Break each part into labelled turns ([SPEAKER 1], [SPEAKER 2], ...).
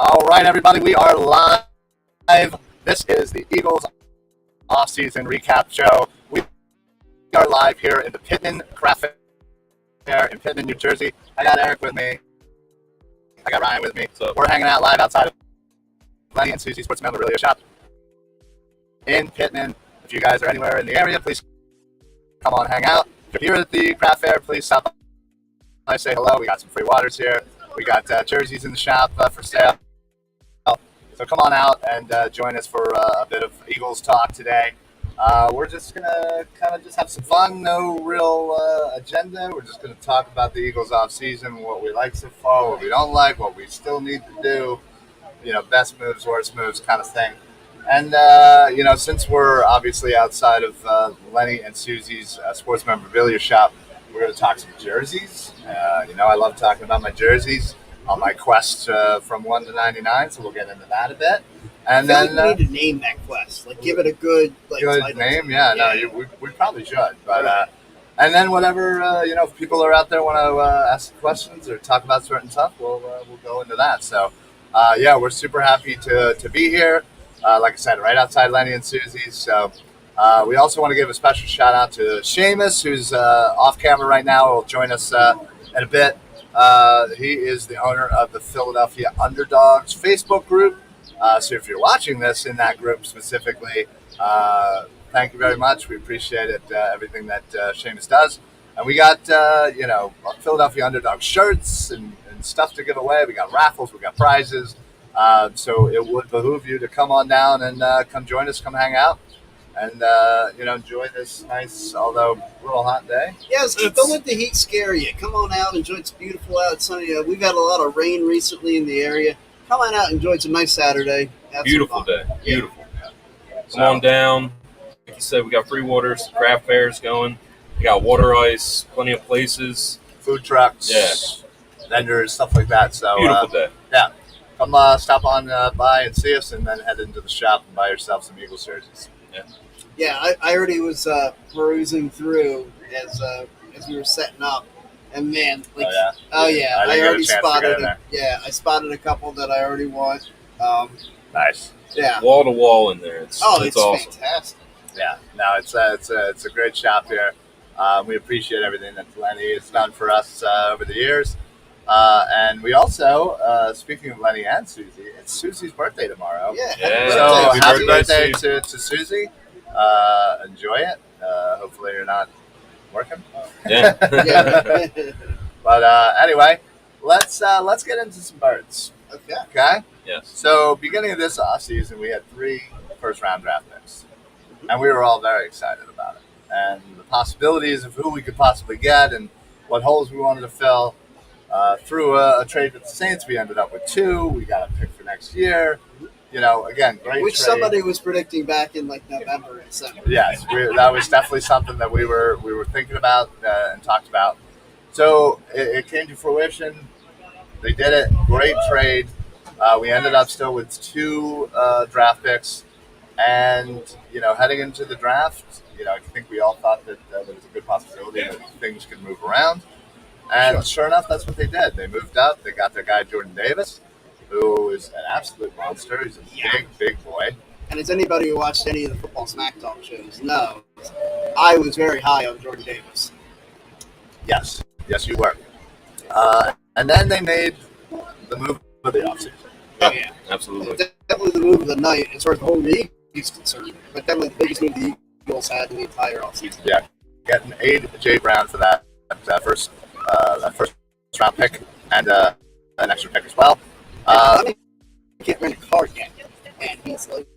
[SPEAKER 1] All right, everybody, we are live. This is the Eagles offseason recap show. We are live here in the Pitman Craft Fair in Pitman, New Jersey. I got Eric with me. I got Ryan with me. So we're hanging out live outside of Lenny and Suzy Sports Memorabilia shop in Pitman. If you guys are anywhere in the area, please come on, hang out. If you're here at the craft fair, please stop by, say hello. We got some free waters here. We got jerseys in the shop for sale. So come on out and join us for a bit of Eagles talk today. We're just going to kind of just have some fun, no real agenda. We're just going to talk about the Eagles offseason, what we like so far, what we don't like, what we still need to do, best moves, worst moves kind of thing. And, since we're obviously outside of Lenny and Suzy's sports memorabilia shop, we're going to talk some jerseys. I love talking about my jerseys on my quest from 1 to 99, so we'll get into that a bit. And then
[SPEAKER 2] we need to name that quest. Give it a good
[SPEAKER 1] name. Yeah. We probably should. But and then whatever if people are out there want to ask questions or talk about certain stuff, we'll go into that. So we're super happy to be here. Like I said, right outside Lenny and Suzy's. So we also want to give a special shout out to Seamus, who's off camera right now. Will join us in a bit. He is the owner of the Philadelphia Underdogs Facebook group. So if you're watching this in that group specifically, thank you very much. We appreciate it, everything that Seamus does. And we got, Philadelphia Underdog shirts and stuff to give away. We got raffles, we got prizes. So it would behoove you to come on down and come join us, come hang out. And, enjoy this nice, although a little hot day.
[SPEAKER 2] Yes, don't let the heat scare you. Come on out, enjoy. It's beautiful out. It's sunny. We've had a lot of rain recently in the area. Come on out, enjoy. It's a nice Saturday.
[SPEAKER 3] Beautiful day. Beautiful. Yeah. Come on down. Like you said, we got free waters, craft fairs going. We got water ice, plenty of places.
[SPEAKER 1] Food trucks, vendors, stuff like that. So
[SPEAKER 3] beautiful day.
[SPEAKER 1] Yeah. Come stop on by and see us, and then head into the shop and buy yourself some Eagles jerseys.
[SPEAKER 2] Yeah, I already was perusing through as we were setting up, and man, I already spotted it. Yeah, I spotted a couple that I already want.
[SPEAKER 1] Nice.
[SPEAKER 2] Yeah.
[SPEAKER 3] Wall to wall in there. It's awesome.
[SPEAKER 2] Fantastic.
[SPEAKER 1] Yeah. No, it's a great shop here. We appreciate everything that Lenny has done for us over the years. And we also, speaking of Lenny and Suzy, it's Suzy's birthday tomorrow.
[SPEAKER 2] Yeah.
[SPEAKER 1] So happy birthday to Suzy. Enjoy it. Hopefully you're not working.
[SPEAKER 3] Yeah.
[SPEAKER 1] But anyway, let's get into some birds. Okay?
[SPEAKER 3] Yes.
[SPEAKER 1] So beginning of this offseason, we had 3 first-round draft picks. And we were all very excited about it. And the possibilities of who we could possibly get and what holes we wanted to fill. Through a trade with the Saints, we ended up with 2. We got a pick for next year. Again, great
[SPEAKER 2] Which
[SPEAKER 1] trade.
[SPEAKER 2] Somebody was predicting back in November and December.
[SPEAKER 1] Yes, that was definitely something that we were thinking about and talked about. So it came to fruition. They did it. Great trade. We ended up still with 2 draft picks. And, heading into the draft, I think we all thought that there was a good possibility that things could move around. And sure enough, that's what they did. They moved up. They got their guy, Jordan Davis, who is an absolute monster. He's a big boy.
[SPEAKER 2] And as anybody who watched any of the Football Smack Talk shows knows, I was very high on Jordan Davis.
[SPEAKER 1] Yes, you were. And then they made the move of the offseason.
[SPEAKER 2] Oh, yeah.
[SPEAKER 3] Absolutely.
[SPEAKER 2] Definitely the move of the night as far as the whole league is concerned. But definitely the biggest move the Eagles had in the entire offseason.
[SPEAKER 1] Yeah, getting A.J. Brown for that first round pick and an extra pick as well.
[SPEAKER 2] He can't rent a car yet, and he's like,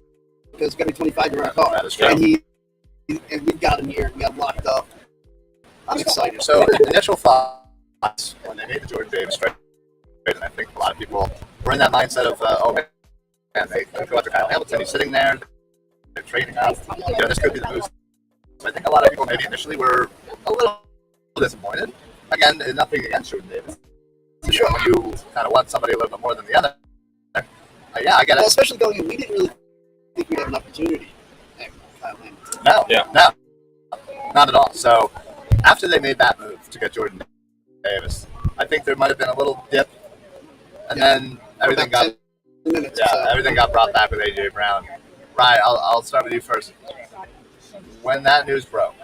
[SPEAKER 2] because it's got to be 25 to rent a car.
[SPEAKER 1] That is true.
[SPEAKER 2] And we got him here. We got locked up. I'm excited.
[SPEAKER 1] So the initial thoughts when they made the Jordan Davis trade, and I think a lot of people were in that mindset of, man, they go after Kyle Hamilton. He's sitting there. They're trading up. This could be the move. So I think a lot of people maybe initially were a little disappointed. Again, nothing against Jordan Davis. Sure, you kind of want somebody a little bit more than the other. Yeah, I get it.
[SPEAKER 2] Especially going in, we didn't really think we'd have an opportunity at Kyle Hamilton.
[SPEAKER 1] No, not at all. So after they made that move to get Jordan Davis, I think there might have been a little dip, and then everything got
[SPEAKER 2] minutes.
[SPEAKER 1] Yeah,
[SPEAKER 2] So.
[SPEAKER 1] everything got brought back with A.J. Brown. Ryan, I'll start with you first. When that news broke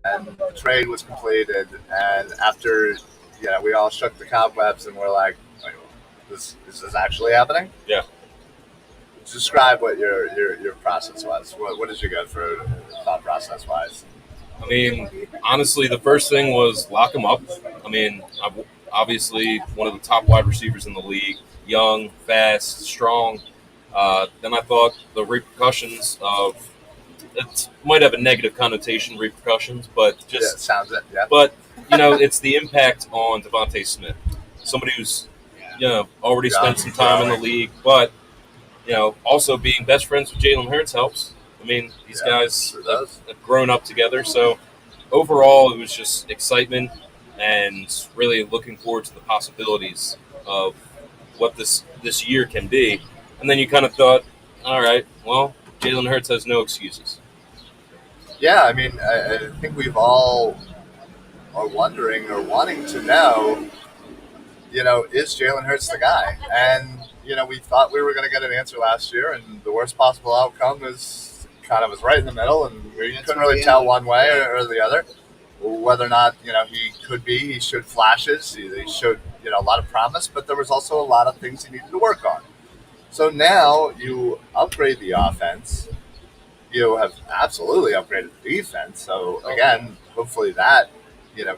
[SPEAKER 1] and the trade was completed, and after we all shook the cobwebs and we're like, is this actually happening?
[SPEAKER 3] Yeah.
[SPEAKER 1] Describe what your process was. What did you go through thought process wise?
[SPEAKER 3] I mean, honestly, the first thing was lock him up. I mean, obviously one of the top wide receivers in the league, young, fast, strong. Then I thought the repercussions of it might have a negative connotation, repercussions, but just
[SPEAKER 1] sounds it. Yeah.
[SPEAKER 3] But it's the impact on Devontae Smith, somebody who's already spent some time in the league, but also being best friends with Jalen Hurts helps. I mean, these guys have grown up together, so overall it was just excitement and really looking forward to the possibilities of what this year can be. And then you kind of thought, all right, well, Jalen Hurts has no excuses.
[SPEAKER 1] Yeah, I mean, I think we've all are wondering or wanting to know, is Jalen Hurts the guy? And, we thought we were going to get an answer last year, and the worst possible outcome was right in the middle, and we couldn't really tell one way or the other whether or not, he showed flashes, he showed, a lot of promise, but there was also a lot of things he needed to work on. So now you upgrade the offense. You have absolutely upgraded the defense. So again, hopefully that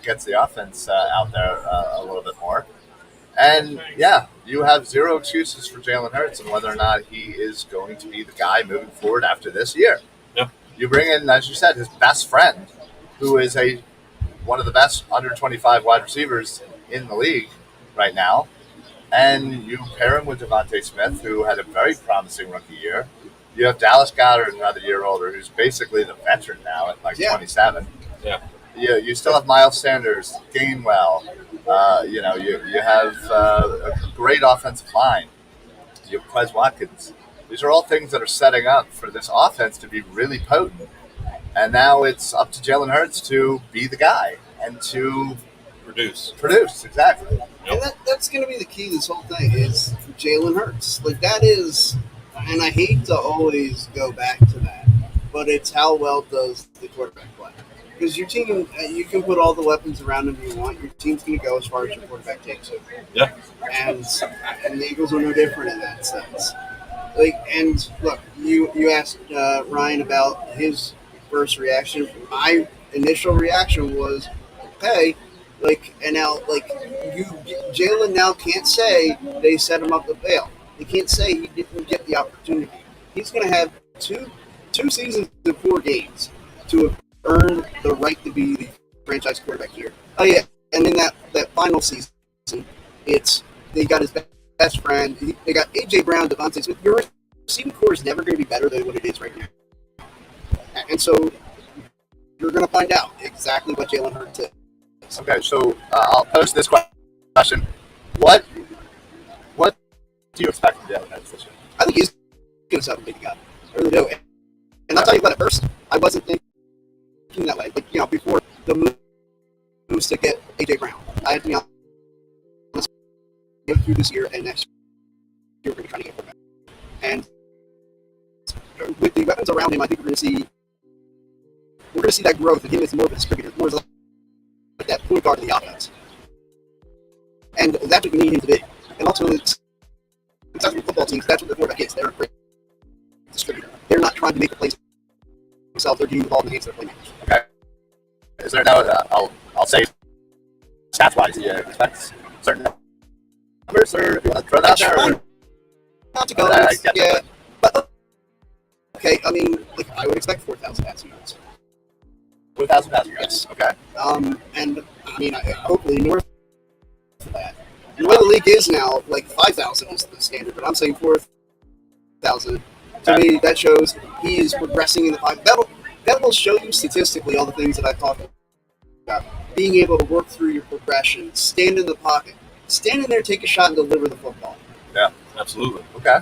[SPEAKER 1] gets the offense out there a little bit more. And yeah, you have zero excuses for Jalen Hurts and whether or not he is going to be the guy moving forward after this year.
[SPEAKER 3] Yeah.
[SPEAKER 1] You bring in, as you said, his best friend, who is one of the best under 25 wide receivers in the league right now. And you pair him with Devontae Smith, who had a very promising rookie year. You have Dallas Goedert, another year older, who's basically the veteran now at 27.
[SPEAKER 3] Yeah.
[SPEAKER 1] You still have Miles Sanders, Gainwell. You have a great offensive line. You have Quez Watkins. These are all things that are setting up for this offense to be really potent. And now it's up to Jalen Hurts to be the guy and to produce. Exactly.
[SPEAKER 2] And that's going to be the key to this whole thing is Jalen Hurts. Like, that is, and I hate to always go back to that, but it's how well does the quarterback play. Because your team, you can put all the weapons around him you want. Your team's going to go as far as your quarterback takes it.
[SPEAKER 3] Yeah.
[SPEAKER 2] And the Eagles are no different in that sense. And look, you asked Ryan about his first reaction. My initial reaction was, okay, and now, Jalen now can't say they set him up to fail. He can't say he didn't get the opportunity. He's going to have two seasons and 4 games to have earned the right to be the franchise quarterback here. Oh yeah, and in that final season, they got his best friend. They got A.J. Brown, Devontae Smith. Your receiving core is never going to be better than what it is right now. And so you're going to find out exactly what Jalen Hurts is.
[SPEAKER 1] Okay, so I'll pose this question: What do you expect from Jalen Hurts this year?
[SPEAKER 2] I think he's going to start a big guy. I really do. And I'll tell you what, at first, I wasn't thinking that way. Before the moves to get A.J. Brown, I had to be honest, go through this year and next year we're going to be trying to get quarterback. And with the weapons around him, I think we're going to see that growth and him as more of a distributor, more as like that point guard of the offense. And that's what we need him to be. And ultimately, successful football teams, that's what the quarterback is. They're a great distributor. They're not trying to make the plays themselves. They're getting the ball in the hands of their playmakers.
[SPEAKER 1] Okay. Is there I'll say stats-wise, do you expect certain numbers, or do you want to throw that out there?
[SPEAKER 2] Not to go, yeah. But, okay, I mean, I would expect 4,000 passing yards.
[SPEAKER 1] 4,000 passing yards.
[SPEAKER 2] Yes.
[SPEAKER 1] Okay.
[SPEAKER 2] And I mean, hopefully north of that. And the way the league is now, 5,000 is the standard, but I'm saying 4,000. To me, that shows he is progressing in the pocket. That will show you statistically all the things that I've talked about. Being able to work through your progression, stand in the pocket, stand in there, take a shot, and deliver the football.
[SPEAKER 3] Yeah, absolutely.
[SPEAKER 1] Okay.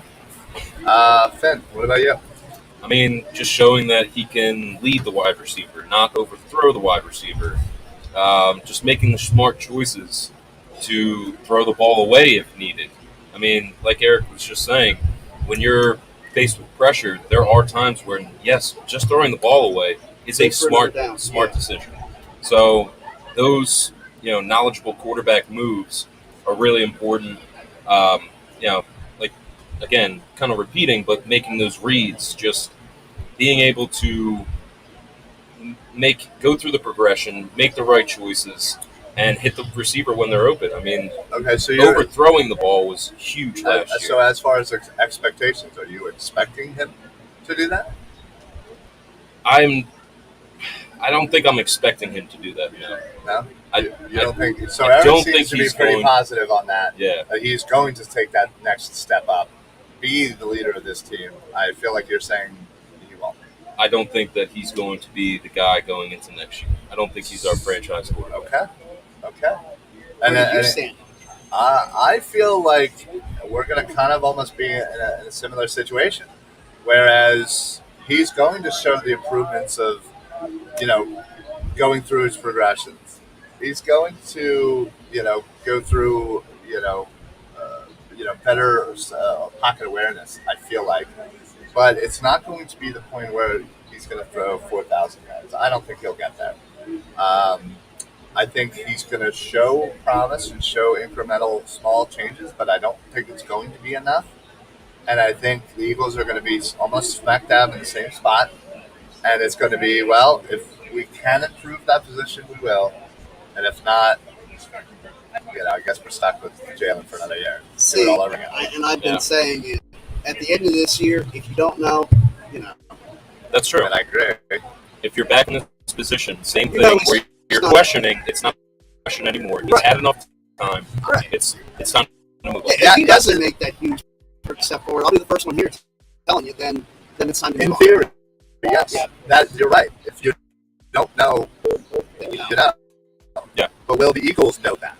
[SPEAKER 1] Finn, what about you?
[SPEAKER 3] I mean, just showing that he can lead the wide receiver, not overthrow the wide receiver. Just making the smart choices to throw the ball away if needed. I I mean, like Eric was just saying, when you're faced with pressure, there are times where, yes, just throwing the ball away is a smart decision. So those, knowledgeable quarterback moves are really important. Like, again, kind of repeating, but making those reads, just being able to go through the progression, make the right choices, and hit the receiver when they're open. I mean,
[SPEAKER 1] so
[SPEAKER 3] overthrowing the ball was huge last year.
[SPEAKER 1] So as far as expectations, are you expecting him to do that?
[SPEAKER 3] I don't think I'm expecting him to do that.
[SPEAKER 1] No.
[SPEAKER 3] You
[SPEAKER 1] don't think so? I don't think he's pretty positive on that.
[SPEAKER 3] Yeah,
[SPEAKER 1] he's going to take that next step up, be the leader of this team. I feel like you're saying he won't.
[SPEAKER 3] I don't think that he's going to be the guy going into next year. I don't think he's our franchise quarterback.
[SPEAKER 1] Okay. And I feel like we're going to kind of almost be in a similar situation, whereas he's going to show the improvements of, going through his progressions. He's going to, go through, better pocket awareness, I feel like. But it's not going to be the point where he's going to throw 4,000 yards. I don't think he'll get there. I think he's going to show promise and show incremental small changes, but I don't think it's going to be enough. And I think the Eagles are going to be almost smack dab in the same spot. And it's going to be, well, if we can improve that position, we will. And if not, I guess we're stuck with Jalen for another year.
[SPEAKER 2] See, and I've been saying it. At the end of this year, if you don't know,
[SPEAKER 3] That's true.
[SPEAKER 1] And I agree.
[SPEAKER 3] If you're back in this position, same thing, where you're questioning, it's not a question anymore. He's had enough time.
[SPEAKER 2] Right.
[SPEAKER 3] It's time to move on.
[SPEAKER 2] If he doesn't make that huge step forward, I'll be the first one here telling you, then it's time to move on.
[SPEAKER 1] In theory, yes. Yeah. You're right. If you don't know, then you know.
[SPEAKER 3] Yeah.
[SPEAKER 1] But will the Eagles know that?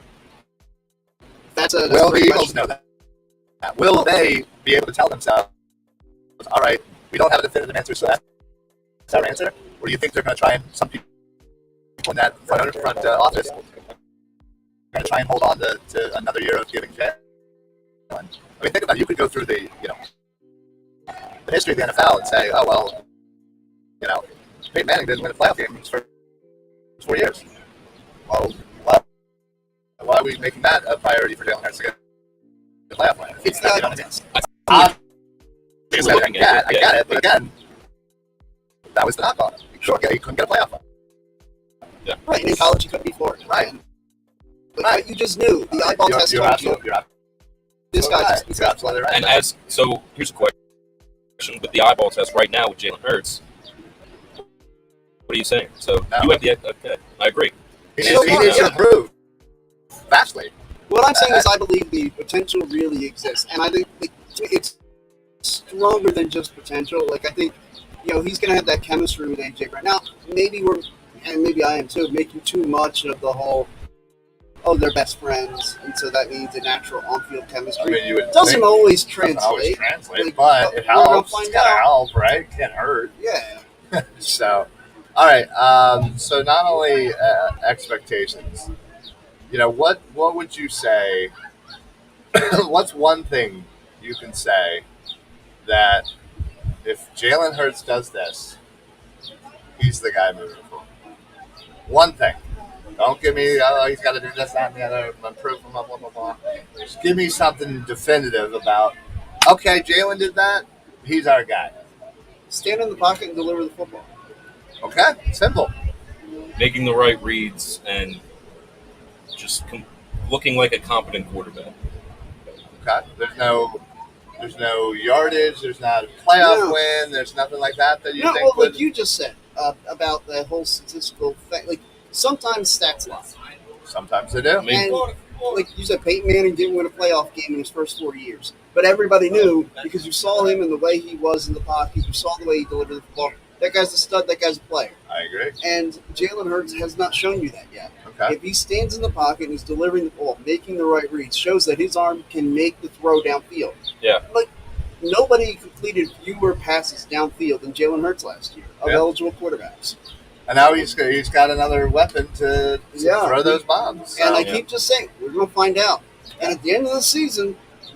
[SPEAKER 1] Will the Eagles know that? Will they be able to tell themselves, all right, we don't have a definitive answer, so that's our answer? Or do you think they're going to try and, some people in that front office, are going to try and hold on to another year of giving Jalen? I mean, think about it. You could go through the history of the NFL and say, oh, well, Peyton Manning didn't win a playoff game for 4 years. Well, why are we making that a priority for Jalen Hurts to get the playoff win?
[SPEAKER 2] It's not.
[SPEAKER 1] I get it, but again, that was the knock on him. Sure, he couldn't get a playoff win.
[SPEAKER 2] Yeah. Right, in college he couldn't be Florida. Right. But you just knew. The eyeball test told you. This guy's
[SPEAKER 1] absolutely right.
[SPEAKER 3] And so here's a question with the eyeball test right now with Jalen Hurts. What are you saying? So you have okay, I agree.
[SPEAKER 1] He needs to improve vastly.
[SPEAKER 2] What I'm saying is I believe the potential really exists. And I think it's stronger than just potential. Like, I think, he's going to have that chemistry with AJ right now. Maybe maybe I am too, making too much of the whole, they're best friends, and so that means a natural on-field chemistry.
[SPEAKER 1] I mean,
[SPEAKER 2] it doesn't always translate.
[SPEAKER 1] But it helps. It's got to help, right? Can't hurt.
[SPEAKER 2] Yeah.
[SPEAKER 1] So, all right. So not only expectations, what would you say? What's one thing you can say that if Jalen Hurts does this, he's the guy moving forward? One thing. Don't give me, he's got to do this, that, and the other, improve him, blah, blah, blah, blah. Just give me something definitive about, okay, Jalen did that, he's our guy.
[SPEAKER 2] Stand in the pocket and deliver the football.
[SPEAKER 1] Okay, simple.
[SPEAKER 3] Making the right reads and just looking like a competent quarterback.
[SPEAKER 1] Okay, there's no yardage, there's not a playoff win, there's nothing like that you think
[SPEAKER 2] well, like you just said about the whole statistical thing, like, sometimes stats lie.
[SPEAKER 1] Sometimes they do.
[SPEAKER 2] And like you said, Peyton Manning didn't win a playoff game in his first 4 years. But everybody knew, because you saw him and the way he was in the pocket, you saw the way he delivered the football. That guy's a stud, that guy's a player.
[SPEAKER 1] I agree.
[SPEAKER 2] And Jalen Hurts has not shown you that yet.
[SPEAKER 1] Okay.
[SPEAKER 2] If he stands in the pocket and is delivering the ball, making the right reads, shows that his arm can make the throw downfield.
[SPEAKER 3] Yeah.
[SPEAKER 2] Like, nobody completed fewer passes downfield than Jalen Hurts last year of eligible quarterbacks.
[SPEAKER 1] And now he's got another weapon to throw those bombs. So.
[SPEAKER 2] And I keep just saying, we're going to find out. And at the end of the season,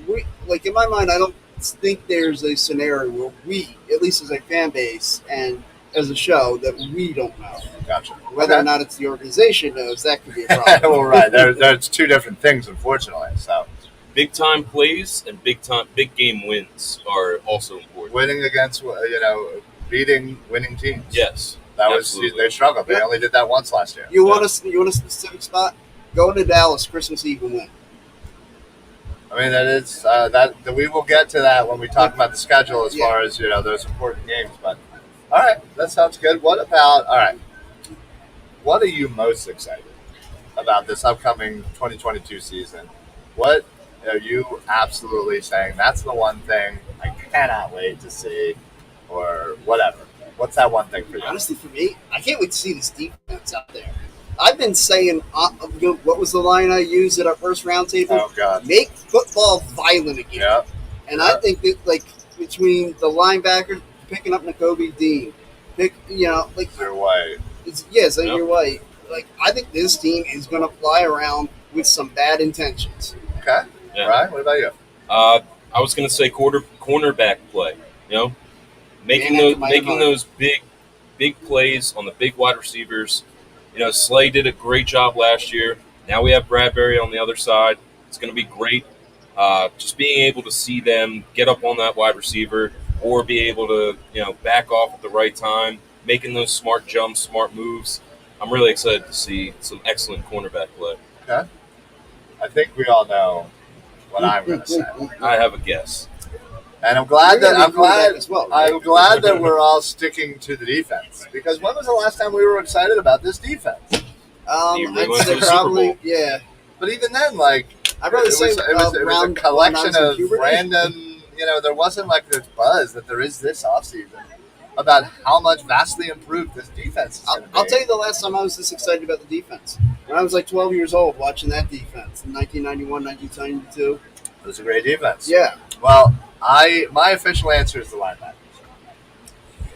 [SPEAKER 2] in my mind, I don't think there's a scenario where we, at least as a fan base and as a show, that we don't know.
[SPEAKER 1] Gotcha.
[SPEAKER 2] Whether or not it's the organization knows, that could be a problem.
[SPEAKER 1] Well, right. There's two different things, unfortunately. So,
[SPEAKER 3] big time plays and big game wins are also important.
[SPEAKER 1] Winning against, beating winning teams.
[SPEAKER 3] Yes,
[SPEAKER 1] that
[SPEAKER 3] absolutely.
[SPEAKER 1] was they struggled. They only did that once last year.
[SPEAKER 2] You want a specific spot? Go into Dallas Christmas Eve and win.
[SPEAKER 1] I mean, that is that we will get to that when we talk about the schedule as far as those important games. But all right, that sounds good. What are you most excited about this upcoming 2022 season? What are you absolutely saying that's the one thing I cannot wait to see, or whatever? What's that one thing for you?
[SPEAKER 2] Honestly, for me, I can't wait to see this defense out there. I've been saying, what was the line I used at our first roundtable?
[SPEAKER 1] Oh, God.
[SPEAKER 2] Make football violent again.
[SPEAKER 1] Yep.
[SPEAKER 2] And I think that, between the linebackers picking up Nakobe Dean,
[SPEAKER 1] Your way.
[SPEAKER 2] You're right. I think this team is going to fly around with some bad intentions.
[SPEAKER 1] Okay.
[SPEAKER 3] Yeah.
[SPEAKER 1] Right. What about you?
[SPEAKER 3] I was going to say cornerback play. Making those big plays on the big wide receivers. Slay did a great job last year. Now we have Bradbury on the other side. It's going to be great. Just being able to see them get up on that wide receiver or be able to, back off at the right time, making those smart jumps, smart moves. I'm really excited to see some excellent cornerback play.
[SPEAKER 1] Okay. I think we all know what I'm going to say.
[SPEAKER 3] I have a guess.
[SPEAKER 1] And I'm glad
[SPEAKER 2] as well.
[SPEAKER 1] I'm glad that we're all sticking to the defense, because when was the last time we were excited about this defense?
[SPEAKER 2] I'd say probably, yeah.
[SPEAKER 1] But even then,
[SPEAKER 2] I'd rather say
[SPEAKER 1] it was a collection of random. There wasn't this buzz that there is this offseason about how much vastly improved this defense is going to be.
[SPEAKER 2] I'll tell you the last time I was this excited about the defense. When I was 12 years old watching that defense in 1991, 1992.
[SPEAKER 1] It was a great defense.
[SPEAKER 2] Yeah.
[SPEAKER 1] Well, my official answer is the linebackers.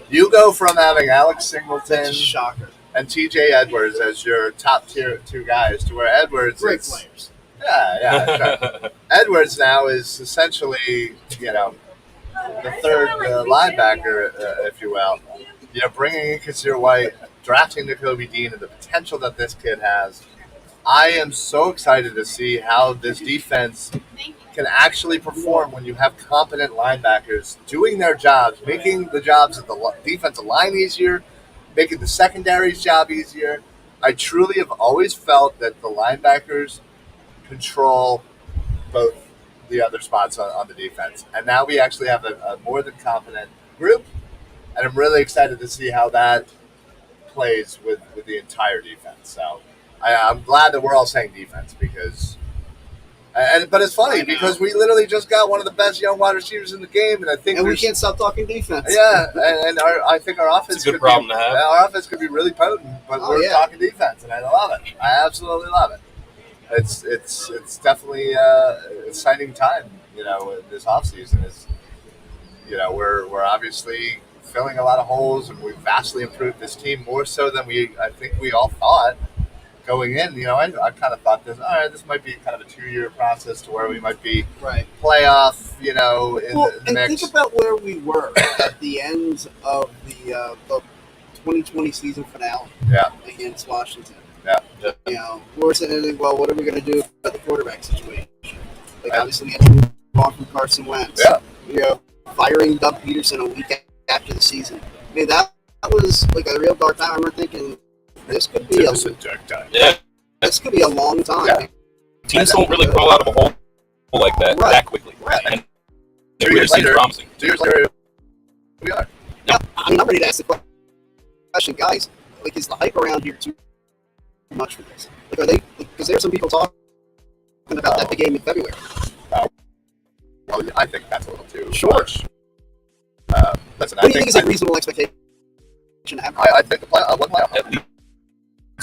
[SPEAKER 1] You go from having Alex Singleton
[SPEAKER 2] shocker
[SPEAKER 1] and TJ Edwards as your top tier two guys to where Edwards
[SPEAKER 2] great players.
[SPEAKER 1] Yeah, sure. Edwards now is essentially, the third linebacker, if you will. Bringing in Kasir White, drafting Nakobe Dean, and the potential that this kid has. I am so excited to see how this defense can actually perform when you have competent linebackers doing their jobs, making the jobs of the defensive line easier, making the secondary's job easier. I truly have always felt that the linebackers control both the other spots on the defense. And now we actually have a more than competent group, and I'm really excited to see how that plays with the entire defense. So I'm glad that we're all saying defense but it's funny because we literally just got one of the best young wide receivers in the game, and I think
[SPEAKER 2] we can't stop talking defense.
[SPEAKER 1] Yeah, and I think our offense
[SPEAKER 3] it's a good problem to have.
[SPEAKER 1] Our offense could be really potent, but we're talking defense, and I love it. I absolutely love it. It's definitely an exciting time. This offseason is, we're obviously filling a lot of holes, and we've vastly improved this team more so than I think we all thought. Going in, I kind of thought this might be kind of a 2-year process to where we might be playoff, in the mix.
[SPEAKER 2] Think about where we were at the end of the 2020 season finale against Washington.
[SPEAKER 1] Yeah.
[SPEAKER 2] We're saying, well, what are we going to do about the quarterback situation? Obviously, we had to move on from Carson Wentz.
[SPEAKER 1] Yeah.
[SPEAKER 2] Firing Doug Peterson a week after the season. I mean, that was a real dark time. I remember thinking, this could be a
[SPEAKER 1] dark time.
[SPEAKER 3] Yeah.
[SPEAKER 2] This could be a long time.
[SPEAKER 3] Yeah. Teams don't really crawl out of a hole like that that quickly.
[SPEAKER 2] Right.
[SPEAKER 3] And it really seems promising.
[SPEAKER 1] 2 years later, we are.
[SPEAKER 2] Yeah. I'm ready to ask the question, guys. Is the hype around here too much for this? Are they? Because there's some people talking about that big game in February.
[SPEAKER 1] Well, I think that's a little too
[SPEAKER 2] much.
[SPEAKER 1] Listen,
[SPEAKER 2] what do you think is a reasonable expectation to have?
[SPEAKER 1] I think one playoff.
[SPEAKER 3] At least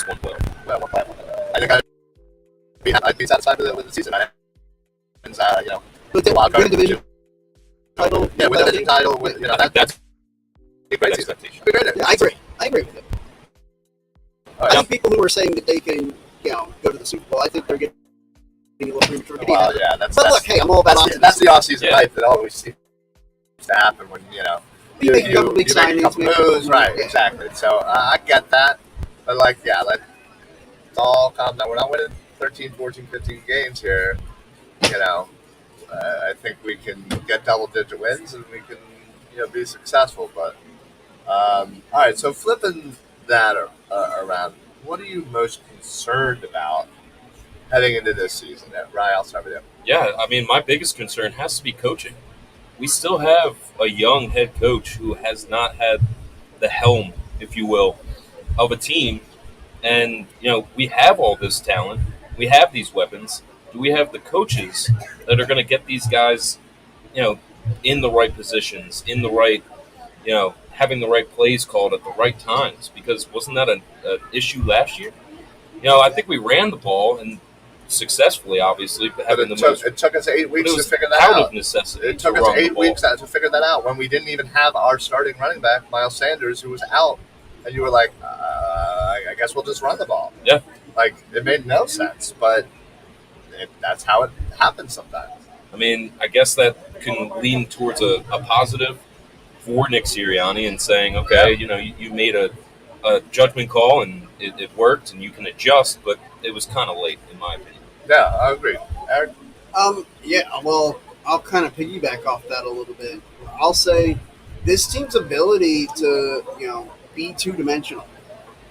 [SPEAKER 3] one playoff.
[SPEAKER 1] One playoff. I think I'd be satisfied with the season. With
[SPEAKER 2] the wild card division title.
[SPEAKER 1] Yeah, with the division title. That's a great season.
[SPEAKER 2] Yeah, I agree with it. I think people who are saying that they can, go to the Super Bowl, I think they're getting a little premature.
[SPEAKER 1] Well, yeah,
[SPEAKER 2] look, hey, I'm all about
[SPEAKER 1] that's the offseason life that always seems to happen when
[SPEAKER 2] you make a couple big
[SPEAKER 1] signings, a couple moves, right? Yeah. Exactly. So I get that, but let's all calm down. We're not winning 13, 14, 15 games here. I think we can get double-digit wins and we can be successful. But all right, so flipping that around, what are you most concerned about heading into this season? Ryan, I'll start with you.
[SPEAKER 3] Yeah, I mean, my biggest concern has to be coaching. We still have a young head coach who has not had the helm, if you will, of a team. And, we have all this talent. We have these weapons. Do we have the coaches that are going to get these guys, in the right positions, in the right, having the right plays called at the right times? Because wasn't that an issue last year? I think we ran the ball and successfully, obviously, but
[SPEAKER 1] it took us 8 weeks to figure that
[SPEAKER 3] out.
[SPEAKER 1] Out
[SPEAKER 3] of necessity.
[SPEAKER 1] It took us 8 weeks to figure that out when we didn't even have our starting running back, Miles Sanders, who was out. And you were like, I guess we'll just run the ball.
[SPEAKER 3] Yeah.
[SPEAKER 1] Like, it made no sense, but that's how it happens sometimes.
[SPEAKER 3] I mean, I guess that can lean towards a positive for Nick Sirianni and saying, okay, you made a judgment call and it worked and you can adjust, but it was kind of late, in my opinion.
[SPEAKER 1] Yeah, I agree. Eric?
[SPEAKER 2] Yeah, well, I'll kind of piggyback off that a little bit. I'll say this team's ability to, be two-dimensional.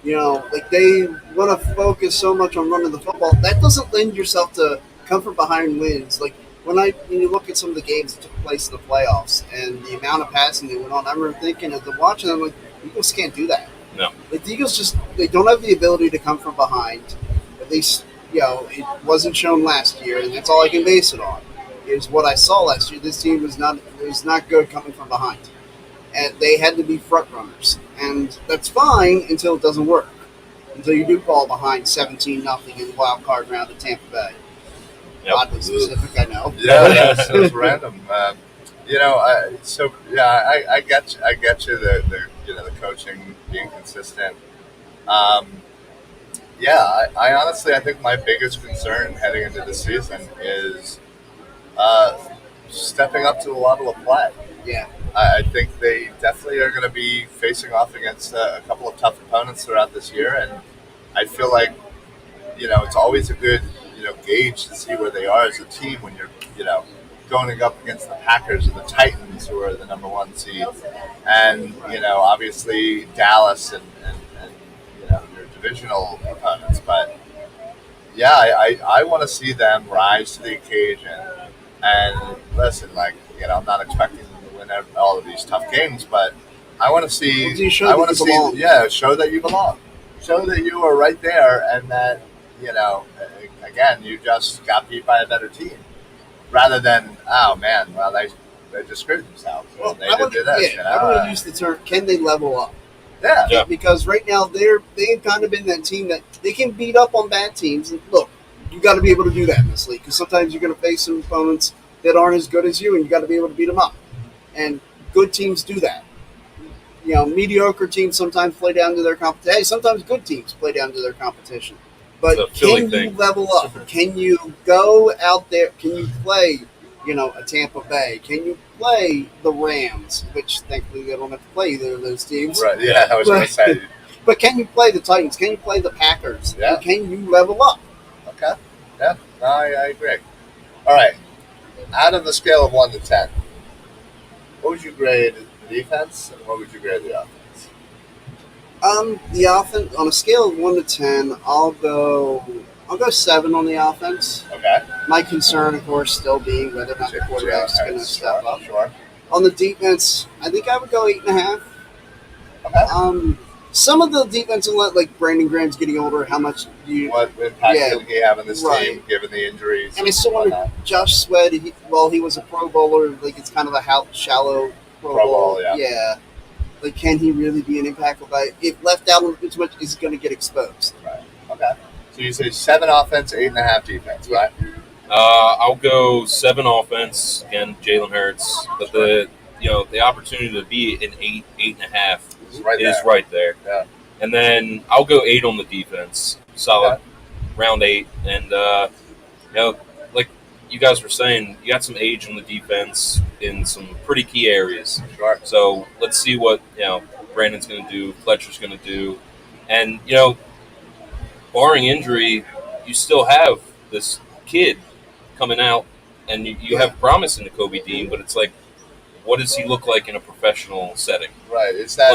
[SPEAKER 2] Like they want to focus so much on running the football. That doesn't lend yourself to comfort behind wins. Like when you look at some of the games that took place in the playoffs and the amount of passing that went on, I remember thinking as I'm watching them, like, the Eagles can't do that.
[SPEAKER 3] No.
[SPEAKER 2] Like the Eagles they don't have the ability to come from behind. At least, it wasn't shown last year, and that's all I can base it on. Is what I saw last year. This team was not good coming from behind. And they had to be front runners. And that's fine until it doesn't work. Until you do fall behind 17-0 in the wild card round at Tampa Bay.
[SPEAKER 3] Yep.
[SPEAKER 2] Oddly specific, I know.
[SPEAKER 1] Yeah, that was random. I get you. The coaching being consistent. I honestly think my biggest concern heading into the season is stepping up to the level of play.
[SPEAKER 2] Yeah.
[SPEAKER 1] I think they definitely are going to be facing off against a couple of tough opponents throughout this year, and I feel like it's always a good gauge to see where they are as a team when you're going up against the Packers or the Titans, who are the number 1 seed, and obviously Dallas and your divisional opponents. But yeah, I want to see them rise to the occasion. And listen, I'm not expecting them to win all of these tough games, but I want to see. Show that you belong. Show that you are right there, and that again, you just got beat by a better team, rather than they just screwed themselves.
[SPEAKER 2] Well,
[SPEAKER 1] they did this.
[SPEAKER 2] I want to use the term. Can they level up?
[SPEAKER 1] Yeah.
[SPEAKER 2] Because right now they've kind of been that team that they can beat up on bad teams. And look, you got to be able to do that in this league because sometimes you're going to face some opponents that aren't as good as you, and you got to be able to beat them up. And good teams do that. Mediocre teams sometimes play down to their competition. Hey, sometimes good teams play down to their competition. But can you level up? Can you go out there? Can you play, a Tampa Bay? Can you play the Rams? Which thankfully they don't have to play either of those teams.
[SPEAKER 1] Right? Yeah, I was going to say.
[SPEAKER 2] But can you play the Titans? Can you play the Packers?
[SPEAKER 1] Yeah.
[SPEAKER 2] And can you level up?
[SPEAKER 1] Okay. Yeah. No, I agree. All right. Out of the scale of 1 to 10, what would you grade the defense, and what would you grade the offense?
[SPEAKER 2] The offense on a scale of 1 to 10, I'll go 7 on the offense.
[SPEAKER 1] Okay.
[SPEAKER 2] My concern, of course, still being whether or not the quarterback's going to step up.
[SPEAKER 1] Sure.
[SPEAKER 2] On the defense, I think I would go 8.5.
[SPEAKER 1] Okay.
[SPEAKER 2] Some of the defensive like Brandon Graham's getting older. How much do you?
[SPEAKER 1] What impact did he have on this team, given the injuries?
[SPEAKER 2] And I still wonder. Josh Sweat, he was a Pro Bowler. Like it's kind of a shallow Pro Bowl. Yeah. Like, can he really be an impactful guy? If left out too much, is going to get exposed.
[SPEAKER 1] Right. Okay. So you say 7 offense, 8.5 defense, right?
[SPEAKER 3] I'll go 7 offense. Again, Jalen Hurts, but the opportunity to be an 8.5 is right there.
[SPEAKER 1] Yeah.
[SPEAKER 3] And then I'll go 8 on the defense. Solid round 8, and you guys were saying, you got some age in the defense in some pretty key areas.
[SPEAKER 1] Sure.
[SPEAKER 3] So let's see what Brandon's going to do, Fletcher's going to do, and barring injury, you still have this kid coming out, and you have promise in Kobe Dean, but it's like, what does he look like in a professional setting?
[SPEAKER 1] Right. Is that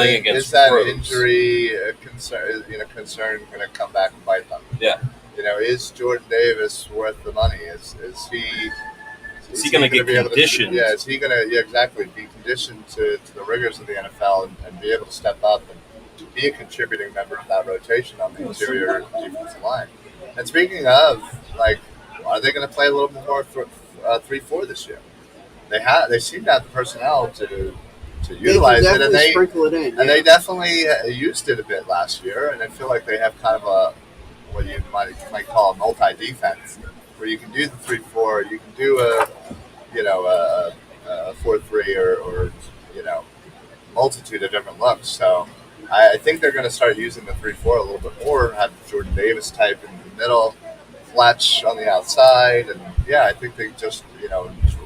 [SPEAKER 3] pros?
[SPEAKER 1] Injury concern going to come back and bite them?
[SPEAKER 3] Yeah.
[SPEAKER 1] Is Jordan Davis worth the money? Is he
[SPEAKER 3] going to get conditioned?
[SPEAKER 1] Is he going to exactly be conditioned to the rigors of the NFL and be able to step up and be a contributing member of that rotation on the interior defensive line? And speaking of, are they going to play a little bit more 3-4 this year? They seem to have the personnel to utilize it, and they
[SPEAKER 2] sprinkle it in.
[SPEAKER 1] And they definitely used it a bit last year, and I feel like they have kind of a what you might call a multi-defense, where you can do the 3-4, you can do a 4-3 or multitude of different looks. So I think they're going to start using the 3-4 a little bit more, have Jordan Davis type in the middle, Fletch on the outside, and I think they just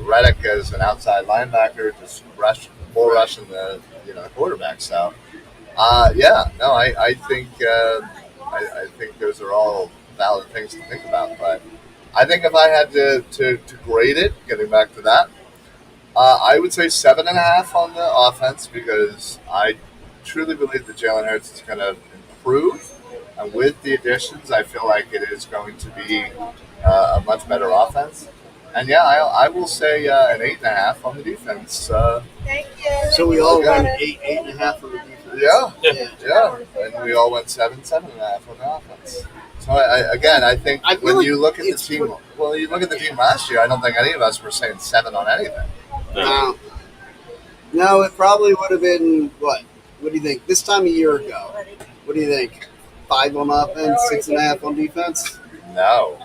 [SPEAKER 1] Reddick as an outside linebacker, just bull rushing the quarterback. So I think I think those are all valid things to think about. But I think if I had to grade it, getting back to that, I would say 7.5 on the offense, because I truly believe that Jalen Hurts is going to improve. And with the additions, I feel like it is going to be a much better offense. And I will say an 8.5 on the defense.
[SPEAKER 2] Thank you. So we all went 8.5 on the defense.
[SPEAKER 1] Yeah. And we all went 7.5 on the offense. So I think when you look at the team, you look at the team last year, I don't think any of us were saying 7 on anything.
[SPEAKER 2] No, it probably would have been what? What do you think? This time a year ago, what do you think? 5 on offense, 6.5 on defense?
[SPEAKER 1] No.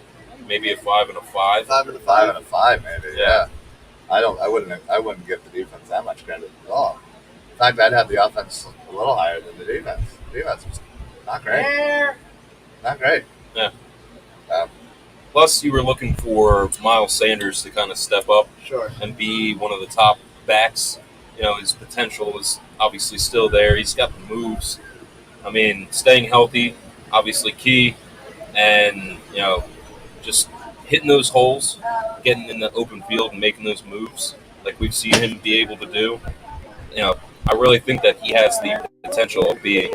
[SPEAKER 3] Maybe a 5 and a 5.
[SPEAKER 2] 5 and a 5.
[SPEAKER 1] 5 and a 5, maybe. Yeah. I wouldn't give the defense that much credit at all. In fact, I'd have the offense a little higher than the defense. The defense was not great. Not great.
[SPEAKER 3] Yeah. Plus, you were looking for Miles Sanders to kind of step up and be one of the top backs. His potential is obviously still there. He's got the moves. I mean, staying healthy, obviously key, and just hitting those holes, getting in the open field and making those moves like we've seen him be able to do. I really think that he has the potential of being,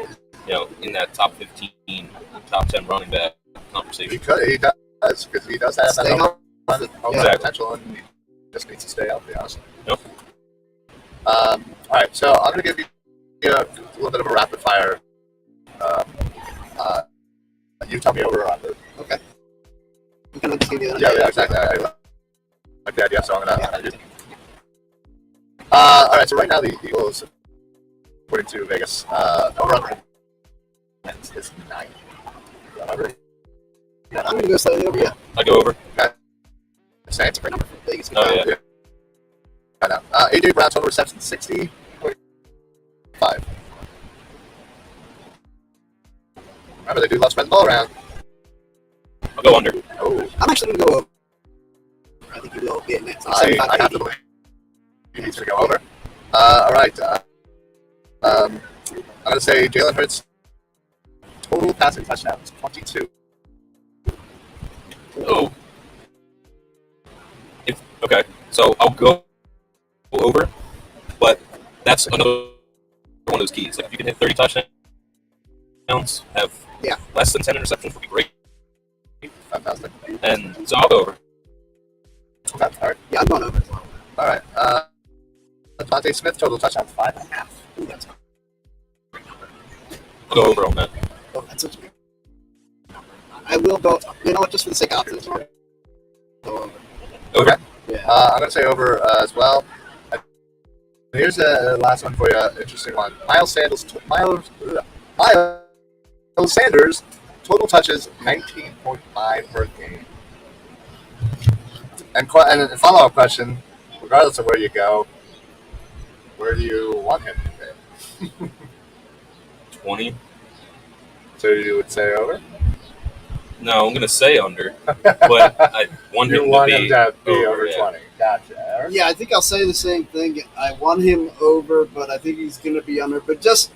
[SPEAKER 3] in that top 15, top 10 running back conversation.
[SPEAKER 1] He does, because he does have that potential, and he just needs to stay healthy, honestly.
[SPEAKER 3] Yep.
[SPEAKER 1] All right, so I'm going to give you a little bit of a rapid fire. You tell me over on the. Okay. Yeah, exactly. I like the idea, so I'm going to do it. All right, so right now the Eagles, according to Vegas, over is 9.
[SPEAKER 2] I'm going to go slightly over,
[SPEAKER 3] I go over.
[SPEAKER 1] Okay. Saints, great number.
[SPEAKER 2] Vegas.
[SPEAKER 3] Oh, yeah.
[SPEAKER 1] I know. AJ Brown total receptions 60.5. Remember, they do love spreading the ball around.
[SPEAKER 3] I'll go under.
[SPEAKER 1] Oh.
[SPEAKER 2] I'm actually going to go over. I think you will get it.
[SPEAKER 1] I have to believe he's going to go over. All right. I'm going to say Jalen Hurts total passing touchdowns 22.
[SPEAKER 3] Oh. Okay. So I'll go over, but that's another one of those keys. Like if you can hit 30 touchdowns, have less than 10 interceptions would be great.
[SPEAKER 1] Fantastic.
[SPEAKER 3] And so I'll go over.
[SPEAKER 1] Okay. All right.
[SPEAKER 2] Yeah, I'm going over as well.
[SPEAKER 1] All right. Devontae Smith total touchdowns 5.5.
[SPEAKER 2] Ooh, that's
[SPEAKER 3] I'll go over on that.
[SPEAKER 2] Oh, that's such a... I will go... You know what? Just for the sake of optics. Go over.
[SPEAKER 3] Over?
[SPEAKER 2] Yeah.
[SPEAKER 1] I'm going to say over as well. Here's the last one for you. Interesting one. Miles Sanders total touches 19.5 per game. And a follow-up question, regardless of where you go, where do you want him to be?
[SPEAKER 3] 20.
[SPEAKER 1] So you would say over?
[SPEAKER 3] No, I'm going to say under, but I want him
[SPEAKER 1] to be
[SPEAKER 3] over,
[SPEAKER 1] over 20. Gotcha.
[SPEAKER 2] Yeah, I think I'll say the same thing. I want him over, but I think he's going to be under. But just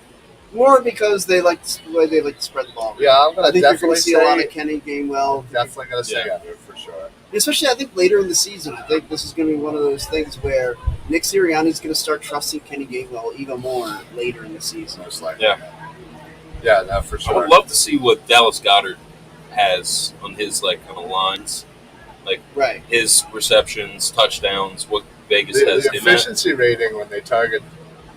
[SPEAKER 2] more because they like the way they like to spread the ball.
[SPEAKER 1] Yeah, I'm going to definitely
[SPEAKER 2] see a lot of Kenny Gainwell.
[SPEAKER 1] Definitely going to say under for sure.
[SPEAKER 2] Especially, I think later in the season, I think this is going to be one of those things where Nick Sirianni's going to start trusting Kenny Gainwell even more later in the season.
[SPEAKER 1] Most likely. Yeah, no, for sure.
[SPEAKER 3] I would love to see what Dallas Goedert has on his kind of lines, his receptions, touchdowns, what Vegas has.
[SPEAKER 1] The efficiency rating when they target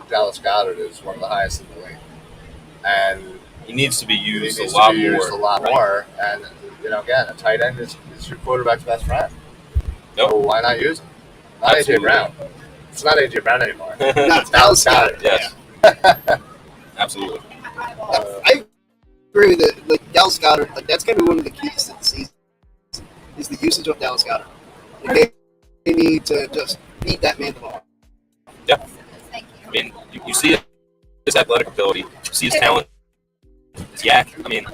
[SPEAKER 1] Dallas Goedert is one of the highest in the league, and
[SPEAKER 3] he needs to be used a lot more.
[SPEAKER 1] And again, a tight end is your quarterback's best friend.
[SPEAKER 3] Nope.
[SPEAKER 1] So why not use him? Not AJ Brown. It's not AJ Brown anymore.
[SPEAKER 2] It's Dallas Goedert.
[SPEAKER 3] Yes. Absolutely.
[SPEAKER 2] I agree with it. Like Dallas Goedert, that's going to be one of the keys to the season. Is the usage of Dallas Goedert. They need to just beat that man the ball.
[SPEAKER 3] Yeah. I mean, you see his athletic ability, you see his talent, his yak. I mean,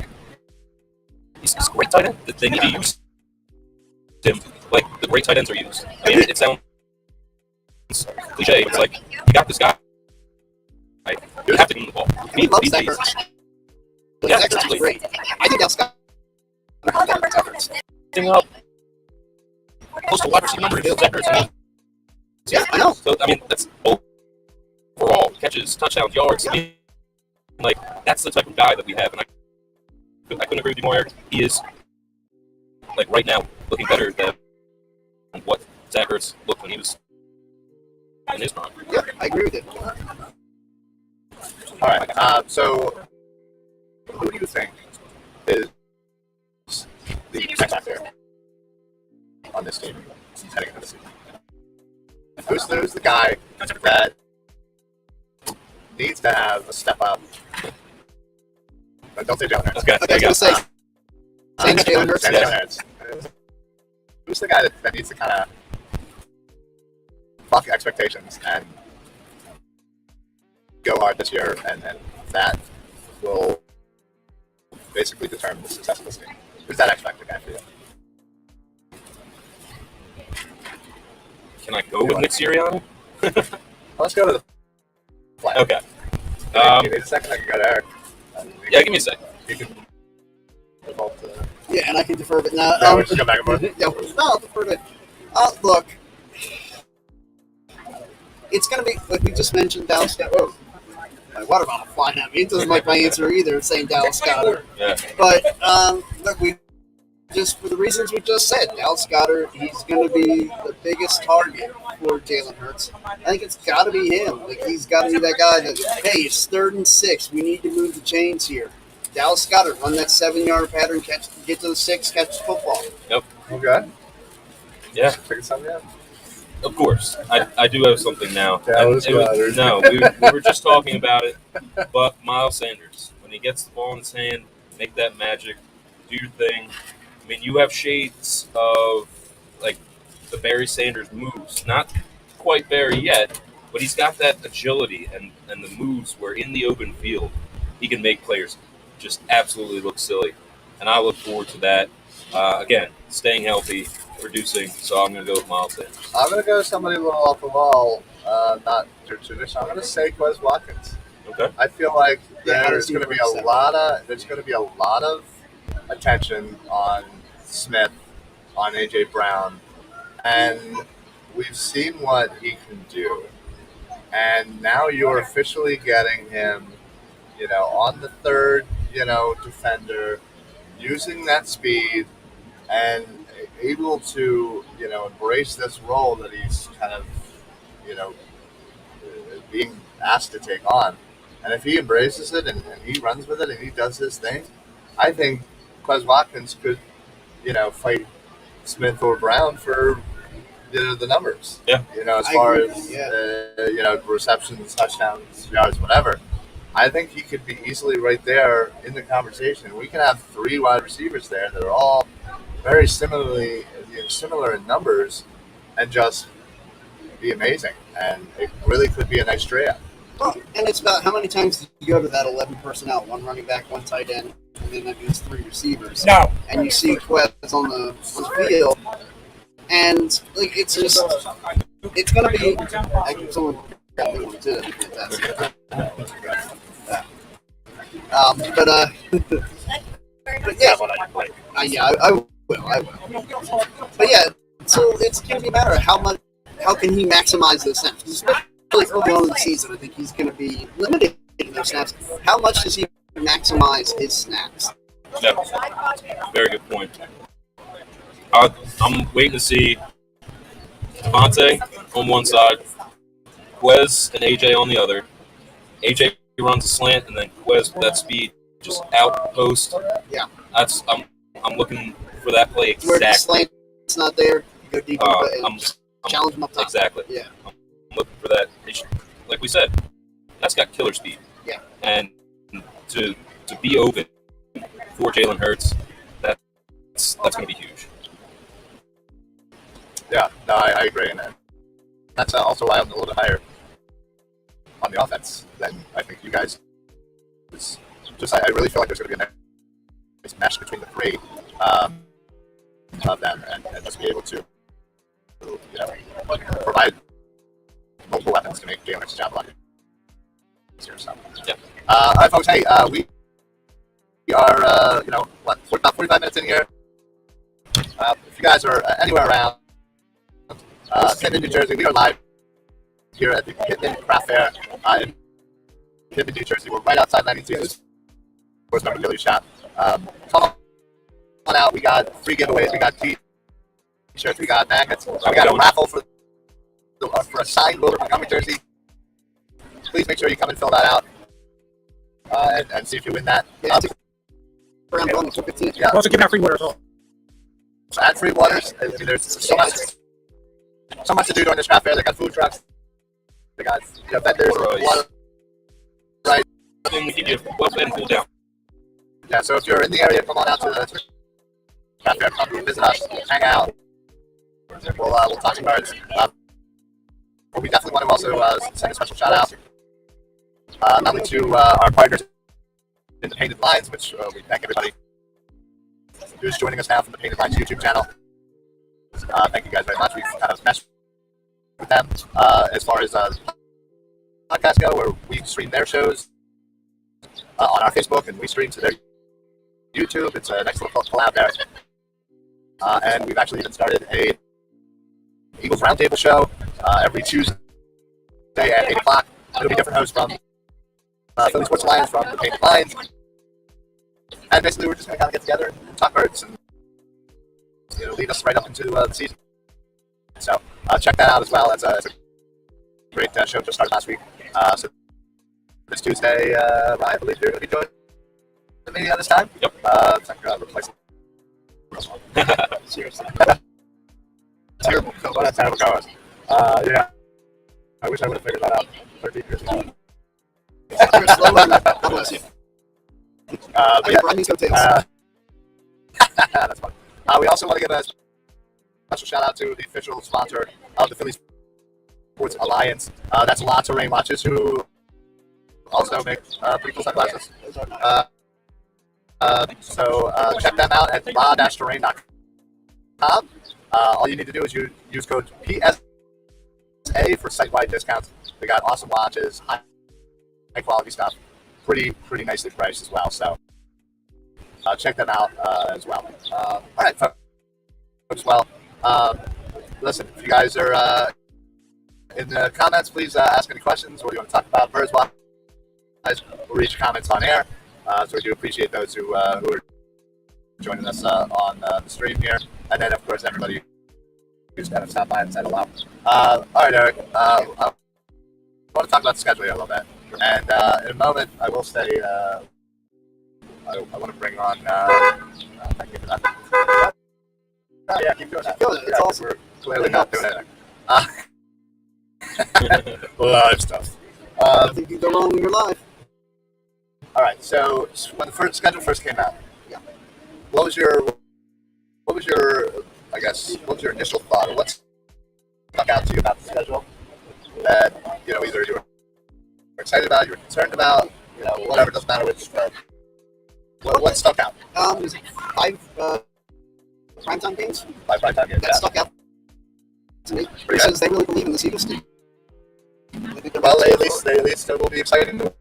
[SPEAKER 3] he's a great tight end. They need to use him like the great tight ends are used. I mean, it sounds cliche, but it's you got this guy. You have to give him the ball.
[SPEAKER 2] He loves that person.
[SPEAKER 3] Yeah,
[SPEAKER 2] absolutely great. I think Dallas Goedert
[SPEAKER 3] up close to wide receiver number.
[SPEAKER 2] Yeah, I know.
[SPEAKER 3] So I mean, that's overall catches, touchdowns, yards. I mean, that's the type of guy that we have, and I couldn't agree with you more, Eric. He is right now looking better than what Zach Ertz looked when he was in his prime.
[SPEAKER 2] Yeah, I agree with it.
[SPEAKER 1] All right. So, who do you think is the X factor on this team heading into the season? Who's the guy that needs to have a step up? Don't say Jalen Hurts.
[SPEAKER 3] Okay,
[SPEAKER 2] I was going to say Jalen Hurts.
[SPEAKER 1] Who's the guy that needs to kind of buck expectations and go hard this year, and that will basically determine the success of this team? Who's that X factor guy for you?
[SPEAKER 3] Can I go with Nick Sirianni?
[SPEAKER 1] Let's go to the flag.
[SPEAKER 3] Okay.
[SPEAKER 1] Give me a second. I can go to Eric.
[SPEAKER 3] Yeah, give me a second.
[SPEAKER 1] You can default to.
[SPEAKER 2] Yeah, and I can defer it now.
[SPEAKER 1] Yeah, we'll just go back and forth.
[SPEAKER 2] Yeah, I'll defer it. Look, it's going to be, like we just mentioned, Dallas Goedert. Whoa, my water bottle flying at me. It doesn't like my answer either, saying Dallas Goedert.
[SPEAKER 3] Yeah.
[SPEAKER 2] But, look, just for the reasons we just said, Dallas Goedert, he's going to be the biggest target for Jalen Hurts. I think it's got to be him. He's got to be that guy that, hey, it's 3rd and 6. We need to move the chains here. Dallas Goedert, run that 7-yard pattern, get to the 6, catch the football.
[SPEAKER 3] Yep.
[SPEAKER 1] Okay.
[SPEAKER 3] Yeah.
[SPEAKER 1] Figure something out.
[SPEAKER 3] Of course. I do have something now.
[SPEAKER 1] Dallas Goedert.
[SPEAKER 3] No, we were just talking about it. But Miles Sanders, when he gets the ball in his hand, make that magic, do your thing. I mean, you have shades of, the Barry Sanders moves. Not quite Barry yet, but he's got that agility and the moves where in the open field, he can make players just absolutely look silly. And I look forward to that. Again, staying healthy, producing, so I'm going to go with Miles Sanders.
[SPEAKER 1] I'm going to go with somebody a little off the wall, not traditional. I'm going to say Quez Watkins.
[SPEAKER 3] Okay.
[SPEAKER 1] I feel like there's going to be a lot of attention on Smith, on AJ Brown, and we've seen what he can do. And now you're officially getting him, on the third, defender, using that speed and able to, embrace this role that he's kind of, being asked to take on. And if he embraces it and he runs with it and he does his thing, I think Quez Watkins could, fight Smith or Brown for the numbers.
[SPEAKER 3] Yeah.
[SPEAKER 1] As far as receptions, touchdowns, yards, whatever. I think he could be easily right there in the conversation. We can have 3 wide receivers there that are all very similar in numbers, and just be amazing. And it really could be a nice trade.
[SPEAKER 2] Well, and it's about how many times do you go to that 11 personnel, 1 running back, 1 tight end, and then that means 3 receivers.
[SPEAKER 4] No.
[SPEAKER 2] And you see Quez on the field, and like it's gonna be. Someone got me one too. But yeah, I will. But yeah, so it's gonna be a matter of how can he maximize those snaps? Especially early on in the season, I think he's gonna be limited in those snaps. How much does he maximize his snaps?
[SPEAKER 3] Yeah, very good point. I'm waiting to see Devontae on one side, Quez and AJ on the other. AJ runs a slant, and then Quez with that speed just out post.
[SPEAKER 2] Yeah,
[SPEAKER 3] I'm looking for that play exactly.
[SPEAKER 2] Where the slant's not there, you go deep
[SPEAKER 3] I'm
[SPEAKER 2] challenge him up top.
[SPEAKER 3] Exactly.
[SPEAKER 2] Yeah,
[SPEAKER 3] I'm looking for that. Like we said, that's got killer speed.
[SPEAKER 2] Yeah,
[SPEAKER 3] and to be open for Jalen Hurts, that's going to be huge.
[SPEAKER 1] Yeah, no, I agree, and that's also why I'm a little bit higher on the offense than I think you guys. I really feel like there's going to be a nice mesh between the three of them, and just be able to, provide multiple weapons to make Jalen Hurts' job a lot easier. So,
[SPEAKER 3] yeah.
[SPEAKER 1] All right, folks. Hey, we are, about 45 minutes in here. If you guys are anywhere around Pitman, New Jersey, we are live here at the Pitman Craft Fair in Pitman, New Jersey. We're right outside Lenny's Memorabilia shop. Come on out. We got free giveaways. We got t-shirts. We got magnets. We got a raffle for a signed Ward and Ryan jersey. Please make sure you come and fill that out and see if you win that.
[SPEAKER 2] Around 215.
[SPEAKER 1] Yeah.
[SPEAKER 4] We're also giving out free water as well.
[SPEAKER 1] So add free waters. There's so much to do during this craft fair. They got food trucks. They got vendors. Water. Right.
[SPEAKER 3] Then we keep you well fed and cool down.
[SPEAKER 1] Yeah. So if you're in the area, come on out to the craft fair. Come visit us. Hang out. We'll talk to birds. But we definitely want to also send a special shout out not only to our partners in the Painted Lines, which we thank everybody who's joining us now from the Painted Lines YouTube channel. Thank you guys very much. We've kind of meshed with them as far as podcasts go, where we stream their shows on our Facebook and we stream to their YouTube. It's a nice little collab there. And we've actually even started a Eagles Roundtable show every Tuesday at 8 o'clock. It'll be different hosts from Philly Sports Alliance, from the Painted Lines. And basically, we're just going to kind of get together and talk birds and lead us right up into the season. So check that out as well. It's a great show just started last week. So this Tuesday, I believe you're going to be joining me this time.
[SPEAKER 3] Yep.
[SPEAKER 1] Replacing. Seriously. Terrible co-host. Yeah. I wish I would have figured that out 13 years ago. But yeah, that's fun. We also want to give a special shout out to the official sponsor of the Philly Sports Alliance. That's La Terrain Watches, who also make pretty cool sunglasses. So check them out at la-terrain.com. All you need to do is use code PSA for site-wide discounts. They got awesome watches, high quality stuff, pretty nicely priced as well. So check them out as well. All right, folks. Well, listen, if you guys are in the comments, please ask any questions. What do you want to talk about? Birds, wise, we'll read your comments on air. So we do appreciate those who are joining us on the stream here, and then of course everybody who's kind of stopped by and said hello. All right, Eric. I want to talk about the schedule here a little bit, and in a moment I will say I want to bring on. Thank you for that. Yeah, keep doing that. It's awesome. We're clearly not doing anything. Live stuff.
[SPEAKER 2] I think you go wrong when you're live.
[SPEAKER 1] All right. So when the schedule first came out, what was your initial thought, or what stuck out to you about the schedule that either you were excited about, you were concerned about, whatever, doesn't matter which. What stuck out?
[SPEAKER 2] There's 5 primetime games.
[SPEAKER 1] 5 primetime games.
[SPEAKER 2] That stuck out to me. He says they really believe in this Eagles team.
[SPEAKER 1] Well, at least it will be exciting to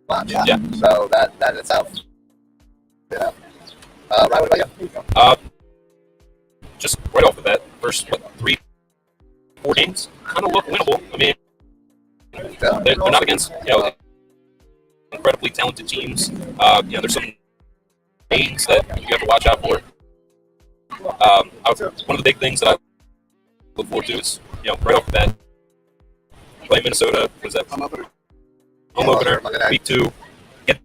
[SPEAKER 1] watch.
[SPEAKER 3] Yeah.
[SPEAKER 1] So that in itself. Yeah. Ryan, what about you?
[SPEAKER 3] Just right off the bat, first 3-4 games kind of look winnable. I mean, they're not against incredibly talented teams. There's some names that you have to watch out for. One of the big things that I look forward to is right off the bat, play Minnesota. Was that home opener? Week 2. Get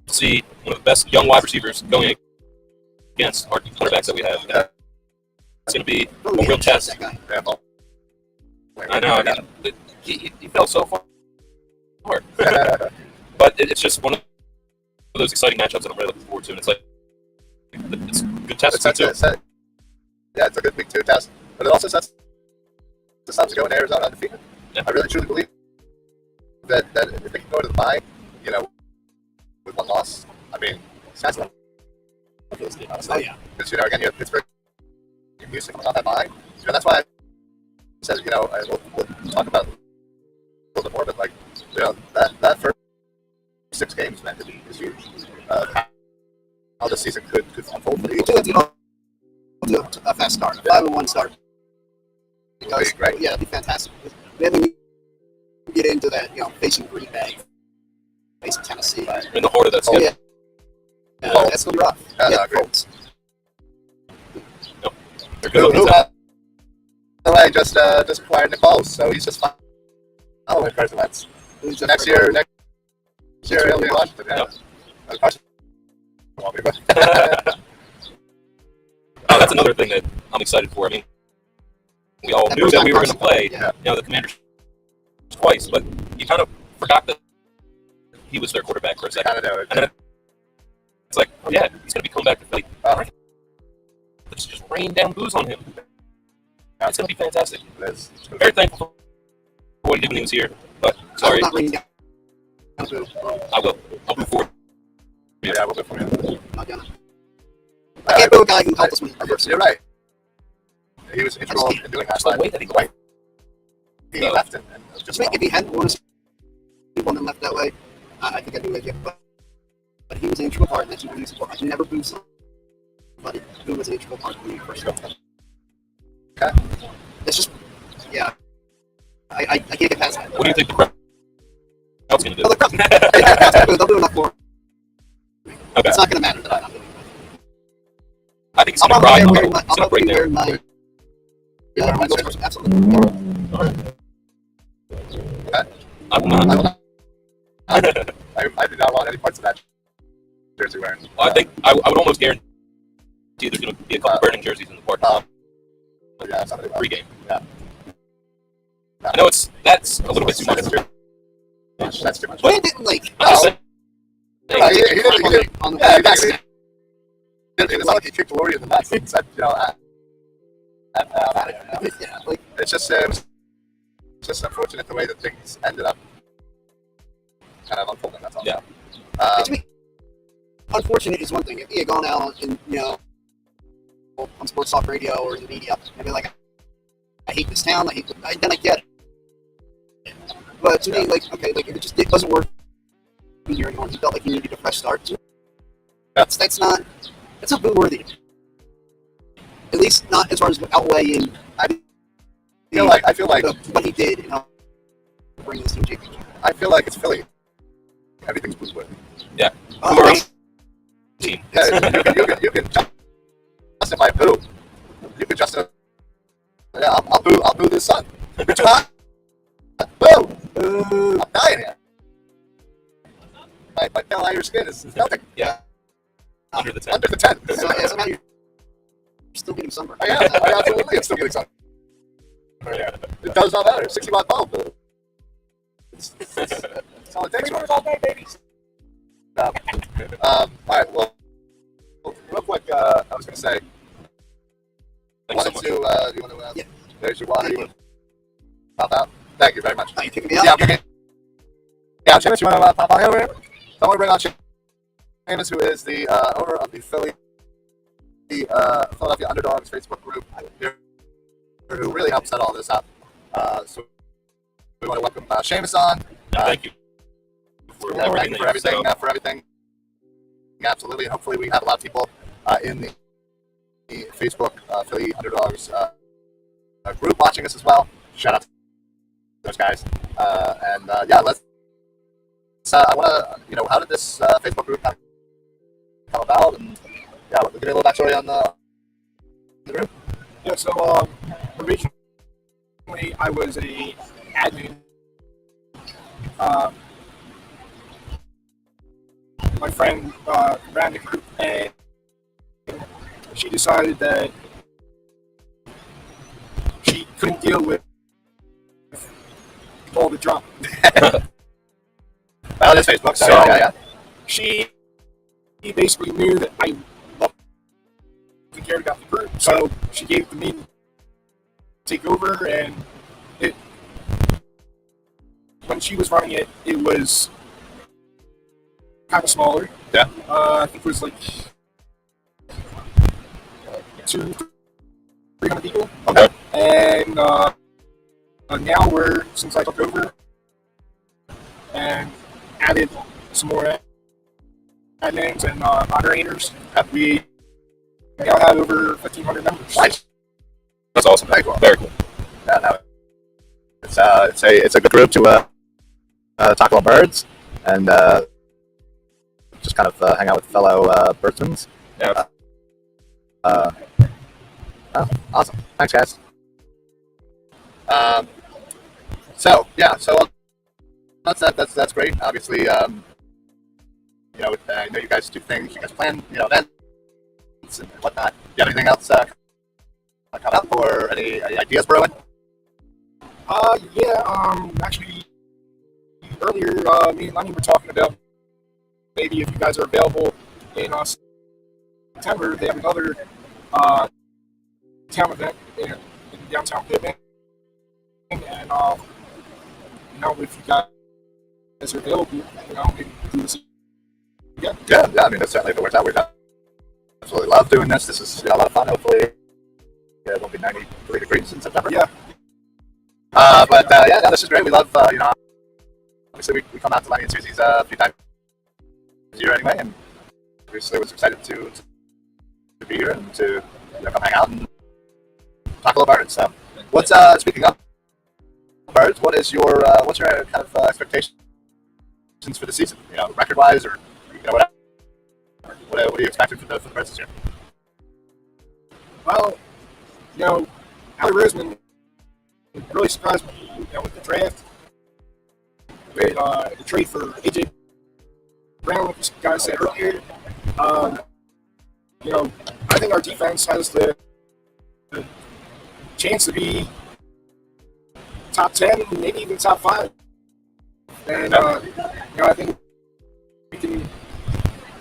[SPEAKER 3] to see one of the best young wide receivers going against our quarterbacks that we have. It's going to be a real test. I know. I mean, he fell so far. But it's just one of those exciting matchups that I'm really looking forward to. And it's a good test.
[SPEAKER 1] It's a good week 2 test. But it also sets us up to go in Arizona undefeated.
[SPEAKER 3] Yeah.
[SPEAKER 1] I really truly believe that if they can go to the bye, with 1 loss, I mean, it's nice enough for this team, honestly.
[SPEAKER 2] Oh, yeah.
[SPEAKER 1] Because, again, you have Pittsburgh and Houston coming off that bye. That's why I said, we'll talk about it a little bit more, but, that first 6 games meant to be is huge. How the season could unfold for the Eagles.
[SPEAKER 2] Do a fast start, a 5-1 start.
[SPEAKER 1] Oh, yeah, great.
[SPEAKER 2] Yeah, that'd be fantastic. Then we get into that, facing Green Bay, facing Tennessee.
[SPEAKER 3] Right. In the heart of that schedule.
[SPEAKER 2] That's going to be rough.
[SPEAKER 1] Colts.
[SPEAKER 3] Yep. They're good.
[SPEAKER 1] Who, by the way, just acquired Nick Foles, so he's just following Carson Wentz. So next year, he'll be in Washington. Yeah.
[SPEAKER 3] Yep.
[SPEAKER 1] Carson.
[SPEAKER 3] That's another thing that I'm excited for. I mean, we all knew that we were going to play, the Commanders twice, but you kind of forgot that he was their quarterback for a second.
[SPEAKER 1] I know.
[SPEAKER 3] And then it's like, he's going to be coming back to Philly. Let's just rain down booze on him. It's going to be fantastic. I'm very thankful for what he did when he was here, but sorry.
[SPEAKER 2] I'm not raining down.
[SPEAKER 3] I will. I'll move forward.
[SPEAKER 1] Yeah, we'll go for him.
[SPEAKER 2] I can't go a guy who helped us win.
[SPEAKER 1] You're right. He was integral in doing that.
[SPEAKER 3] The way that
[SPEAKER 1] he left and just
[SPEAKER 2] if he hadn't won and left that way, I think I'd be with you. But he was an integral part in that team. I can never boo somebody who was an integral part when you first got there.
[SPEAKER 1] Okay.
[SPEAKER 2] It's just, I can't get past that.
[SPEAKER 3] What do you think the crowd's going to do?
[SPEAKER 2] Well, they'll do enough for me.
[SPEAKER 3] Okay.
[SPEAKER 2] It's not going to matter that I'm not doing it.
[SPEAKER 3] I think it's going to cry. It's going to break
[SPEAKER 2] there.
[SPEAKER 3] down.
[SPEAKER 2] Absolutely.
[SPEAKER 1] Okay.
[SPEAKER 3] I will not.
[SPEAKER 1] I do not want any parts of that jersey wearing.
[SPEAKER 3] I think I would almost guarantee there's going to be a couple burning jerseys in the park.
[SPEAKER 1] Somebody
[SPEAKER 3] Pre-game.
[SPEAKER 1] Yeah.
[SPEAKER 3] I know that's a little bit too much.
[SPEAKER 1] That's too much.
[SPEAKER 2] But he didn't
[SPEAKER 3] I'm just saying.
[SPEAKER 1] He didn't. It's not like he kicked Lori in the nuts and said, I'm out of here. It's just unfortunate the way that things ended up kind of unfolding. That's all.
[SPEAKER 3] Yeah.
[SPEAKER 2] To me, unfortunate is one thing. If he had gone out and on sports talk radio or in the media and be like, I hate this town, then I get it. But to me, it wasn't worth being here anymore. He felt like he needed a fresh start. That's not boo worthy. At least not as far as outweighing. I feel like what he did and bring this to championship.
[SPEAKER 1] I feel like it's Philly. Everything's boo worthy.
[SPEAKER 3] Yeah.
[SPEAKER 1] Team. Yeah, you can justify boo. You can justify. Yeah, I'll boo this son. Boo! I'm dying here. My pale Irish skin is melting.
[SPEAKER 3] Yeah. Under the 10.
[SPEAKER 1] Under the 10.
[SPEAKER 2] So as a matter, you're still getting sunburned.
[SPEAKER 1] I absolutely am still getting sunburned. Yeah. It does not matter. 60-watt bulb. That's all it takes. All day, babies. All right. Well, real quick, I was going to say.
[SPEAKER 3] Thanks so much.
[SPEAKER 1] Do you want to? There's your water. You want to pop out? Thank you very much.
[SPEAKER 2] Are you kicking me out?
[SPEAKER 1] Yeah, I'm kicking. Yeah, Chance, you want to pop out here? Don't worry, bring on Chance. Amos, who is the owner of the Philadelphia Underdogs Facebook group, who really helped set all this up. So we want to welcome Seamus on.
[SPEAKER 3] Thank you for
[SPEAKER 1] everything. Absolutely, and hopefully we have a lot of people in the Facebook Philly Underdogs group watching us as well. Shout out to those guys. Let's. I want to, how did this Facebook group come about? And we'll give you a little backstory on the group.
[SPEAKER 4] Yeah, so originally I was a admin. My friend ran the group, and she decided that she couldn't deal with all the drama.
[SPEAKER 1] Well, it is Facebook, so
[SPEAKER 4] she basically knew that I loved and cared about the group, so she gave it to me to take over, and when she was running it, it was kind of smaller.
[SPEAKER 1] Yeah.
[SPEAKER 4] I think it was like 200-300 people.
[SPEAKER 1] Okay.
[SPEAKER 4] And now since I took over and added some more admins and moderators, we now have over 1,500 members.
[SPEAKER 1] Nice.
[SPEAKER 3] That's awesome.
[SPEAKER 1] Very cool.
[SPEAKER 3] Very cool.
[SPEAKER 1] Yeah, no, it's a good group to talk about birds and just kind of hang out with fellow birdsmans.
[SPEAKER 3] Yeah.
[SPEAKER 1] Awesome. Thanks, guys. That's great. Obviously, I know you guys do things. You guys plan, events and whatnot. Do you have anything else coming up, or any ideas brewing?
[SPEAKER 4] Actually, earlier, me and Lenny were talking about maybe if you guys are available in September, they have another town event in downtown Pitman. And, if you guys are available, maybe do this again.
[SPEAKER 1] Yeah, I mean, that's certainly if it works out. We'd absolutely love doing this. This is a lot of fun. Hopefully, it won't be 93 degrees in September.
[SPEAKER 4] Yeah.
[SPEAKER 1] This is great. We love, obviously we come out to Lenny and Suzy's a few times a year anyway, and obviously was excited to be here and to come hang out and talk a little birds. So, what's speaking of birds, what's your kind of expectations for the season? Record wise, or whatever. What are you expecting for the birds this year?
[SPEAKER 4] Well, Howie Roseman really surprised me, with the draft, with the trade for AJ Brown, like this guy said earlier. I think our defense has the chance to be top 10, maybe even top 5. And, I think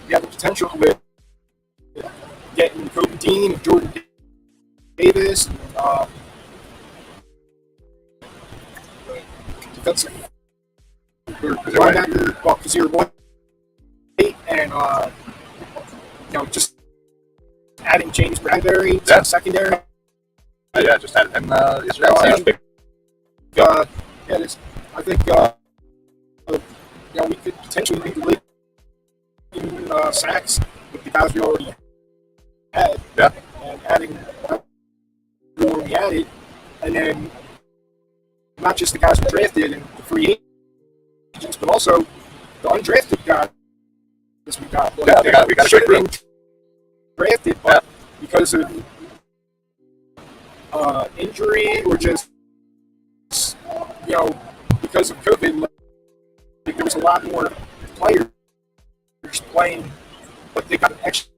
[SPEAKER 4] we have the potential with getting Kobe Dean and Jordan Davis, and, defensive linebacker, Kazir Boyd, and just adding James Bradbury to the secondary.
[SPEAKER 1] Just added him yesterday.
[SPEAKER 4] I think we could potentially lead the league in sacks with the guys we already had.
[SPEAKER 1] Yeah.
[SPEAKER 4] And adding more we added, and then not just the guys we drafted and the free agents, but also the undrafted guys we got.
[SPEAKER 1] We got a great group.
[SPEAKER 4] Drafted, but because of injury or just because of COVID, there was a lot more players playing, but they got an extra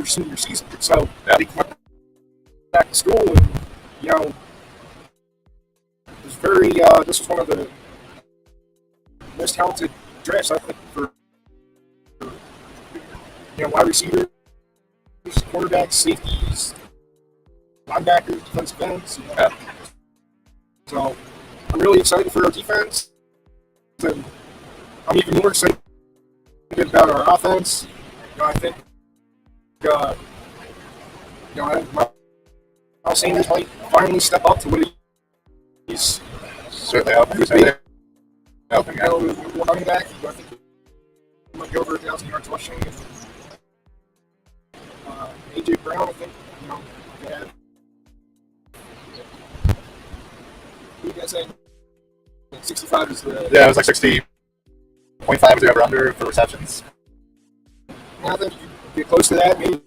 [SPEAKER 4] senior season, so they went back to school, and it was very. This was one of the most talented drafts I think for wide receivers, quarterbacks, safeties, linebackers, defensive ends. So I'm really excited for our defense, and I'm even more excited bit about our offense. I think Miles Sanders might finally step up to what he's
[SPEAKER 1] certainly hoping. Who's
[SPEAKER 4] helping out with running back. I think he might go over 1,000 yards rushing. AJ Brown, I think, yeah. What are you guys saying? 65 is the...
[SPEAKER 1] Yeah, it was like 60.5 was the over-under for receptions.
[SPEAKER 4] I think you get close to that, maybe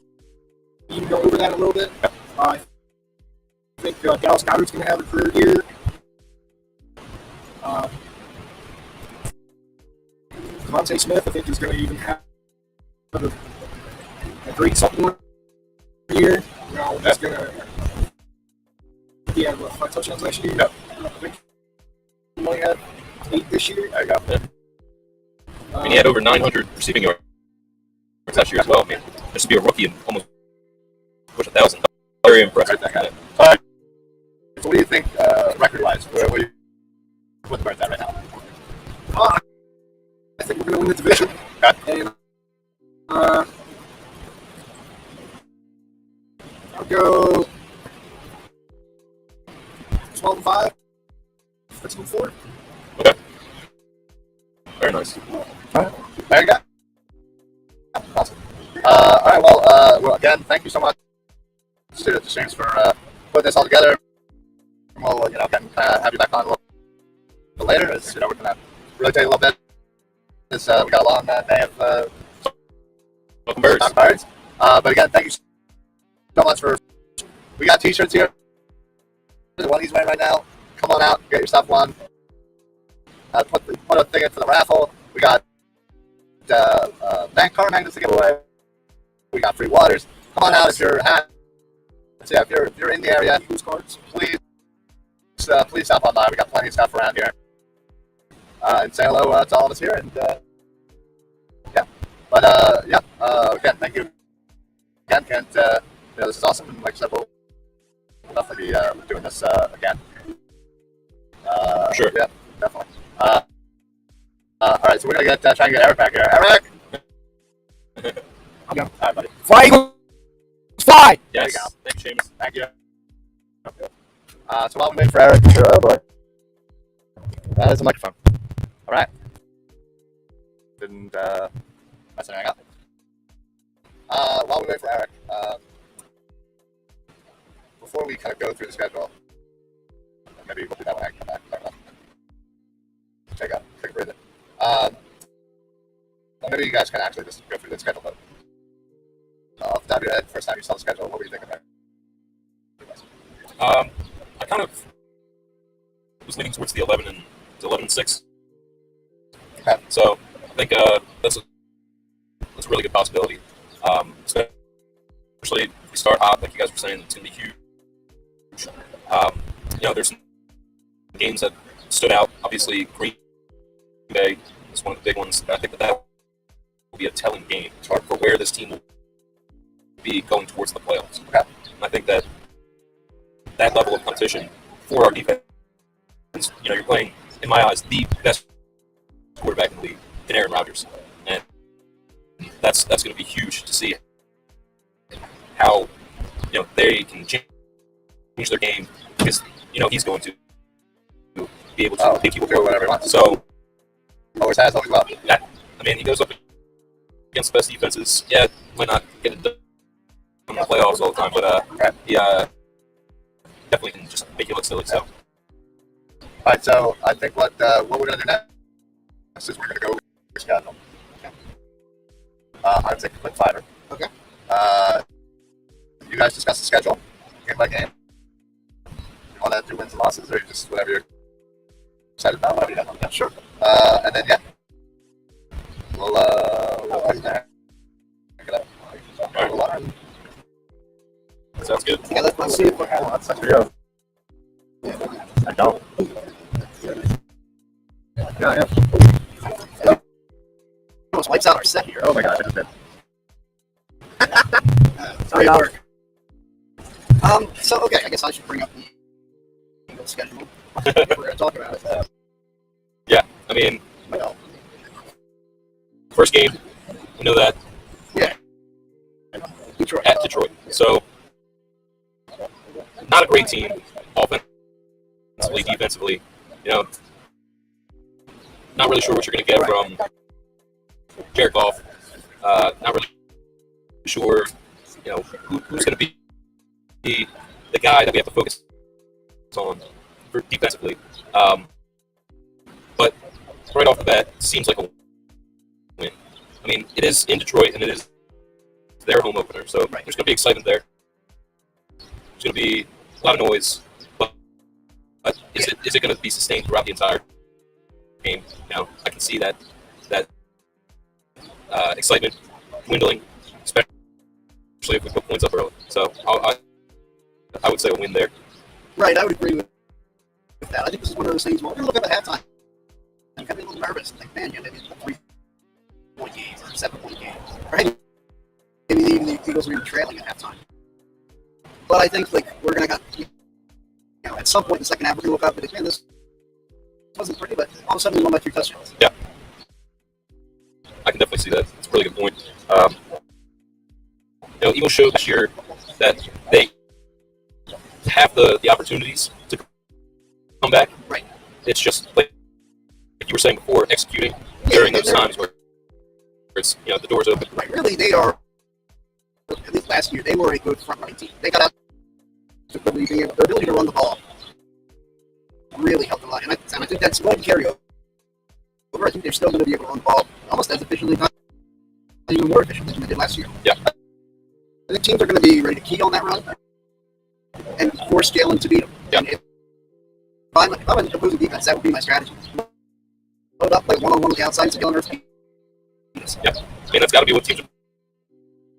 [SPEAKER 4] even go over that a little bit. I think Dallas Goedert's going to have a career year. Devontae Smith, I think, is going to even have a great sophomore year. He's going to... He had, 5 touchdowns last year?
[SPEAKER 1] Yep.
[SPEAKER 4] I think he only had 8 this year.
[SPEAKER 1] There you go.
[SPEAKER 3] And he had over 900 receiving yards last year as well. I mean, just to be a rookie and almost push 1,000. Very impressive.
[SPEAKER 1] Right, that guy. So what do you think record-wise? What do you put the Birds at right now?
[SPEAKER 4] I think we're going to win the division.
[SPEAKER 1] Okay.
[SPEAKER 4] And I'll go 12-5, 13-4.
[SPEAKER 3] Okay. Very nice.
[SPEAKER 1] All right. There you go. Awesome. All right. Well, again, thank you so much to James for putting this all together. We'll, can have you back on a little bit later. As we're going to really tell you a little bit. We got a long day of Birds. But again, thank you so much for. We got T-shirts here. The one he's wearing right now. Come on out, get yourself one. Put a thing in for the raffle. We got bank card magnets to give away. We got free waters. Come on out if you're if you're in the area. Use cards. Please stop on by. We got plenty of stuff around here. And say hello to all of us here. And again, thank you. Again, Kent. This is awesome. And like I said, we'll definitely be doing this again.
[SPEAKER 3] Sure.
[SPEAKER 1] Yeah, definitely. All right, so we're gonna try and get Eric back here. Eric.
[SPEAKER 4] Okay.
[SPEAKER 1] All right, buddy.
[SPEAKER 4] Fly, Eagles! Fly!
[SPEAKER 3] Yes.
[SPEAKER 1] There you go.
[SPEAKER 3] Thank you, Seamus.
[SPEAKER 1] Thank you. So while we wait for Eric, oh boy, that is a microphone. All right. Didn't mess anything up. While we wait for Eric, before we kind of go through the schedule, maybe we'll do that when I come back. Take a breather. Maybe you guys can actually just go through the schedule. But off the top of your head, first time you saw the schedule, what were you thinking there?
[SPEAKER 3] I kind of was leaning towards the 11-6.
[SPEAKER 1] Okay.
[SPEAKER 3] So I think that's a really good possibility. Especially if we start hot, like you guys were saying, it's going to be huge. There's some games that stood out. Obviously, Green Bay is one of the big ones. I think that will be a telling game for where this team will be going towards the playoffs.
[SPEAKER 1] Okay.
[SPEAKER 3] And I think that level of competition for our defense, you're playing, in my eyes, the best quarterback in the league in Aaron Rodgers. And that's going to be huge to see how they can change their game, because he's going to be able to take people
[SPEAKER 1] do whatever he wants.
[SPEAKER 3] So
[SPEAKER 1] always has, always will.
[SPEAKER 3] Yeah, I mean, he goes up against the best defenses. Yeah, might not get it done in the playoffs all the time, but he definitely can just make you look silly. So,
[SPEAKER 1] all right. So I think what we're gonna do next is we're gonna go over your schedule. Okay. I'd take a quick fiver.
[SPEAKER 2] Okay.
[SPEAKER 1] You guys discuss the schedule game by game. You want to do wins and losses, or just whatever you're excited about? Whatever you have. Yeah, sure. And then we'll go there. Pick it up.
[SPEAKER 3] sounds good.
[SPEAKER 2] Yeah, let's see if
[SPEAKER 1] That's such a video. I don't. Yeah.
[SPEAKER 2] almost wipes out our set here.
[SPEAKER 1] Oh my gosh, I just did.
[SPEAKER 2] Sorry, work. So okay, I guess I should bring up the schedule. We're going to talk about it.
[SPEAKER 3] Yeah, I mean,
[SPEAKER 2] Well,
[SPEAKER 3] first game We know that.
[SPEAKER 2] Yeah. Detroit.
[SPEAKER 3] At Detroit. So, not a great team, offensively, defensively. You know, not really sure what you're going to get from Jared Goff. Not really sure, you know, who's going to be the guy that we have to focus on for defensively. But right off the bat, seems like a win. I mean, it is in Detroit, and it is their home opener, so there's going to be excitement there. There's going to be a lot of noise, but is it going to be sustained throughout the entire game? You know, I can see that excitement dwindling, especially if we put points up early. So I would say a win there.
[SPEAKER 2] Right, I would agree with that. I think this is one of those things where we're going to look at the halftime. You kind of be a little nervous. Like, man, you know, maybe it's a 3-point game or a 7-point game. Right? Maybe even the Eagles are even trailing at halftime. But I think, like, we're going to, you know, at some point in the second half, we're going to look up and think, man, this wasn't pretty, but all of a sudden we won by 3 touchdowns.
[SPEAKER 3] Yeah. I can definitely see that. It's a really good point. You know, Eagles showed this year that they have the opportunities to come back.
[SPEAKER 2] Right.
[SPEAKER 3] It's just like you were saying before, executing during those times where it's, you know, the door's open.
[SPEAKER 2] Right. Really, they are. At least last year, they were a good front running team. They got out to their ability to run the ball really helped a lot, and I think that's going to carry over. I think they're still going to be able to run the ball almost as efficiently, not even more efficiently than they did last year.
[SPEAKER 3] Yeah.
[SPEAKER 2] I think teams are going to be ready to key on that run and force Jalen to beat them.
[SPEAKER 3] Yeah.
[SPEAKER 2] And if I'm an opposing defense, that would be my strategy. Load up, play one-on-one with the outside, so Jalen Hurts beat us.
[SPEAKER 3] Yeah. I mean, that's got to be what teams are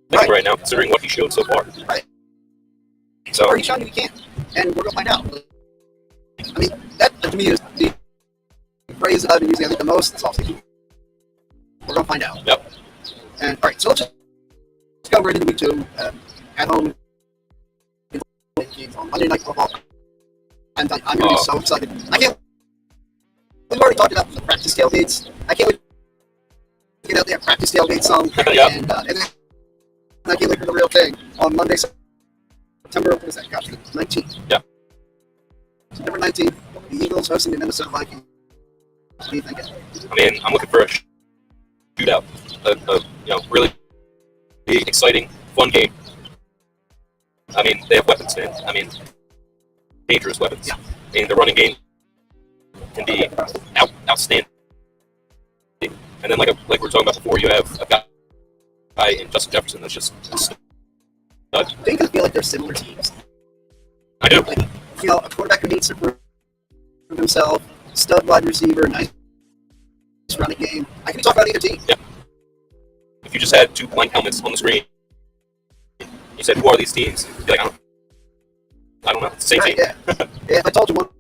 [SPEAKER 3] thinking right now, considering what he showed so far.
[SPEAKER 2] Right.
[SPEAKER 3] So,
[SPEAKER 2] already shown you can, and we're going to find out. I mean, that to me is the phrase that I've been using, I think, the most this offseason. We're going to find out.
[SPEAKER 3] Yep.
[SPEAKER 2] And, all right, so let's go right into week 2 at home. On Monday Night Football. I'm going to be so excited. We've already talked about the practice tailgates. I can't wait to get out there, practice tailgate song.
[SPEAKER 3] Yep.
[SPEAKER 2] And then I can't wait for the real thing on Monday, September, what is that? Gosh, the 19th.
[SPEAKER 3] Yep.
[SPEAKER 2] September 19th, the Eagles hosting the Minnesota Vikings. What do you think?
[SPEAKER 3] I mean, I'm looking for a shootout. You know, really exciting, fun game. I mean, they have weapons, man. I mean, dangerous weapons.
[SPEAKER 2] Yeah.
[SPEAKER 3] I mean, the running game can be outstanding. And then, like we were talking about before, you have a guy in Justin Jefferson that's just a stud.
[SPEAKER 2] Do you guys feel like they're similar teams?
[SPEAKER 3] I do.
[SPEAKER 2] Like, you know, a quarterback who needs to prove himself, stud wide receiver, nice running game. I can talk about either team.
[SPEAKER 3] Yeah. If you just had 2 blank helmets on the screen, you said, who are these teams? You'd be like, I don't know. It's the same team.
[SPEAKER 2] Yeah. Yeah, if I told you one of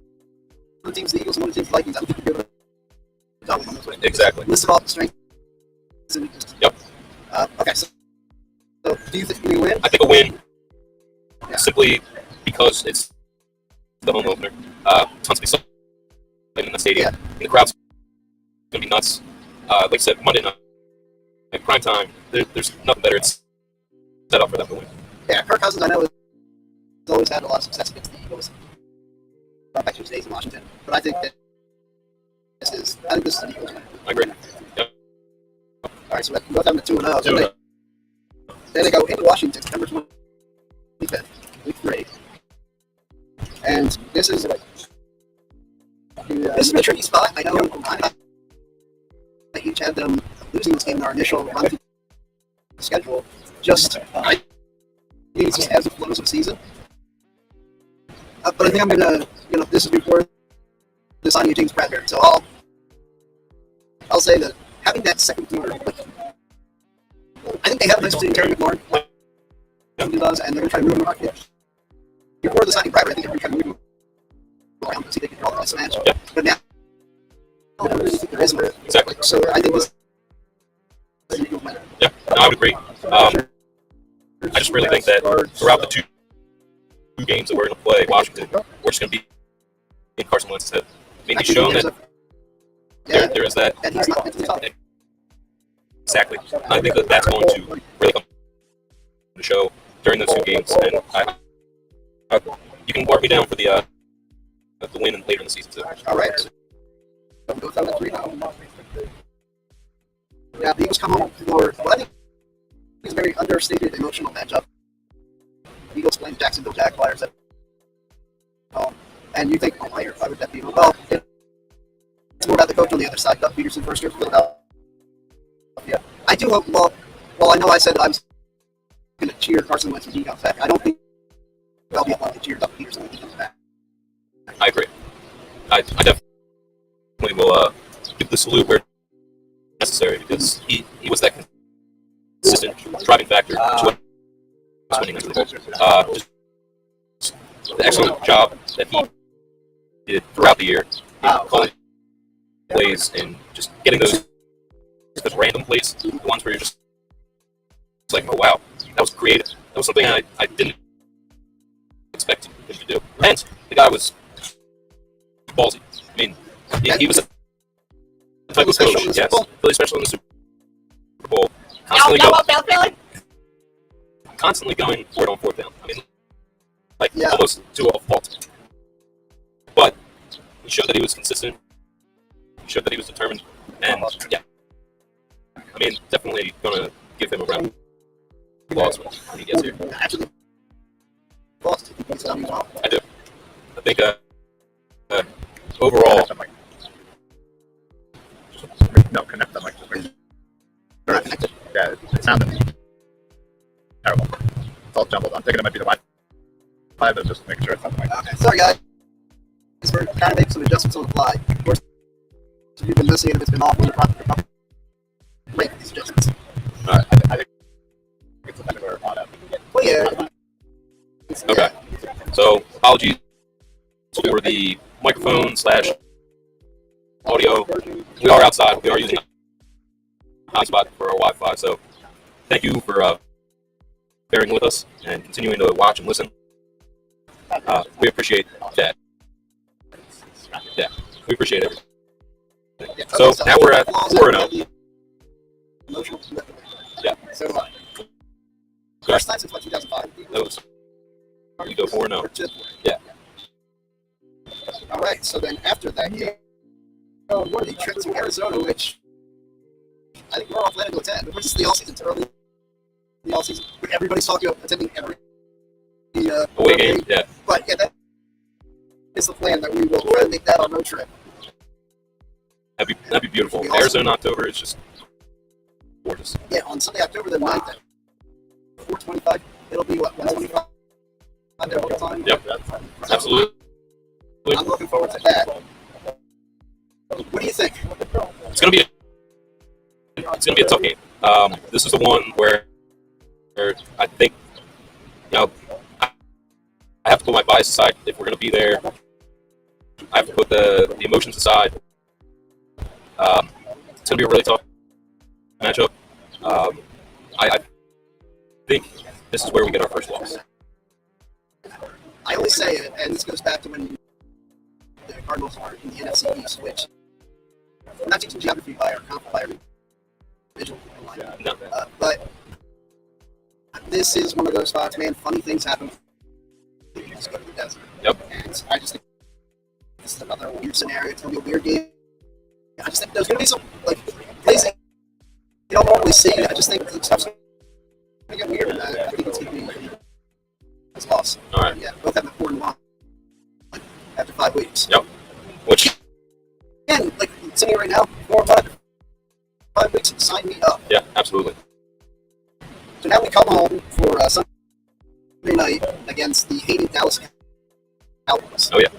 [SPEAKER 2] the team's the Eagles and one of the team's the Vikings, I would think you'd be able to tell them.
[SPEAKER 3] Exactly.
[SPEAKER 2] Listed off the strengths and weaknesses.
[SPEAKER 3] Yep.
[SPEAKER 2] Okay, so do you think we win?
[SPEAKER 3] I think a win, simply because it's the home opener. Tons of excitement in the stadium.
[SPEAKER 2] Yeah.
[SPEAKER 3] And the crowd's going to be nuts. Like I said, Monday night, at prime time, there's nothing better. It's set up for them to win.
[SPEAKER 2] Yeah, Kirk Cousins, I know, has always had a lot of success against the Eagles. Back to his days in Washington. But I think that this is an Eagles win.
[SPEAKER 3] I agree. Yep.
[SPEAKER 2] All right, so we both have the 2-0.
[SPEAKER 3] 2-0.
[SPEAKER 2] Then they go into Washington, September 25th, week 3. And this is a tricky spot. I know I each had them losing this game in our initial run through the schedule. I think it's just as it flows of the season. But I think I'm gonna, this is before the signing of James Bradbury. So I'll say that having that second quarter, I think they have a nice team, Terry McLaurin. He does, and they're gonna try to move him around. Before the signing of Bradbury, I think they're gonna try to move him around to see if they can draw the nice match.
[SPEAKER 3] Yep.
[SPEAKER 2] But now, I don't really think there isn't.
[SPEAKER 3] Exactly.
[SPEAKER 2] So I think this is a good win.
[SPEAKER 3] Yeah, no, I would agree. I just really think that throughout the two games that we're going to play Washington, we're just going to be in Carson Wentz's head. I mean, he's shown that there is that.
[SPEAKER 2] And he's not.
[SPEAKER 3] Exactly. I think that that's going to really come to show during those 2 games, and you can mark me down for the win and later in the season too.
[SPEAKER 2] All right. Yeah, the Eagles come home for what I think is a very understated emotional matchup. The Eagles playing Jacksonville Jaguars at home, and you think, oh, why would that be? Well, it's more about the coach on the other side. Doug Peterson, first year Philadelphia. I do hope. Well, I know I said I was going to cheer Carson Wentz when he comes back. I don't think I'll be able to cheer Doug Peterson when he comes back.
[SPEAKER 3] I agree. I definitely will give the salute where necessary because he was that consistent driving factor to us winning that Super Bowl. Just the excellent job that he did throughout the year, calling plays and just getting those random plays, the ones where you're just like, oh wow, that was creative. That was something I didn't expect him to do. And the guy was ballsy. I mean, he was a type of coach, yes, really special in the Super Bowl. Constantly going for it on 4th down. I mean, almost to a fault. But he showed that he was consistent. He showed that he was determined. And yeah, I mean, definitely going to give him a round of applause when he gets here.
[SPEAKER 2] Actually,
[SPEAKER 3] I do. I think overall.
[SPEAKER 1] No, connect the mic. Yeah, it sounded terrible. It's all jumbled. I'm thinking it might be the Wi-Fi, but just making sure it's not the mic.
[SPEAKER 2] Okay, sorry guys. We're kind of making some adjustments on the fly. Of course, if you've been listening, if it's been off, we're probably make these adjustments.
[SPEAKER 1] I think it's the we're on it.
[SPEAKER 2] Well, yeah.
[SPEAKER 3] Okay. So apologies for the microphone / audio. We are outside. We are using a hotspot for our Wi-Fi. So thank you for bearing with us and continuing to watch and listen. We appreciate that. Yeah, we appreciate everything. So now we're at 4-0. Yeah.
[SPEAKER 2] So, first time since 2005.
[SPEAKER 3] That was. We go 4-0. Yeah.
[SPEAKER 2] All right. So then after that game, what are the trip to Arizona, which I think we're all planning to attend. We're just the all season early. The all season. Everybody's talking about attending every
[SPEAKER 3] away game. Yeah.
[SPEAKER 2] But yeah, that is the plan that we will try to make that our road trip.
[SPEAKER 3] That'd be beautiful. Awesome. Arizona October is just gorgeous.
[SPEAKER 2] Yeah, on Sunday, October the 9th at 4:25. It'll be what, 1:25 their local time?
[SPEAKER 3] Yep. Absolutely.
[SPEAKER 2] I'm looking forward to that. What do you think?
[SPEAKER 3] It's gonna be a tough game. This is the one where I think, I have to put my bias aside. If we're gonna be there, I have to put the emotions aside. It's gonna be a really tough matchup. I think this is where we get our first loss.
[SPEAKER 2] I always say it, and this goes back to when the Cardinals are in the NFC East, which we're not teaching geography by our visual line.
[SPEAKER 3] No.
[SPEAKER 2] But this is one of those spots, man. Funny things happen. You just go to the desert.
[SPEAKER 3] Yep.
[SPEAKER 2] And I just think this is another weird scenario. It's gonna be a weird game. I just think there's gonna be some plays that you don't normally see. I just think the stuff's gonna get weird. I think it's gonna be a loss.
[SPEAKER 3] All right.
[SPEAKER 2] Yeah, both have the 4-1 after 5 weeks.
[SPEAKER 3] Yep. Which?
[SPEAKER 2] And sitting here right now, 4-5 weeks, sign me up.
[SPEAKER 3] Yeah, absolutely.
[SPEAKER 2] So now we come home for Sunday night against the hated Dallas Cowboys.
[SPEAKER 3] Oh yeah.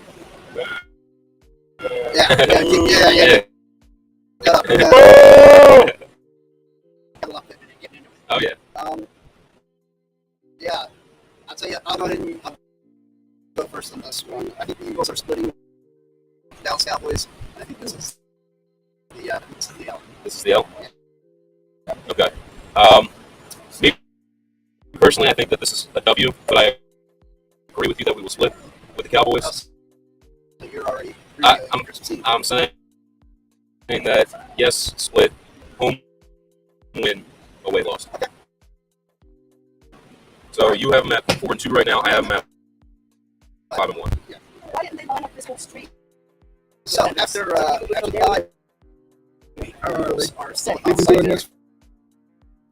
[SPEAKER 2] Yeah.
[SPEAKER 3] Oh yeah.
[SPEAKER 2] Yeah, I'll tell you, I'll go ahead and go first on this one. I think the Eagles are splitting Dallas Cowboys. I think this is the L.
[SPEAKER 3] This is the L? Yeah. Okay. Me, personally, I think that this is a W, but I agree with you that we will split with the Cowboys.
[SPEAKER 2] You're already
[SPEAKER 3] I'm saying that, yes, split home win, away loss. So you have them at 4-2 right now. I have them at 5-1.
[SPEAKER 5] Yeah. Why didn't they line up this whole streak?
[SPEAKER 2] So after the bye, Eagles are still
[SPEAKER 4] They've been doing
[SPEAKER 2] outside
[SPEAKER 4] this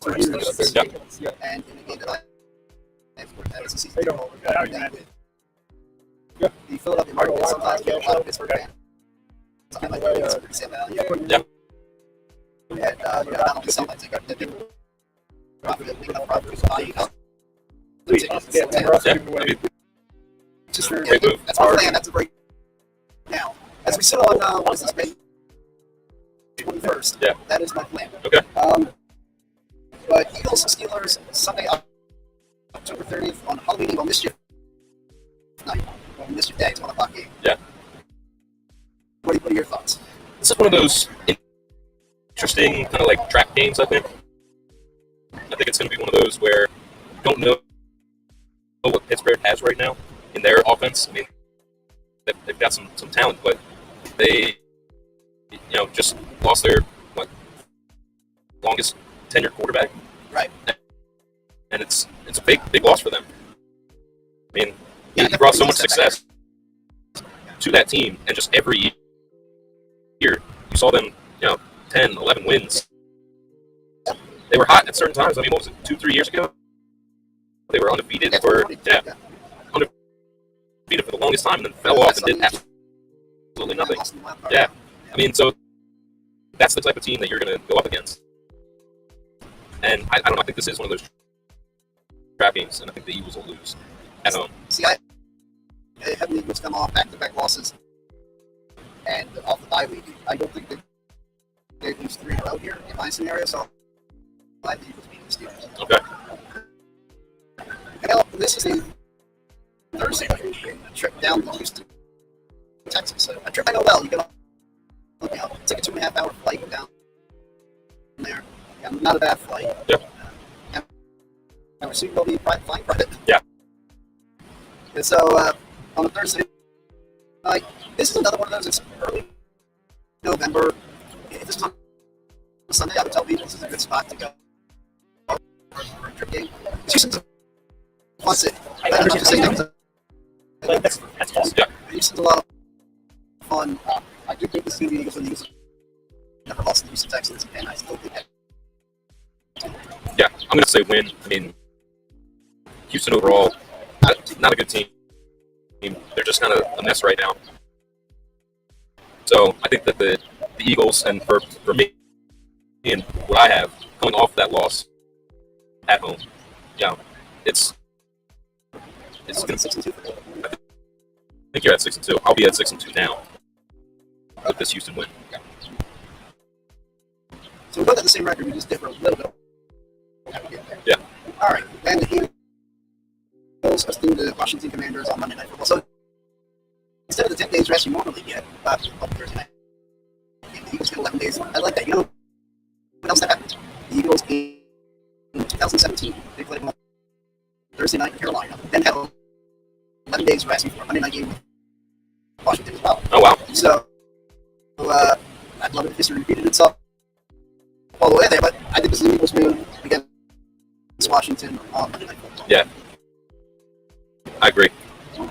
[SPEAKER 4] for years.
[SPEAKER 3] Yeah.
[SPEAKER 2] and in the game that I SEC,
[SPEAKER 4] They don't overvalue that. Yeah.
[SPEAKER 2] The Philadelphia market sometimes get a lot of Pittsburgh fans. I like the Pittsburgh sale value.
[SPEAKER 3] Yeah.
[SPEAKER 2] And not only sometimes they got the big profit, big enough profit to buy you. Just for
[SPEAKER 3] Great move.
[SPEAKER 2] that's our plan. That's a break. Now, as we sit on what is this, May 21st?
[SPEAKER 3] Yeah.
[SPEAKER 2] That is my plan.
[SPEAKER 3] Okay.
[SPEAKER 2] But Eagles and Steelers Sunday, October 30th on Halloween Eve on Mischief night, on Mischief Day, it's 1 o'clock game.
[SPEAKER 3] Yeah.
[SPEAKER 2] What are your thoughts?
[SPEAKER 3] This is one of those interesting kind of like trap games, I think. I think it's going to be one of those where you don't know what Pittsburgh has right now in their offense. I mean, they've got some talent, but they, just lost their longest tenured quarterback.
[SPEAKER 2] Right.
[SPEAKER 3] And it's a big loss for them. I mean, he brought so much success to that team, and just every year you saw them, 10, 11 wins. They were hot at certain times. I mean, what was it, 2-3 years ago? They were undefeated for the longest time, and then fell off and did absolutely nothing. Yeah, I mean, so that's the type of team that you're going to go up against. And I don't know. I think this is one of those trap games, and I think the Eagles will lose at home.
[SPEAKER 2] See, I have the Eagles come off back-to-back losses, and off the bye week. I don't think they lose 3 in a row here in my scenario, so I have the Eagles beating the Steelers.
[SPEAKER 3] Okay.
[SPEAKER 2] This is the Thursday night trip down to Houston, Texas. So a trip I know well. You can take a 2.5-hour flight down there. Yeah, not a bad flight.
[SPEAKER 3] Yep.
[SPEAKER 2] I assume you'll be flying private.
[SPEAKER 3] Yeah.
[SPEAKER 2] And so on a Thursday night, this is another one of those. It's early November. If this is on a Sunday, I would tell people this is a good spot to go for a trip game. Houston's a fun city.
[SPEAKER 5] That's awesome.
[SPEAKER 3] Yeah.
[SPEAKER 2] Houston's a lot of fun. I do think this is going to be Eagles when the Eagles never lost to Houston Texans, and I still think that.
[SPEAKER 3] Yeah, I'm going to say win. I mean, Houston overall, not a good team. They're just kind of a mess right now. So I think that the Eagles, and for me, and what I have coming off that loss at home, it's going to. I think you're at 6-2. I'll be at 6-2 now with this Houston win.
[SPEAKER 2] So we both have the same record. We just differ a little bit.
[SPEAKER 3] Yeah.
[SPEAKER 2] All right. And the Eagles hosting the Washington Commanders on Monday Night Football. So instead of the 10 days rest you normally get on Thursday night, the Eagles get 11 days. I like that. You know what else that happened? The Eagles in 2017, they played on Thursday night in Carolina, then had 11 days rest before Monday night game with Washington as well.
[SPEAKER 3] Oh, wow.
[SPEAKER 2] So I'd love it if history repeated itself all the way there, but I think this is the Eagles win against Washington on Monday Night Football.
[SPEAKER 3] Yeah, I agree.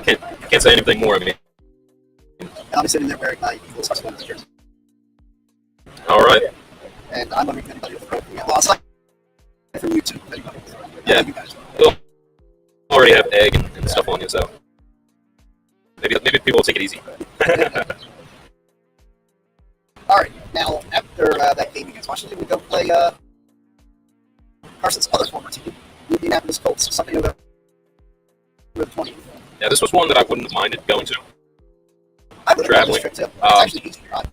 [SPEAKER 3] Can't say anything more. I mean,
[SPEAKER 2] And I'll be sitting there wearing my Eagles Husbands jersey.
[SPEAKER 3] All right.
[SPEAKER 2] And I'm wondering if anybody will throw me a loss from YouTube. If anybody.
[SPEAKER 3] Yeah.
[SPEAKER 2] You guys.
[SPEAKER 3] You'll already have egg and stuff on you, so maybe people will take it easy.
[SPEAKER 2] All right. Now, after that game against Washington, we go play Carson's other former team, the Indianapolis Colts, Sunday, November 20th.
[SPEAKER 3] Yeah, this was one that I wouldn't have minded going to.
[SPEAKER 2] I would have
[SPEAKER 3] Traveling.
[SPEAKER 2] this trip too. It's actually easy to drive.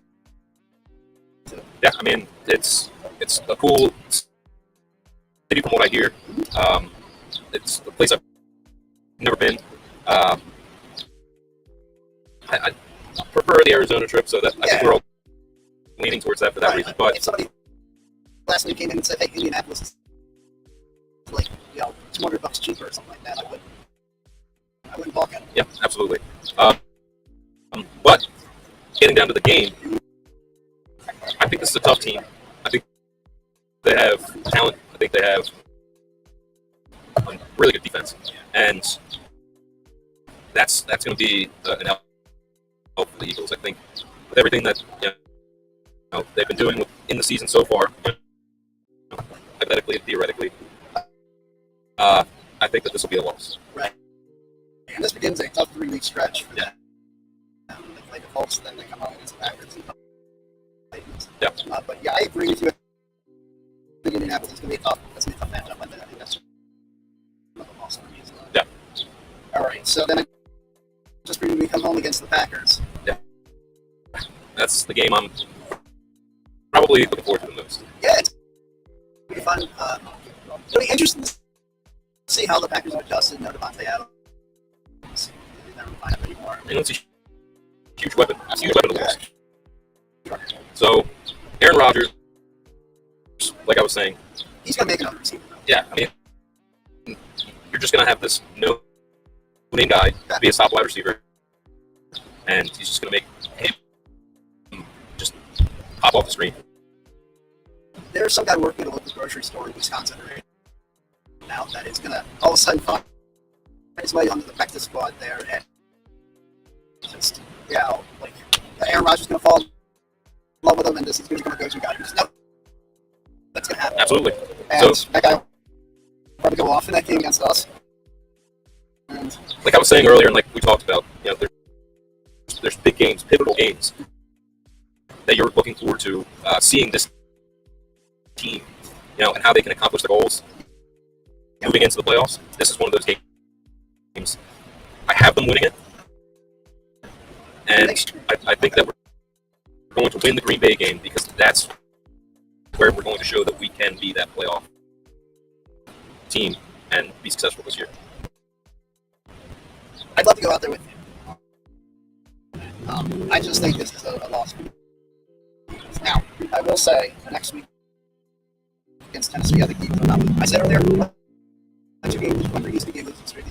[SPEAKER 3] Yeah, I mean, it's a cool city from what I hear. It's a place I've never been. I prefer the Arizona trip, so that I think we're all leaning towards that for that reason. But
[SPEAKER 2] if somebody last week came in and said, "Hey, Indianapolis is like $200 cheaper" or something like that, I wouldn't balk at it.
[SPEAKER 3] yeah, absolutely. But getting down to the game, I think this is a tough team. I think they have talent. I think they have a really good defense, and that's going to be an help for the Eagles. I think with everything that they've been doing in the season so far, hypothetically and theoretically, I think that this will be a loss.
[SPEAKER 2] Right. And this begins a tough 3-week stretch for them. They play the Colts, then they come out against the Packers.
[SPEAKER 3] Yeah.
[SPEAKER 2] But yeah, I agree with you. Indianapolis is going to be a tough matchup. I think that's another loss for me as well.
[SPEAKER 3] Yeah.
[SPEAKER 2] All right. So then just for you, we come home against the Packers.
[SPEAKER 3] Yeah. That's the game I'm probably looking forward to the most.
[SPEAKER 2] Yeah, it's pretty fun. It'll be interesting to see how the Packers have adjusted. Devontae Adams. They never find him anymore.
[SPEAKER 3] And it's a huge weapon. It's a huge weapon to lose. So, Aaron Rodgers, like I was saying,
[SPEAKER 2] he's going to make another receiver.
[SPEAKER 3] Yeah, I mean, you're just going to have this no-name guy be a top wide receiver, and he's just going to make him just pop off the screen.
[SPEAKER 2] There's some guy working at a local grocery store in Wisconsin right now that is going to all of a sudden find his way onto the practice squad there, and just, like Aaron Rodgers is going to fall in love with him, and this is going to go to a guy who's no. That's going to happen.
[SPEAKER 3] Absolutely.
[SPEAKER 2] And so, that guy will probably go off in that game against us. And
[SPEAKER 3] like I was saying earlier, and like we talked about, there's big games, pivotal games that you're looking forward to seeing this team, and how they can accomplish their goals moving into the playoffs. This is one of those games. I have them winning it, and I think that we're going to win the Green Bay game because that's where we're going to show that we can be that playoff team and be successful this year.
[SPEAKER 2] I'd love to go out there with you. I just think this is a loss. Now, I will say, next week against Tennessee, I think I said earlier, 2 games, one easy game losing streak.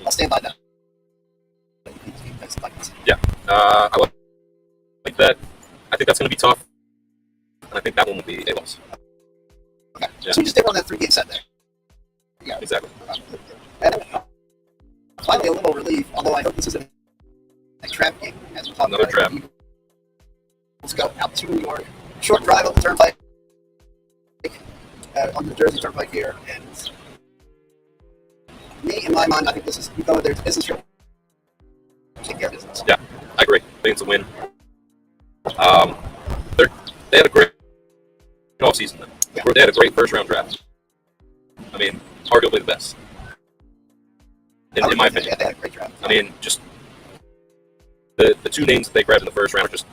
[SPEAKER 2] I'll stand by that.
[SPEAKER 3] Yeah, I like that. I think that's going to be tough, and I think that one will be a loss.
[SPEAKER 2] Okay,
[SPEAKER 3] yeah.
[SPEAKER 2] So we just did run that 3-game set there. Yeah,
[SPEAKER 3] exactly.
[SPEAKER 2] And finally, a little relief, although I hope this isn't a trap game. As we talked
[SPEAKER 3] Another
[SPEAKER 2] about.
[SPEAKER 3] trap.
[SPEAKER 2] Let's go out to New York. Short drive up the turnpike. On the Jersey Turnpike here, and me, in my mind, I think this is we go there. This is true. Take care of business.
[SPEAKER 3] Yeah, I agree. I think it's a win. They had a great offseason. Yeah. They had a great first-round draft. I mean, arguably the best, in my opinion.
[SPEAKER 2] Yeah, they had a great draft.
[SPEAKER 3] I mean, just the 2 names that they grabbed in the first round are just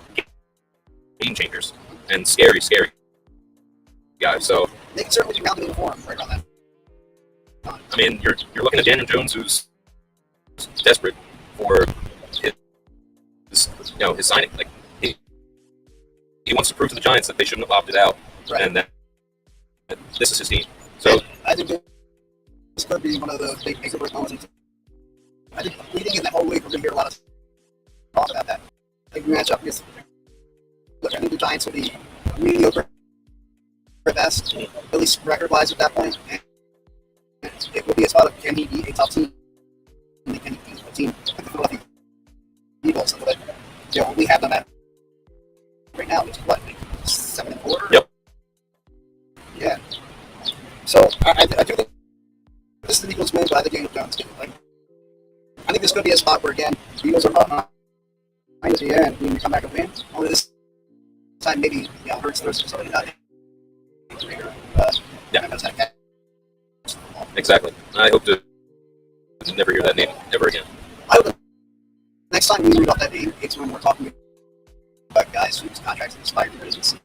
[SPEAKER 3] game changers and scary guys. So
[SPEAKER 2] they can certainly be rounded in form right on that.
[SPEAKER 3] I mean, you're looking at Daniel Jones, who's desperate for his signing. Like he wants to prove to the Giants that they shouldn't have opted out,
[SPEAKER 2] right.
[SPEAKER 3] And that this is his team. So
[SPEAKER 2] I think this could be one of the big moments. I think leading in that whole week, we're going to hear a lot of talk about that. Like matchup against. Look, I think the Giants will be mediocre at best, at least record-wise at that point. And it will be a spot of can he beat a top team? Can he beat a team like the Philadelphia Eagles? But we have them at right now. It's what, like 7-4?
[SPEAKER 3] Yep.
[SPEAKER 2] Yeah. So I do think this is the Eagles' win, but I think Daniel Jones too. Like, I think this could be a spot where again the Eagles are up at the end when we come back and win. Only this time maybe hurts those somebody not.
[SPEAKER 3] Yeah. Exactly. I hope to never hear that name ever again.
[SPEAKER 2] I hope the next time we read off that name, it's when we're talking about guys whose contracts expired in the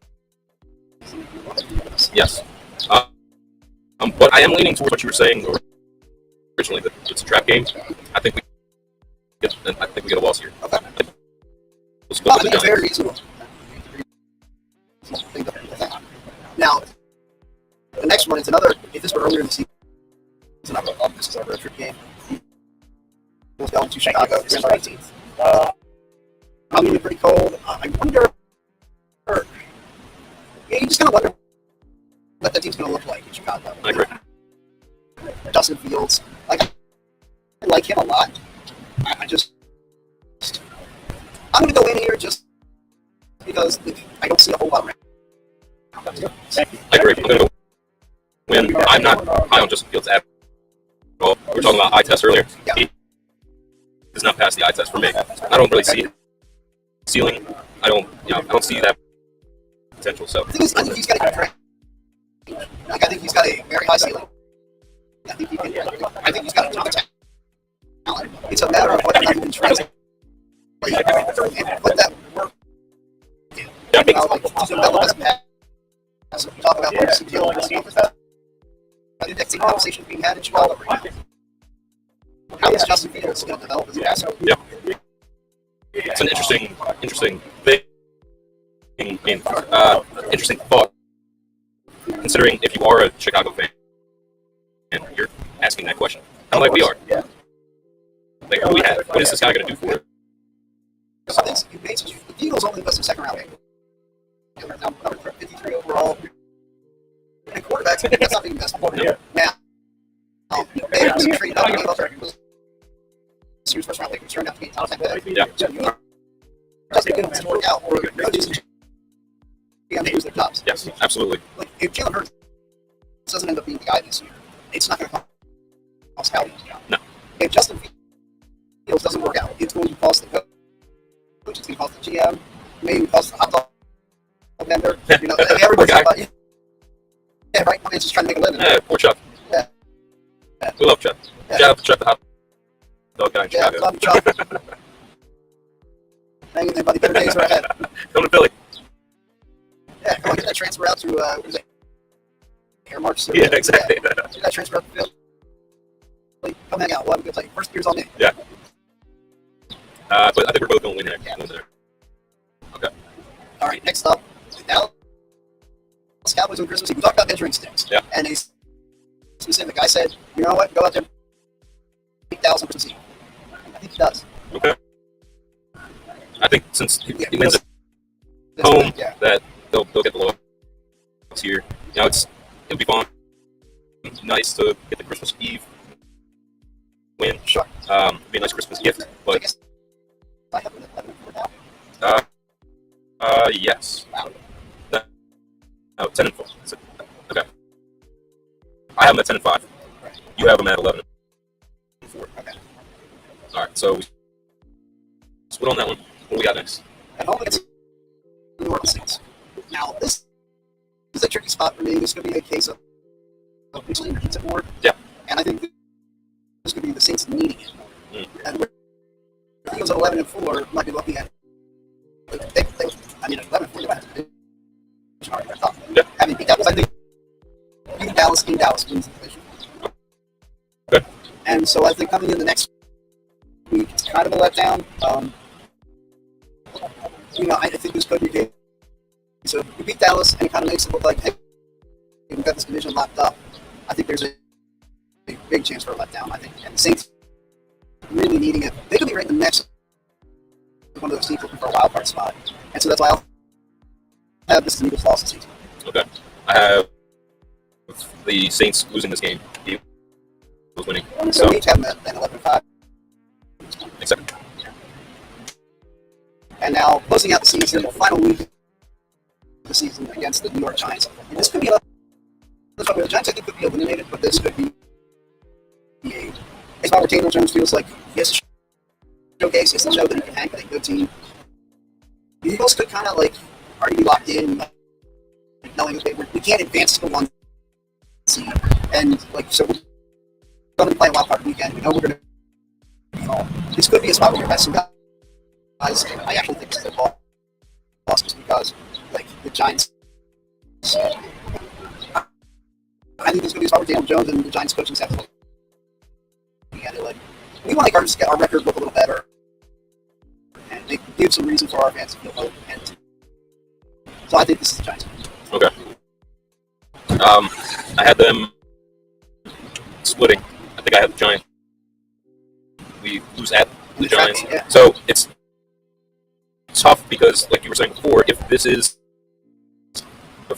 [SPEAKER 3] Yes. But I am leaning towards what you were saying originally, that it's a trap game. I think we get a loss here.
[SPEAKER 2] Okay.
[SPEAKER 3] Let's
[SPEAKER 2] I think it's very reasonable. Now, the next one is another. If this were earlier in the season, this is our road trip game. We'll go to Chicago December 18th. Probably pretty cold. I wonder. Yeah, you just kind of wonder God, though.
[SPEAKER 3] I agree.
[SPEAKER 2] Justin Fields, I like him a lot. I'm going to go in here just because I don't see a whole lot.
[SPEAKER 3] I agree. I'm going to win. I'm not high on Justin Fields at all. We were talking about eye test earlier.
[SPEAKER 2] Yeah.
[SPEAKER 3] He does not pass the eye test for me. I don't really see ceiling. I don't see that potential. So
[SPEAKER 2] I think he's got a good track. I think he's got a very high ceiling. I think he's got a ton of talent. It's a matter of what he can translate and put that work in.
[SPEAKER 3] Yeah, I think
[SPEAKER 2] Like to develop as a pass. So we talk about what CPO and stuff. I think that's the conversation being had in Chicago right now. How is Justin Fields going to develop as a passer?
[SPEAKER 3] Yeah. It's an interesting thing. Interesting thought, considering if you are a Chicago fan and you're asking that question, kind of like we are. Like, what do we have? What is this guy going to do for us?
[SPEAKER 2] The Eagles only invested second round pick. Number 53 overall. And quarterbacks, that's not being invested. Now, they have to trade up and give up their year's first round pick, which turned out to be a top 10 pick.
[SPEAKER 3] Yeah.
[SPEAKER 2] So you just make it work out, or coaches and use their jobs.
[SPEAKER 3] Yes, absolutely.
[SPEAKER 2] Like, if Jalen Hurts doesn't end up being the guy this year, it's not going to cost Scouting.
[SPEAKER 3] No.
[SPEAKER 2] If Justin Fields doesn't work out, it's going to cost the coach, it's going to cost the GM, maybe cost the hot dog vendor. You know, everybody's about you. Yeah, right. I mean, just trying to make a living.
[SPEAKER 3] Yeah, poor Chuck.
[SPEAKER 2] Yeah.
[SPEAKER 3] We love Chuck.
[SPEAKER 2] Yeah.
[SPEAKER 3] Shout out to Chuck, the hot dog guy in
[SPEAKER 2] Yeah,
[SPEAKER 3] Chicago.
[SPEAKER 2] love you, Chuck. Hang in there, buddy. Better days are ahead.
[SPEAKER 3] Come to Philly.
[SPEAKER 2] Yeah, come on, get that transfer out to what is it? Air March.
[SPEAKER 3] Yeah, exactly.
[SPEAKER 2] Yeah. Get that transfer out to Philly. Come hang out. We'll have a good time. First beer's on me.
[SPEAKER 3] Yeah. But I think we're both going to win there.
[SPEAKER 2] Yeah.
[SPEAKER 3] Okay.
[SPEAKER 2] All right, next up, the Dallas Cowboys on Christmas Eve. We talked about measuring sticks.
[SPEAKER 3] Yeah.
[SPEAKER 2] And a specific guy said, you know what, go out there and beat Dallas on Christmas Eve. I think he does.
[SPEAKER 3] Okay. I think since he wins at home, that they'll get the loss here. You know, it'll be fun. Nice to get the Christmas Eve win.
[SPEAKER 2] Sure.
[SPEAKER 3] It'd be a nice Christmas gift. But
[SPEAKER 2] I have an 11 for now.
[SPEAKER 3] yes.
[SPEAKER 2] Wow.
[SPEAKER 3] No, 10 and 4. Okay. I have them at 10 and 5.
[SPEAKER 2] Right.
[SPEAKER 3] You have them at 11 and 4.
[SPEAKER 2] Okay.
[SPEAKER 3] All right. So we split on that one. What do we got next?
[SPEAKER 2] At home against the New Orleans Saints. Now, this is a tricky spot for me. This could be a case of potentially needs it more.
[SPEAKER 3] Yeah.
[SPEAKER 2] And I think this could be the Saints needing it. And the Eagles at 11 and 4 might be looking at. I mean, 11 and 4. They might have to
[SPEAKER 3] Yeah.
[SPEAKER 2] Having beat Dallas, I think beating Dallas in Dallas wins the division.
[SPEAKER 3] Okay.
[SPEAKER 2] And so I think coming in the next week, it's kind of a letdown. You know, I think this could be a game. So we beat Dallas, and it kind of makes it look like, hey, we've got this division locked up. I think there's a big chance for a letdown, I think. And the Saints really needing it. They could be right in the next one of those teams looking for a wild card spot. And so that's why I'll have this as an Eagles loss this season.
[SPEAKER 3] Okay. I have the Saints losing this game. Eagles winning.
[SPEAKER 2] So we each have them at 11-5.
[SPEAKER 3] Except.
[SPEAKER 2] And now closing out the season, the final week of the season against the New York Giants. And this could be the Giants, I think, could be eliminated, but this could be a spot where Daniel Jones feels like he has to showcase, he has to show that he can hang with a good team. The Eagles could kind of already be locked in, knowing okay, we can't advance to the 1 seed, and so we're going to play a wild card weekend. We know we're going to. This could be a spot where you're messing up. I actually think it's a loss just because, the Giants. I think this could be a spot where Daniel Jones and the Giants coaching staff look at it we want to get our record look a little better, and give some reason for our fans to feel hope. And so I think this is the Giants.
[SPEAKER 3] Okay. I had them splitting. I think I had the Giants. We lose at the Giants.
[SPEAKER 2] Yeah.
[SPEAKER 3] So it's tough because, like you were saying before, if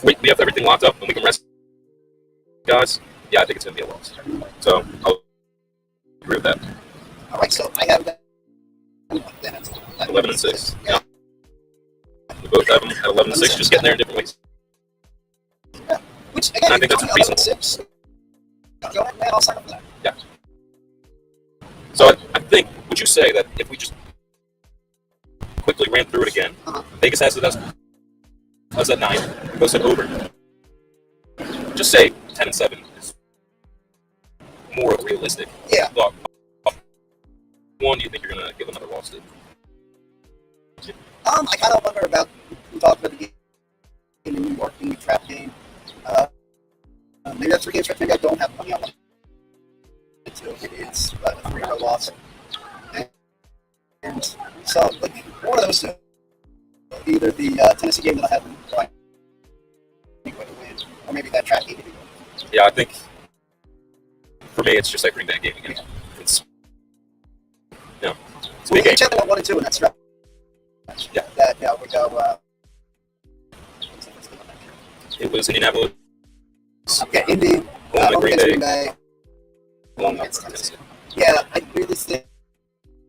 [SPEAKER 3] we have everything locked up and we can rest guys, yeah, I think it's going to be a loss. So I'll agree with that.
[SPEAKER 2] All right, so I have that.
[SPEAKER 3] 11-6. Yeah. We both have them at 11-6, just getting there in different ways.
[SPEAKER 2] Yeah. Which again,
[SPEAKER 3] I think that's reasonable.
[SPEAKER 2] 6. Go ahead, man. I'll sign up for that.
[SPEAKER 3] Yeah. So I think, would you say that if we just quickly ran through it again, Vegas has us at 9, goes at over. Just say 10-7 is more realistic.
[SPEAKER 2] Yeah.
[SPEAKER 3] Thought. One, do you think you're going to give another loss to?
[SPEAKER 2] I kind of wonder about, we talked about the game in New York, the trap game. Maybe that's 3 games, maybe I don't have money on it. Maybe it's a 3-0 loss. And so, like, one of those two, either the Tennessee game that I haven't quite win, or maybe that trap game.
[SPEAKER 3] Yeah, I think for me, it's just like Green Bay game again. It's, it's a big game.
[SPEAKER 2] Each other went 1 and 2 in that stretch.
[SPEAKER 3] Yeah.
[SPEAKER 2] That, we go,
[SPEAKER 3] it was Indianapolis.
[SPEAKER 2] Yeah, Indy.
[SPEAKER 3] Green Bay.
[SPEAKER 2] Tennessee. Yeah, I really think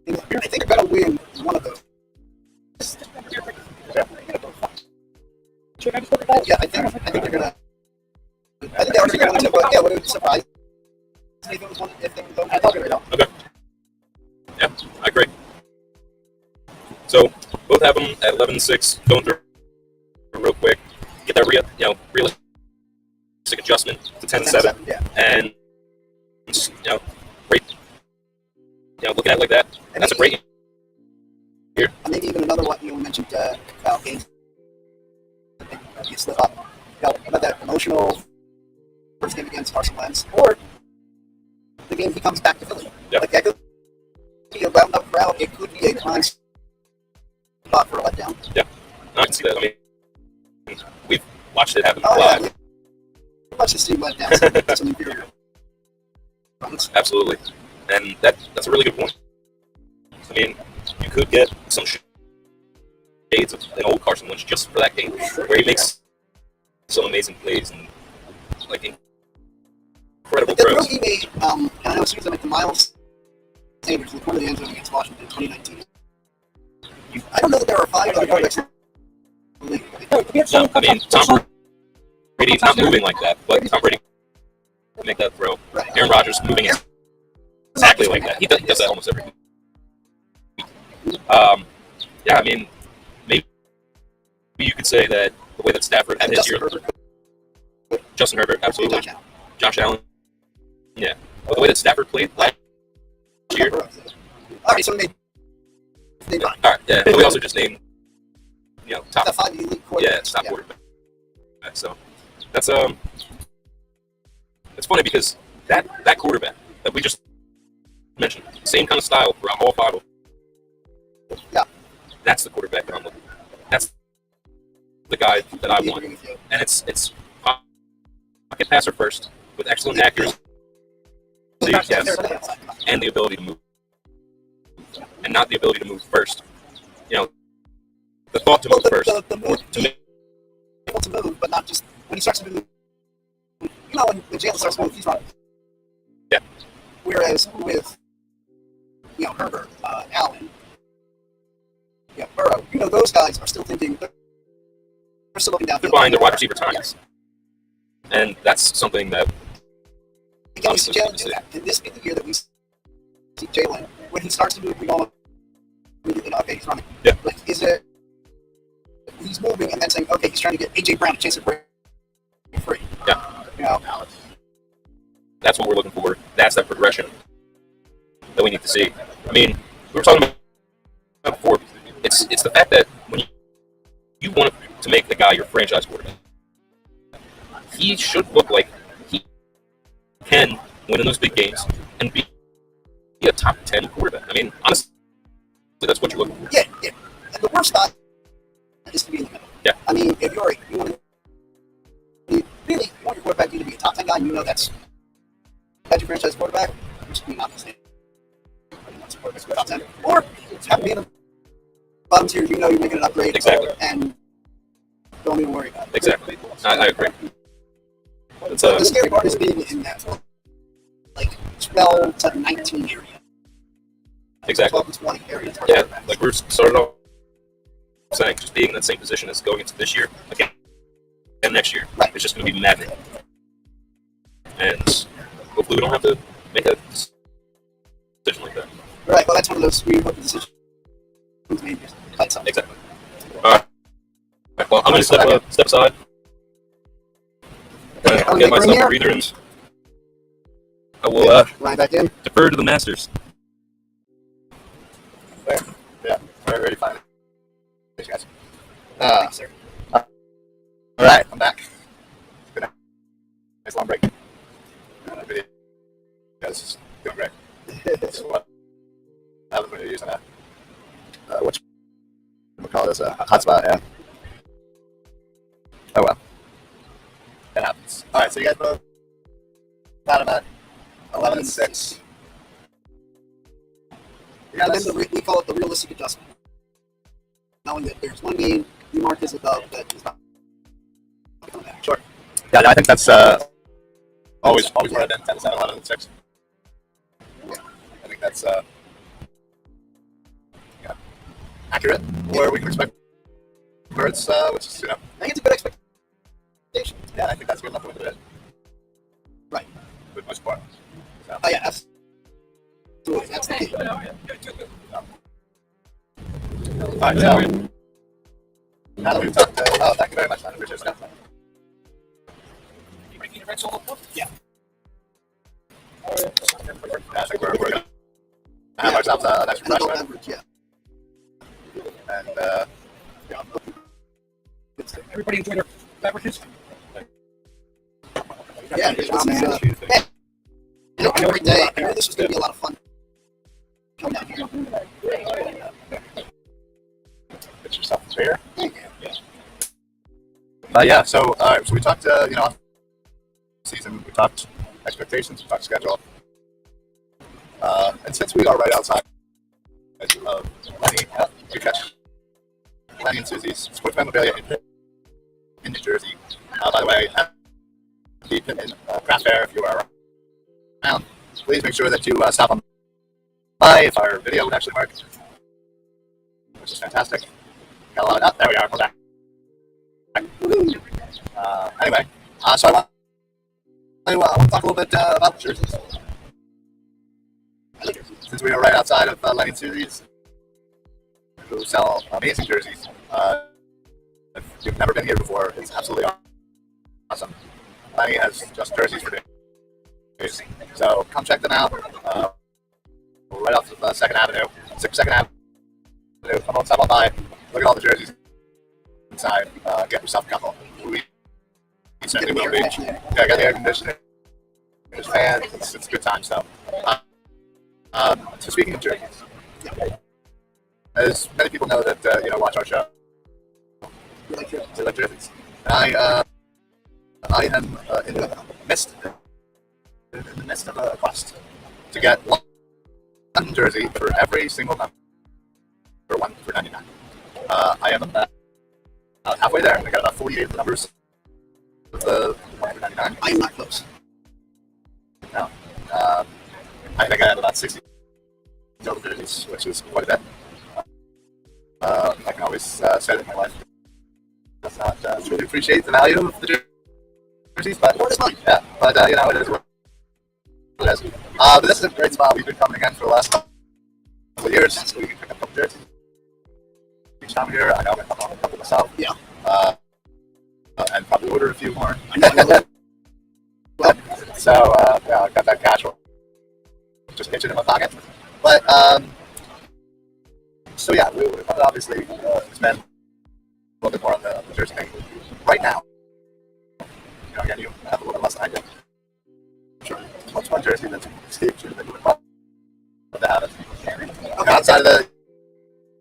[SPEAKER 2] they're going to win one of those. Yeah, I think they're going to. I think they already going to, but yeah, would it surprise me if it was one? If they don't, I thought they were not.
[SPEAKER 3] Okay. Yeah, I agree. So both have them at 11-6. Going through real quick. Get that realistic adjustment to 10-7.
[SPEAKER 2] Yeah.
[SPEAKER 3] And great. Looking at it like that, and that's a great year.
[SPEAKER 2] Maybe even another one you mentioned about games. You slip up. About that emotional first game against Carson Wentz, or the game he comes back to Philly.
[SPEAKER 3] Yep.
[SPEAKER 2] Like that could be a round up crowd. It could be a prime spot for a letdown.
[SPEAKER 3] Yeah, I can see that. I mean, we've watched it happen live.
[SPEAKER 2] Yeah. Watch this team let down some inferior.
[SPEAKER 3] Absolutely, and that's a really good point. I mean, you could get some shades of an old Carson Wentz just for that game, where he makes some amazing plays and like incredible
[SPEAKER 2] The
[SPEAKER 3] throws.
[SPEAKER 2] throw he made, and I know Suzy like the Miles Sanders in the corner of the end zone against Washington in 2019. I don't know that there are 5 other quarterbacks in the league.
[SPEAKER 3] No, I mean, Tom Brady's not moving like that, but Tom Brady can make that throw.
[SPEAKER 2] Right.
[SPEAKER 3] Aaron Rodgers moving exactly like that. He does that almost every week. Yeah, I mean, maybe you could say that the way that Stafford had his year. Justin Herbert, absolutely. Josh Allen. Yeah. But the way that Stafford played last year.
[SPEAKER 2] All right, so they
[SPEAKER 3] All right, yeah. But we also just named, top.
[SPEAKER 2] the 5 elite quarterbacks.
[SPEAKER 3] Yeah, top quarterback. So that's it's funny because that quarterback that we just mentioned, same kind of style throughout all 5 of them.
[SPEAKER 2] Yeah.
[SPEAKER 3] That's the quarterback that I'm looking for. That's the guy that I want. And it's pocket passer first with excellent accuracy, yes, and the ability to move. And not the ability to move first. The thought to move first.
[SPEAKER 2] The move to able to move, but not just when he starts to move. When Jalen starts to move, he's running.
[SPEAKER 3] Yeah.
[SPEAKER 2] Whereas with Herbert, Allen, Burrow, those guys are still thinking. They're still looking down.
[SPEAKER 3] They're buying their wide receiver time.
[SPEAKER 2] Yes.
[SPEAKER 3] And that's something that.
[SPEAKER 2] Again, we see Jalen do that. And this is the year that we see Jalen, when he starts to move, we all immediately know, okay, he's running.
[SPEAKER 3] Yeah.
[SPEAKER 2] Like, is it, he's moving and then saying, okay, he's trying to get A.J. Brown to chase it free.
[SPEAKER 3] Yeah. That's what we're looking for. That's that progression that we need to see. I mean, we were talking about before. It's the fact that when you want to make the guy your franchise quarterback, he should look like he can win in those big games and be a top 10 quarterback. I mean, honestly, that's what you're looking for.
[SPEAKER 2] Yeah. And the worst spot is to be in the middle.
[SPEAKER 3] Yeah.
[SPEAKER 2] I mean, if you want your quarterback to be a top 10 guy, that's your franchise quarterback, which is not the same. Top 10. Or have to be in the bottom tier, you're making an upgrade.
[SPEAKER 3] Exactly.
[SPEAKER 2] And don't even worry about it.
[SPEAKER 3] Exactly. I agree. It's
[SPEAKER 2] The scary part is being in that like 12 to 19 area.
[SPEAKER 3] Exactly.
[SPEAKER 2] 12 to 20 area.
[SPEAKER 3] Yeah, like we're starting off saying, just being in that same position as going into this year again and next year.
[SPEAKER 2] Right.
[SPEAKER 3] It's just going to be magnet, and hopefully we don't have to make a decision like that.
[SPEAKER 2] Right. Well, that's one of those weird decisions.
[SPEAKER 3] Exactly. All right. Well, I'm going to step aside. I'll get myself a breather, and I will
[SPEAKER 2] right back in.
[SPEAKER 3] defer to the masters.
[SPEAKER 1] Yeah, very, very fine. Thanks, guys.
[SPEAKER 2] Thanks, sir.
[SPEAKER 1] All right, I'm back. It's been a nice long break. Video is doing great. So what? I've been using a what we call this a hotspot. Yeah. Oh well. It happens. All right, so you guys both got about 11 and 6.
[SPEAKER 2] Yeah, then we call it the realistic adjustment. Knowing that there's one game you mark as above that is not coming back.
[SPEAKER 1] Sure. Yeah, I think that's always where I've been. 10 to 7, 11 and 6. Yeah, I think that's accurate. Where we can expect birds, which is
[SPEAKER 2] I think it's a good expectation.
[SPEAKER 1] Yeah, I think that's good enough to do it.
[SPEAKER 2] Right.
[SPEAKER 1] With most part. So.
[SPEAKER 2] Oh yeah, absolutely. That's the key.
[SPEAKER 1] All right, so now that we've talked, thank you very much, man. I appreciate it.
[SPEAKER 2] Yeah.
[SPEAKER 1] I think we're going to have ourselves a nice refreshment.
[SPEAKER 2] Yeah.
[SPEAKER 1] And, yeah.
[SPEAKER 4] Everybody enjoy their beverages.
[SPEAKER 2] Yeah, this is a great day. I knew this was going to be a lot of fun. Come down here.
[SPEAKER 1] Get yourself a beer. Yeah, so we talked, off season, we talked expectations, we talked schedule. And since we are right outside of Lenny, we catch Lenny and Suzy's Sports Memorabilia in New Jersey. By the way, at the Pitman Craft Fair, if you are around, please make sure that you stop on by if our video would actually work, which is fantastic. Got a lot of that. There we are. We're back. Anyway, so I want to talk a little bit about the jerseys. Since we are right outside of Lenny and Suzy's, who sell amazing jerseys. If you've never been here before, it's absolutely awesome. Lenny has just jerseys for days. So come check them out. Right off of 2nd Avenue, 2nd Avenue. Come on, stop on by. Look at all the jerseys inside. Get yourself a couple. We certainly will be. Yeah, I got the air conditioning. There's fans. It's a good time. So, so speaking of jerseys, as many people know that watch our show, they like jerseys. And I am in the midst of a quest to get one jersey for every single member. For one for $99. I am about halfway there. I got about 48 numbers of the one for $99.
[SPEAKER 2] I am not close.
[SPEAKER 1] No. I think I have about 60 total jerseys, which is quite a bit. I can always say that my wife does not truly appreciate the value of the jerseys, but yeah, but it is what it is. But this is a great spot. We've been coming again for the last couple of years, so we can pick up a couple jerseys each time here. I know I'm going to come on a couple myself.
[SPEAKER 2] Yeah.
[SPEAKER 1] And probably order a few more. So, I got that cash just itching in my pocket. But, so yeah, we obviously spend a little bit more on the jersey thing right now. Again, you have a little bit less than I do. Sure. What's one jersey that's Steve that you would love to have it? Okay. Outside of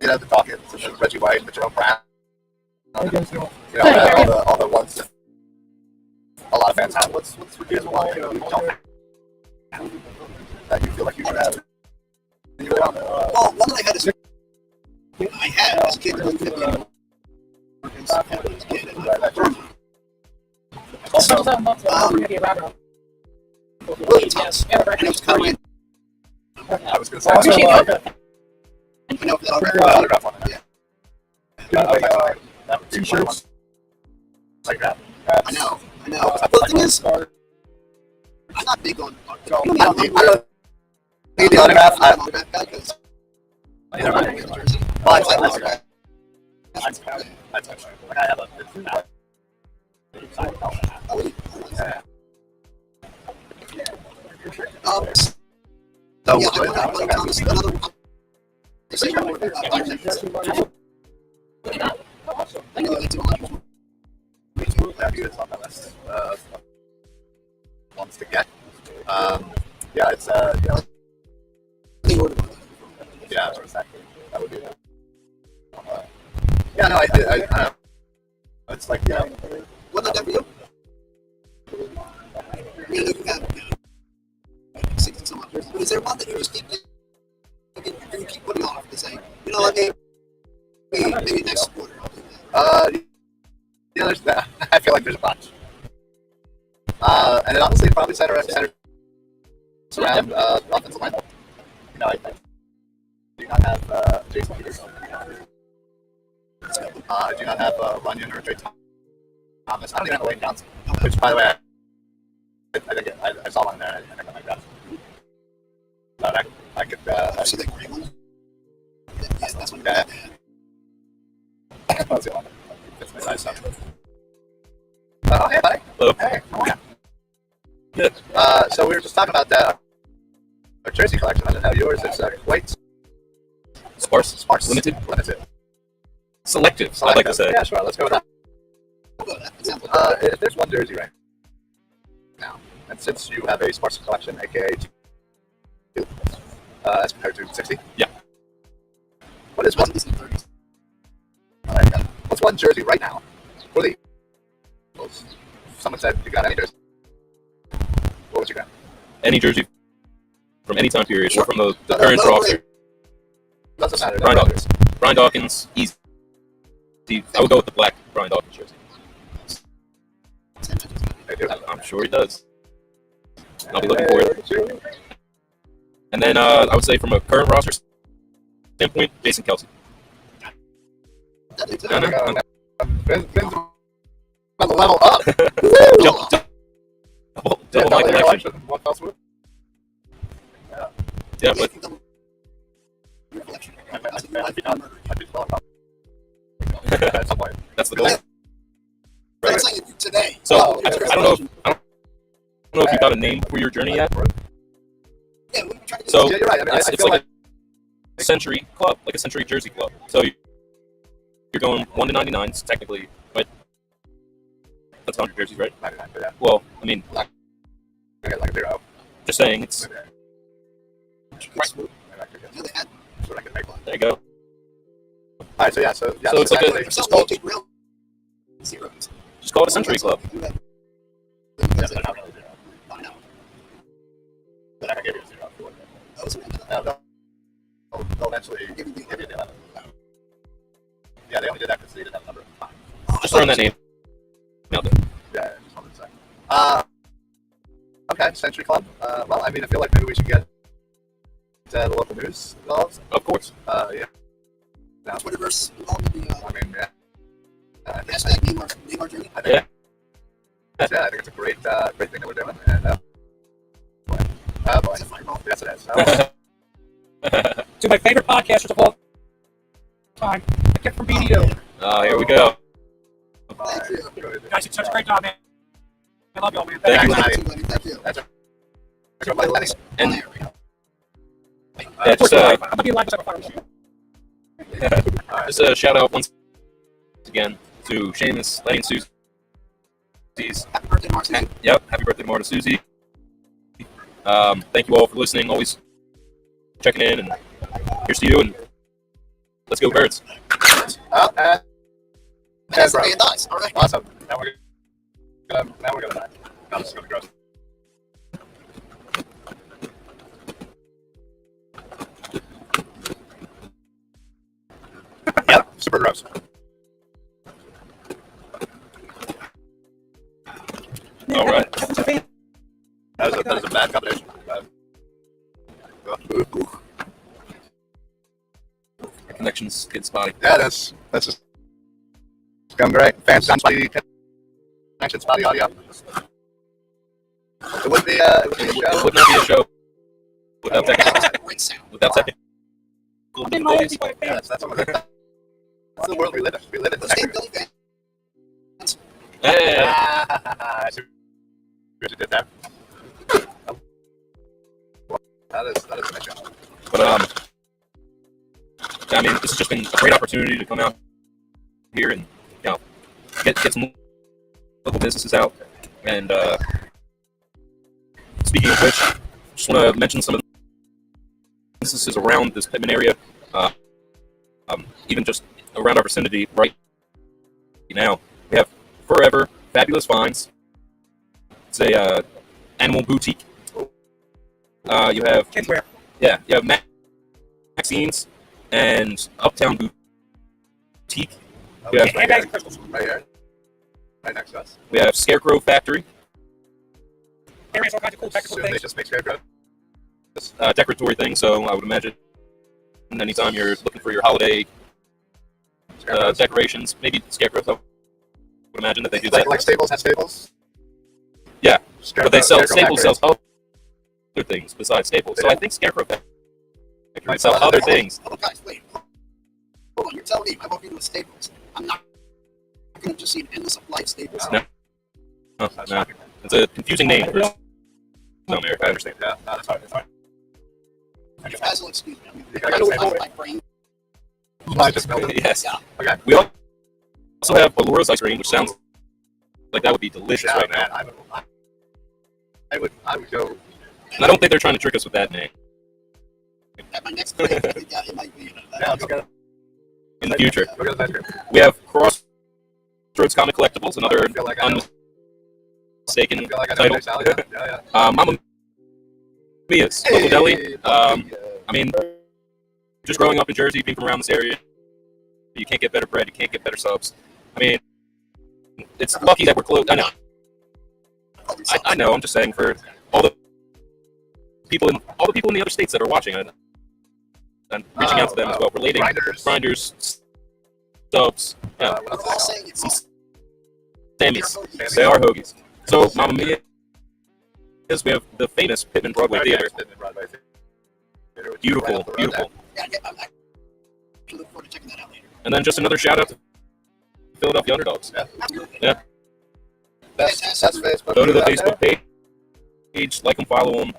[SPEAKER 1] the Dawkins, the Reggie White, the Jerome Brown. All the ones that a lot of fans have. What's the one that you don't have that you feel like you should have?
[SPEAKER 2] Well, one that I had as a kid. So,
[SPEAKER 4] William
[SPEAKER 2] Thomas. And it was kind of
[SPEAKER 1] I was going to say,
[SPEAKER 4] appreciate
[SPEAKER 1] I
[SPEAKER 2] know that already.
[SPEAKER 1] autograph on it.
[SPEAKER 2] Yeah.
[SPEAKER 1] That would be
[SPEAKER 4] T-shirts.
[SPEAKER 1] like that.
[SPEAKER 2] I know. But the thing is, I'm not big on autographs.
[SPEAKER 1] I don't need the autograph.
[SPEAKER 2] I'm not an autograph guy because
[SPEAKER 1] Either way.
[SPEAKER 2] well, I like autograph.
[SPEAKER 1] That's actually like I have a.
[SPEAKER 2] So yeah, I want Thomas another. I know it's
[SPEAKER 1] It's on my list. Wants to get. Yeah, it's yeah, exactly. That would be. Yeah, no, I don't know. It's like
[SPEAKER 2] what about that for you? You know, you have 60 some odd years. But is there one that you just keep putting off to say, you know what, maybe next quarter I'll do that?
[SPEAKER 1] Yeah, there's that. I feel like there's a bunch. And it honestly probably centers around offensive line. You know, I do not have Jason Peters. I do not have Runyon or Trey Thomas. I don't even have Wayne Johnson, which, by the way, I saw one there. I think I might grab it. But I could.
[SPEAKER 2] See that great one? Yes, that's one.
[SPEAKER 1] Yeah. That's the one. Fits my size stuff. Oh, hey, buddy.
[SPEAKER 3] Hello.
[SPEAKER 1] Hey, how are you? Good. So we were just talking about our jersey collection. I don't know yours. It's quite
[SPEAKER 3] Sparse.
[SPEAKER 1] limited.
[SPEAKER 3] Selective. I'd like to say.
[SPEAKER 1] Yeah, sure. Let's go with that. If there's one jersey right now, and since you have a sparse collection, aka 2, as compared to 60.
[SPEAKER 3] Yeah.
[SPEAKER 1] What is one? What's one jersey right now for the Eagles? Someone said you got any jersey. What would you got?
[SPEAKER 3] Any jersey from any time period or from the current roster.
[SPEAKER 1] Doesn't matter.
[SPEAKER 3] Brian Dawkins, easy. I would go with the black Brian Dawkins jersey. I'm sure he does. I'll be looking for it. And then I would say from a current roster standpoint, Jason Kelsey.
[SPEAKER 1] Finn's about to level up.
[SPEAKER 3] Double Michael action.
[SPEAKER 1] One fell swoop.
[SPEAKER 3] Yeah, but
[SPEAKER 1] I'd be falling up. At some point.
[SPEAKER 3] that's the goal.
[SPEAKER 2] Right. Today.
[SPEAKER 3] So I don't know if you got a name for your journey yet.
[SPEAKER 2] Yeah, we tried to
[SPEAKER 3] So
[SPEAKER 1] Yeah, you're right. I mean,
[SPEAKER 3] it's
[SPEAKER 1] I feel
[SPEAKER 3] like a century club, like a century jersey club. So you're going 1 to 99s technically, but that's 100 jerseys, right?
[SPEAKER 1] 99, but yeah.
[SPEAKER 3] Well, I mean,
[SPEAKER 1] I get like a 0.
[SPEAKER 3] just saying, it's
[SPEAKER 1] Okay.
[SPEAKER 2] Yeah, they had.
[SPEAKER 1] So I can make one.
[SPEAKER 3] there you go.
[SPEAKER 1] All right, so yeah, so
[SPEAKER 3] it's like
[SPEAKER 1] exactly.
[SPEAKER 3] a-
[SPEAKER 2] Just call it real zeros.
[SPEAKER 3] Just call it a century club.
[SPEAKER 1] Yeah, but not really 0.
[SPEAKER 2] I know.
[SPEAKER 1] But I can give you a 0 if you want.
[SPEAKER 2] That was really
[SPEAKER 1] No, they'll eventually give you the 11. Yeah, they only did that because they didn't have a number of time.
[SPEAKER 3] Just throwing that name out there.
[SPEAKER 1] Yeah, just wanted to say. Okay, Century Club. Well, I mean, I feel like maybe we should get the local news involved.
[SPEAKER 3] Of course.
[SPEAKER 1] Yeah. Now,
[SPEAKER 2] Twitterverse involved in the
[SPEAKER 1] I mean, yeah.
[SPEAKER 2] hashtag Neymar journey.
[SPEAKER 1] I think,
[SPEAKER 3] Yeah.
[SPEAKER 1] Yeah, I think it's a great thing that we're doing. And, boy.
[SPEAKER 2] Is it Fireball?
[SPEAKER 1] Yes, it is.
[SPEAKER 4] To my favorite podcasters of all time, the kid from BDO.
[SPEAKER 3] Oh, here we go.
[SPEAKER 2] Thank you.
[SPEAKER 4] Guys, it's such a great job, man. I love y'all, man.
[SPEAKER 3] Thank you.
[SPEAKER 2] Thank you.
[SPEAKER 1] That's a by Lenny.
[SPEAKER 3] And
[SPEAKER 2] There we go.
[SPEAKER 3] just
[SPEAKER 4] I'm gonna be live this ever.
[SPEAKER 3] just a shout out once again to Seamus, Lenny, and Suzy.
[SPEAKER 2] Happy birthday, Mark.
[SPEAKER 3] And, yep, happy birthday tomorrow to Suzy. Thank you all for listening, always checking in, and here's to you, and let's go Birds.
[SPEAKER 1] Oh,
[SPEAKER 2] That's the nice. All right.
[SPEAKER 1] awesome. Now we're gonna die. No, this is gonna be gross. Yep, super gross.
[SPEAKER 3] Pitman's kid spotty.
[SPEAKER 1] Yeah, that's just going great. Fans, spotty connection, spotty audio. It would be a show.
[SPEAKER 3] It would not be a show without technical difficulties.
[SPEAKER 1] Yeah, that's the world we live in. We live in the technical.
[SPEAKER 3] Hey.
[SPEAKER 1] I see what you did there. That is a nice show.
[SPEAKER 3] But I mean, this has just been a great opportunity to come out here and get some local businesses out. And speaking of which, just want to mention some of the businesses around this Pitman area, even just around our vicinity right now. We have Forever Fabulous Finds. It's a animal boutique. You have you have Maxine's and Uptown Boutique.
[SPEAKER 1] Okay. Right here. Right next to us.
[SPEAKER 3] We have Scarecrow Factory.
[SPEAKER 4] There is all kinds of cool technical
[SPEAKER 1] Soon they
[SPEAKER 4] things.
[SPEAKER 1] just make scarecrow.
[SPEAKER 3] Decoratory thing, so I would imagine anytime you're looking for your holiday decorations, maybe Scarecrow. I would imagine that they do that.
[SPEAKER 1] Like Staples has Staples.
[SPEAKER 3] Yeah, but they sell
[SPEAKER 1] Scarecrow
[SPEAKER 3] Staples sells other things besides Staples. So I think Scarecrow Factory sell other things.
[SPEAKER 2] Oh, guys, wait. Hold on, you're telling me if I walk into a Staples, I'm not going to just see an endless supply of Staples.
[SPEAKER 3] No. No. It's a confusing name for some America.
[SPEAKER 1] I understand. Yeah, that's fine. That's fine.
[SPEAKER 2] Basil, excuse me. I mean,
[SPEAKER 1] I gotta say,
[SPEAKER 2] my brain.
[SPEAKER 1] Mine just melted.
[SPEAKER 3] Yes.
[SPEAKER 2] Yeah.
[SPEAKER 1] Okay.
[SPEAKER 3] We also have Alora's ice cream, which sounds like that would be delicious right now.
[SPEAKER 1] Man, I would go.
[SPEAKER 3] And I don't think they're trying to trick us with that name
[SPEAKER 2] At my next break, yeah, it might be.
[SPEAKER 1] Yeah, let's go.
[SPEAKER 3] in the future.
[SPEAKER 1] Go get the ice cream.
[SPEAKER 3] We have Crossroads Comic Collectibles, another
[SPEAKER 1] I feel like I know.
[SPEAKER 3] unmistaken
[SPEAKER 1] I feel like I know
[SPEAKER 3] title.
[SPEAKER 1] your salad. Yeah.
[SPEAKER 3] Mama Mia's local deli. I mean, just growing up in Jersey, being from around this area, you can't get better bread, you can't get better subs. I mean, it's lucky that we're close. I know. I know. I'm just saying for all the people in the other states that are watching, and reaching out to them as well, relating grinders, subs, yeah,
[SPEAKER 2] We're all saying it's
[SPEAKER 3] Sammy's. They are hoagies. So, Mamma Mia is we have the famous Pitman Broadway Theater. Beautiful, beautiful.
[SPEAKER 2] Yeah, I'm actually looking forward to checking that out later.
[SPEAKER 3] And then just another shout out to Philadelphia Underdogs. Yeah.
[SPEAKER 1] That's Facebook.
[SPEAKER 3] Go to the Facebook page, like them, follow them,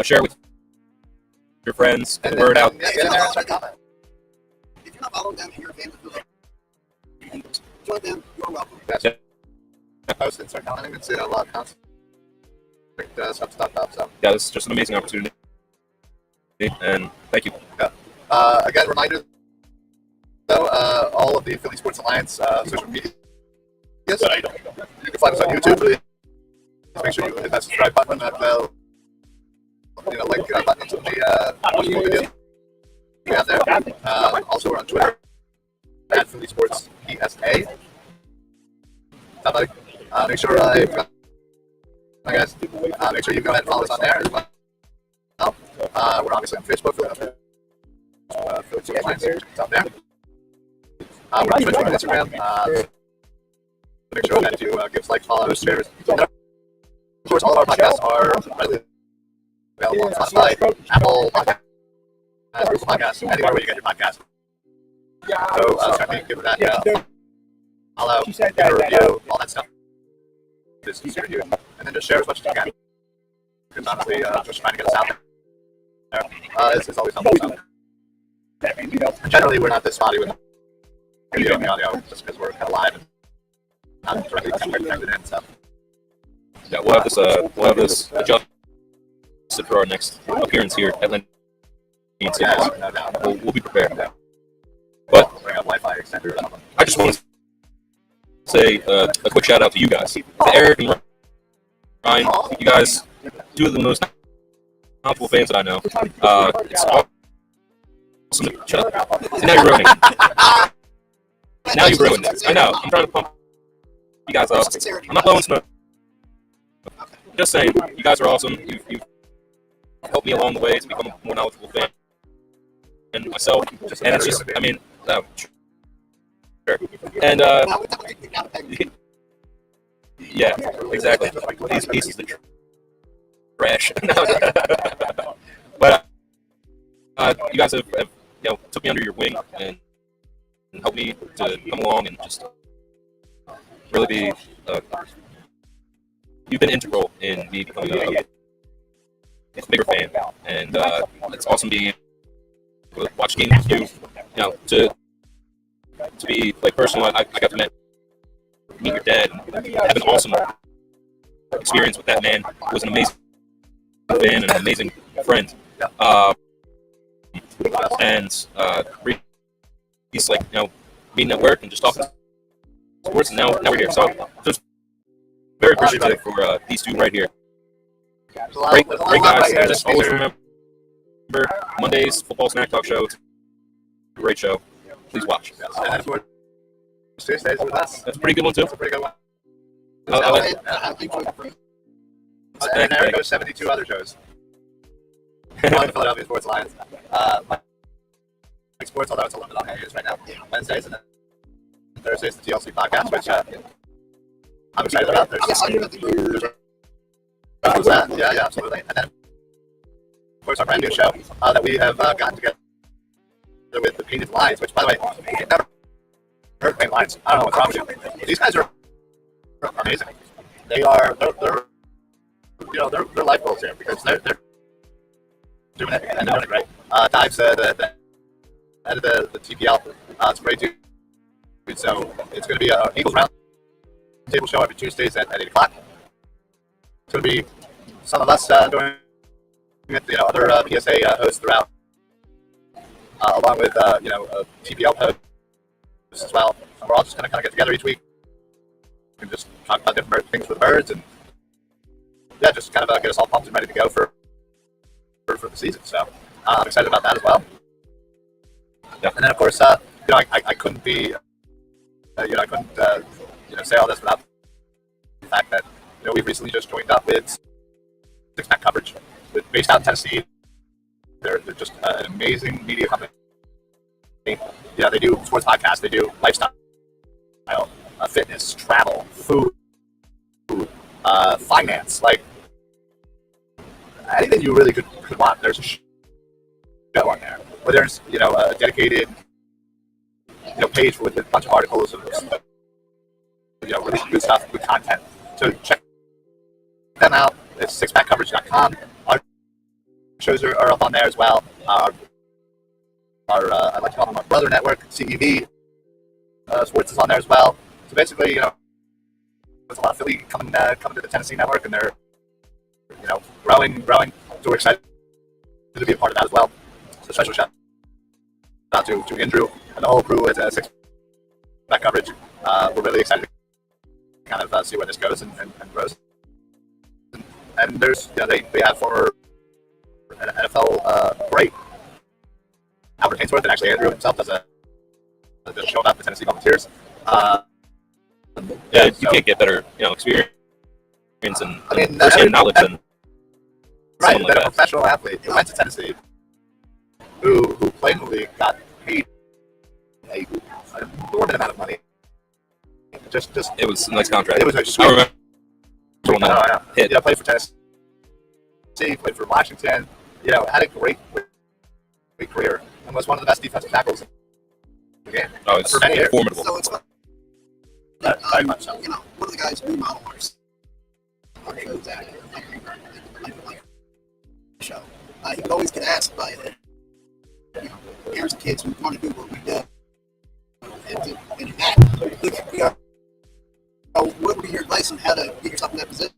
[SPEAKER 3] share with your friends, get the word out.
[SPEAKER 1] Yeah, get in there and start commenting.
[SPEAKER 2] If you're not following them and you're a fan of the join them, you're welcome.
[SPEAKER 1] Post and start commenting and see a lot of content. Stuff. So.
[SPEAKER 3] Yeah, this is just an amazing opportunity. And thank you.
[SPEAKER 1] Again, reminder, though, all of the Philly Sports Alliance social media. Yes, you can find us on YouTube. Please make sure you hit that subscribe button, that bell, like button to the video out there. Also, we're on Twitter at Philly Sports PSA. Somebody, make sure guys, make sure you go ahead and follow us on there as well. We're obviously on Facebook, Philly Sports Alliance. It's up there. We're on Twitter and Instagram. Make sure that you give us likes, follows, shares. And of course, all of our podcasts are readily available on Spotify, Apple Podcasts, Google Podcasts, anywhere where you get your podcasts. So certainly give that follow, give a review, all that stuff. Just easier to do. And then just share as much as you can. Because honestly, just trying to get us out there is always helpful. So. Generally, we're not this spotty with video and the audio, just because we're kind of live and not directly connected in. So.
[SPEAKER 3] Yeah, we'll have this adjusted for our next appearance here at Lenny. We'll be prepared.
[SPEAKER 1] Yeah.
[SPEAKER 3] But
[SPEAKER 1] we'll bring up Wi-Fi extender or something.
[SPEAKER 3] I just want to say a quick shout out to you guys, to Eric and Ryan. You guys, two of the most knowledgeable fans that I know. It's awesome to shut up. Now you're ruining it. Now you ruined it. I know. I'm trying to pump you guys up. I'm not blowing smoke. I'm just saying, you guys are awesome. You've helped me along the way to become a more knowledgeable fan and myself. And it's just, I mean, No, sure. And yeah, exactly. He's the trash. But you guys have took me under your wing and helped me to come along and just really be. You've been integral in me becoming a bigger fan, and it's awesome being able to watch games with you. To be like personal, I got to meet your dad and have an awesome experience with that man. He was an amazing fan and an amazing friend. And he's like meeting at work and just talking sports, and now we're here. So just very appreciative for these two right here. Great guys. And just always remember Mondays football snack talk show. It's a great show. Please watch.
[SPEAKER 1] And for Tuesdays with us.
[SPEAKER 3] That's a pretty good one too.
[SPEAKER 1] That's a pretty good one.
[SPEAKER 3] And
[SPEAKER 1] there goes 72 other shows. One Philadelphia Sports Alliance. Mike Sports, although it's a little bit on hiatus right now. Wednesdays and then Thursdays the TLC podcast, which I'm excited about. Yeah, absolutely. And then, of course, our brand new show that we have gotten together with the Painted Lines, which, by the way, you've never heard Painted Lines. I don't know what's wrong with you. These guys are amazing. They're life goals here because they're doing it and they're doing it great. Dives the head of the TPL. It's a great dude. So it's going to be an Eagles Roundtable show every Tuesdays at 8 o'clock. It's going to be some of us doing it, other PSA hosts throughout, along with TPL hosts as well. And we're all just going to kind of get together each week and just talk about different things for the birds, and yeah, just kind of get us all pumped and ready to go for the season. So I'm excited about that as well. Yeah. And then of course, I couldn't be, I couldn't say all this without the fact that we've recently just joined up with Six Pack Coverage, based out in Tennessee. They're just an amazing media company. Yeah, they do sports podcasts, they do lifestyle, fitness, travel, food, finance, like anything you really could want. There's a show on there where there's a dedicated page with a bunch of articles and really good stuff, good content. So check them out. It's sixpackcoverage.com. Our shows are up on there as well. Our I like to call them our brother network, CEV Sports is on there as well. So basically, there's a lot of Philly coming to the Tennessee network, and they're growing. So we're excited to be a part of that as well. So special shout out to Andrew and the whole crew at Six Pack Coverage. We're really excited to kind of see where this goes and grows. And there's they have former NFL great Albert Hainsworth, and actually Andrew himself does a show about the Tennessee Volunteers.
[SPEAKER 3] You can't get better experience and firsthand knowledge than
[SPEAKER 1] right.
[SPEAKER 3] Like
[SPEAKER 1] A professional athlete who went to Tennessee, who played in the league, got paid a enormous amount of money. Just
[SPEAKER 3] it was a nice contract.
[SPEAKER 1] It was a sweet.
[SPEAKER 3] I remember when that hit.
[SPEAKER 1] Played for Tennessee, played for Washington. Had a great career and was one of the best defensive tackles in the game.
[SPEAKER 3] Oh, it's
[SPEAKER 1] for many years.
[SPEAKER 3] formidable.
[SPEAKER 2] So it's
[SPEAKER 1] Very much so.
[SPEAKER 2] one of the guys who model our shows at show. He would always get asked by parents and kids who want to do what we do. And Matt, what would be your advice on how to get yourself in that position?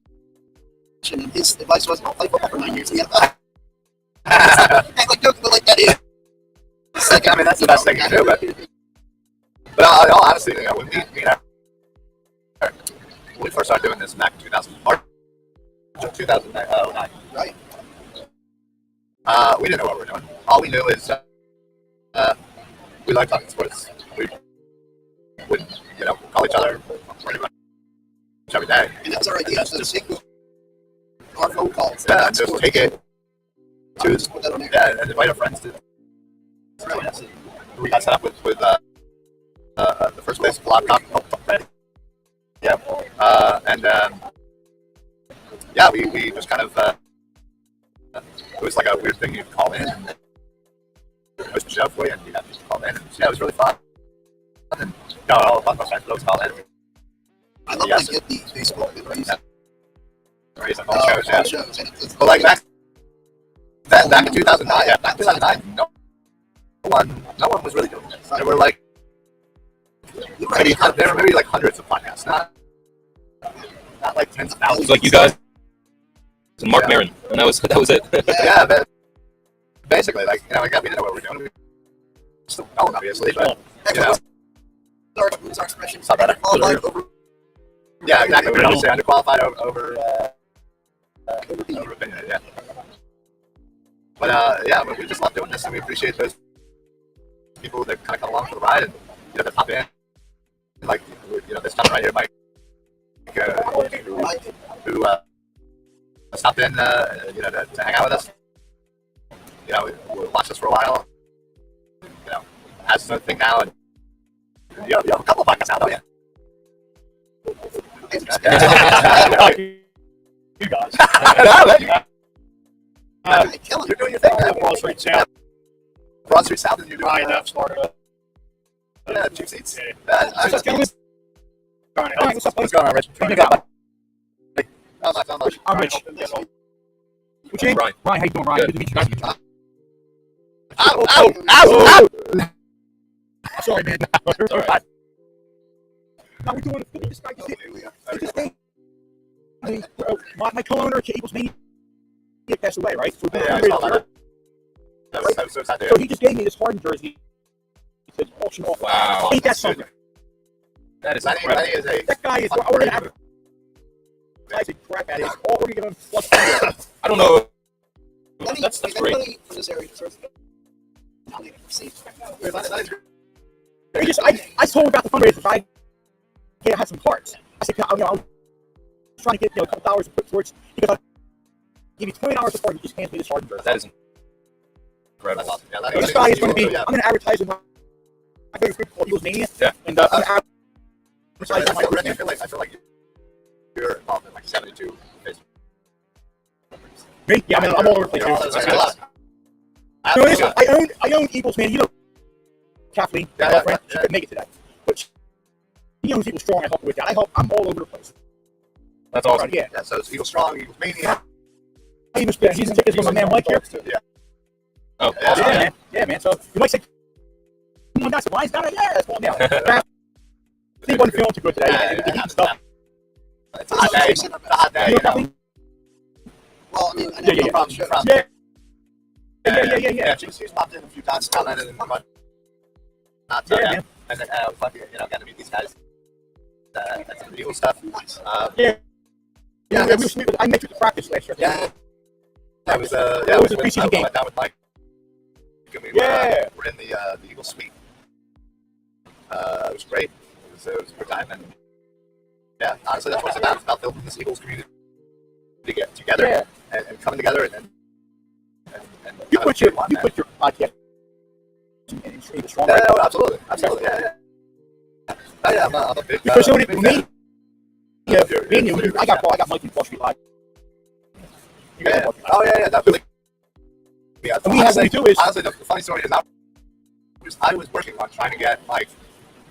[SPEAKER 2] And his advice was, play football for 9 years and get a act like joking, but like that is.
[SPEAKER 1] That's the best thing to do. But all honesty, when we first started doing this back in 2009,
[SPEAKER 2] Right.
[SPEAKER 1] We didn't know what we were doing. All we knew is we liked talking sports. We would, call each other pretty much every day.
[SPEAKER 2] And that's our idea. So just take our phone calls.
[SPEAKER 1] Yeah, just take it to
[SPEAKER 2] put that on there.
[SPEAKER 1] and invite our friends to join us. we got set up with the first place blog talk. Yeah, and yeah, we just kind of it was like a weird thing. You call in and host the show for you, and you have to call in. And, yeah, it was really fun. And all of my friends would call in.
[SPEAKER 2] I love to get the Facebook memories.
[SPEAKER 1] Memories of all shows, yeah. But like back in 2009, yeah, back in 2009, no one was really doing this. There were like maybe like hundreds of podcasts, not like tens of thousands.
[SPEAKER 3] It's like you guys and Mark Maron, and that was it.
[SPEAKER 1] Yeah, but basically, like, we didn't know what we were doing. We still don't, obviously, but
[SPEAKER 2] What's our expression?
[SPEAKER 1] Yeah, exactly. We're just underqualified over opinionated, yeah. But but we just love doing this, and we appreciate those people that kind of come along for the ride and that pop in, like this time right here, Mike, who stopped in, to hang out with us. We watched us for a while. Has his own thing now, and you have a couple of podcasts now, don't you?
[SPEAKER 4] You guys.
[SPEAKER 1] You're doing your thing.
[SPEAKER 4] Broad Street South.
[SPEAKER 1] Broad Street South, and you're doing
[SPEAKER 4] Ryan F. started it.
[SPEAKER 1] Yeah, cheap seats.
[SPEAKER 4] What's going on, Rich?
[SPEAKER 1] Not much.
[SPEAKER 4] I'm Rich. What's your name?
[SPEAKER 3] Ryan.
[SPEAKER 4] Ryan, how you doing, Ryan? Good to meet you guys.
[SPEAKER 1] Ow!
[SPEAKER 4] Sorry, man.
[SPEAKER 3] All right.
[SPEAKER 4] Now we're doing this guy just did. My co-owner, Cable's Mania, passed away, right? So,
[SPEAKER 1] Yeah, I saw that. That was so sad.
[SPEAKER 4] so he just gave me this Harden jersey. He said, auction off.
[SPEAKER 3] Wow.
[SPEAKER 4] Ain't that something?
[SPEAKER 3] That is
[SPEAKER 1] Lenny
[SPEAKER 3] incredible.
[SPEAKER 1] is a.
[SPEAKER 4] That guy is already advertising crap at it. He's already going to plus.
[SPEAKER 3] I don't know.
[SPEAKER 2] Lenny,
[SPEAKER 3] That's
[SPEAKER 2] if
[SPEAKER 3] great.
[SPEAKER 2] anybody from this area deserves it.
[SPEAKER 4] I told him about the fundraiser. I had some cards. I said, I was trying to get a couple dollars to put towards because I'll give you $20 before you just hand me this Harden jersey.
[SPEAKER 3] That is incredible.
[SPEAKER 1] That's awesome. Yeah,
[SPEAKER 4] So this guy is going to be. I'm going to advertise in my favorite group called Eagles Mania.
[SPEAKER 3] Yeah.
[SPEAKER 4] And I'm going to advertise on my group.
[SPEAKER 1] I feel like you're involved in like 72 Facebook.
[SPEAKER 4] Me? Yeah, I'm all over the place.
[SPEAKER 1] Yeah.
[SPEAKER 4] I own Eagles Mania. You know, Kathleen, my girlfriend, she couldn't make it today, but she owns Eagles Strong. I help her with that. I'm all over the place.
[SPEAKER 3] That's awesome.
[SPEAKER 4] Yeah.
[SPEAKER 1] So it's Eagles Strong, Eagles Mania.
[SPEAKER 4] I even spent season tickets with my man Mike here.
[SPEAKER 1] Yeah.
[SPEAKER 3] Oh,
[SPEAKER 1] Yeah.
[SPEAKER 3] awesome.
[SPEAKER 4] Yeah, man. Yeah, man. So you might say, "Come on, guys, the line's down." Yeah, that's going down. I think wasn't feeling too good today. The heat and stuff.
[SPEAKER 1] It's a hot day. It's a hot day.
[SPEAKER 4] You know, Kathleen?
[SPEAKER 2] Well, I mean, I know
[SPEAKER 4] Yeah.
[SPEAKER 2] no problem. Sure.
[SPEAKER 4] Yeah.
[SPEAKER 1] She's popped in a few times, commented and whatnot.
[SPEAKER 4] Yeah, man.
[SPEAKER 1] And then, got to meet these guys. That's some Eagles stuff.
[SPEAKER 4] Yeah, I met you at the practice last year.
[SPEAKER 1] Yeah. That was
[SPEAKER 4] It was a preseason game.
[SPEAKER 1] I went down with Mike. And we were in the Eagles suite. It was great. It was a good time, and yeah, honestly, that's what it's about. It's about building this Eagles community to get together and coming together and
[SPEAKER 4] You put your podcast in strong.
[SPEAKER 1] Yeah, absolutely. Yeah. Oh, yeah, I'm a big
[SPEAKER 4] Because
[SPEAKER 1] big
[SPEAKER 4] me, I got Mike in Wall Street Live.
[SPEAKER 1] Yeah. Oh yeah, definitely. Yeah,
[SPEAKER 4] And we have what we do is
[SPEAKER 1] honestly the funny story is I was working on trying to get Mike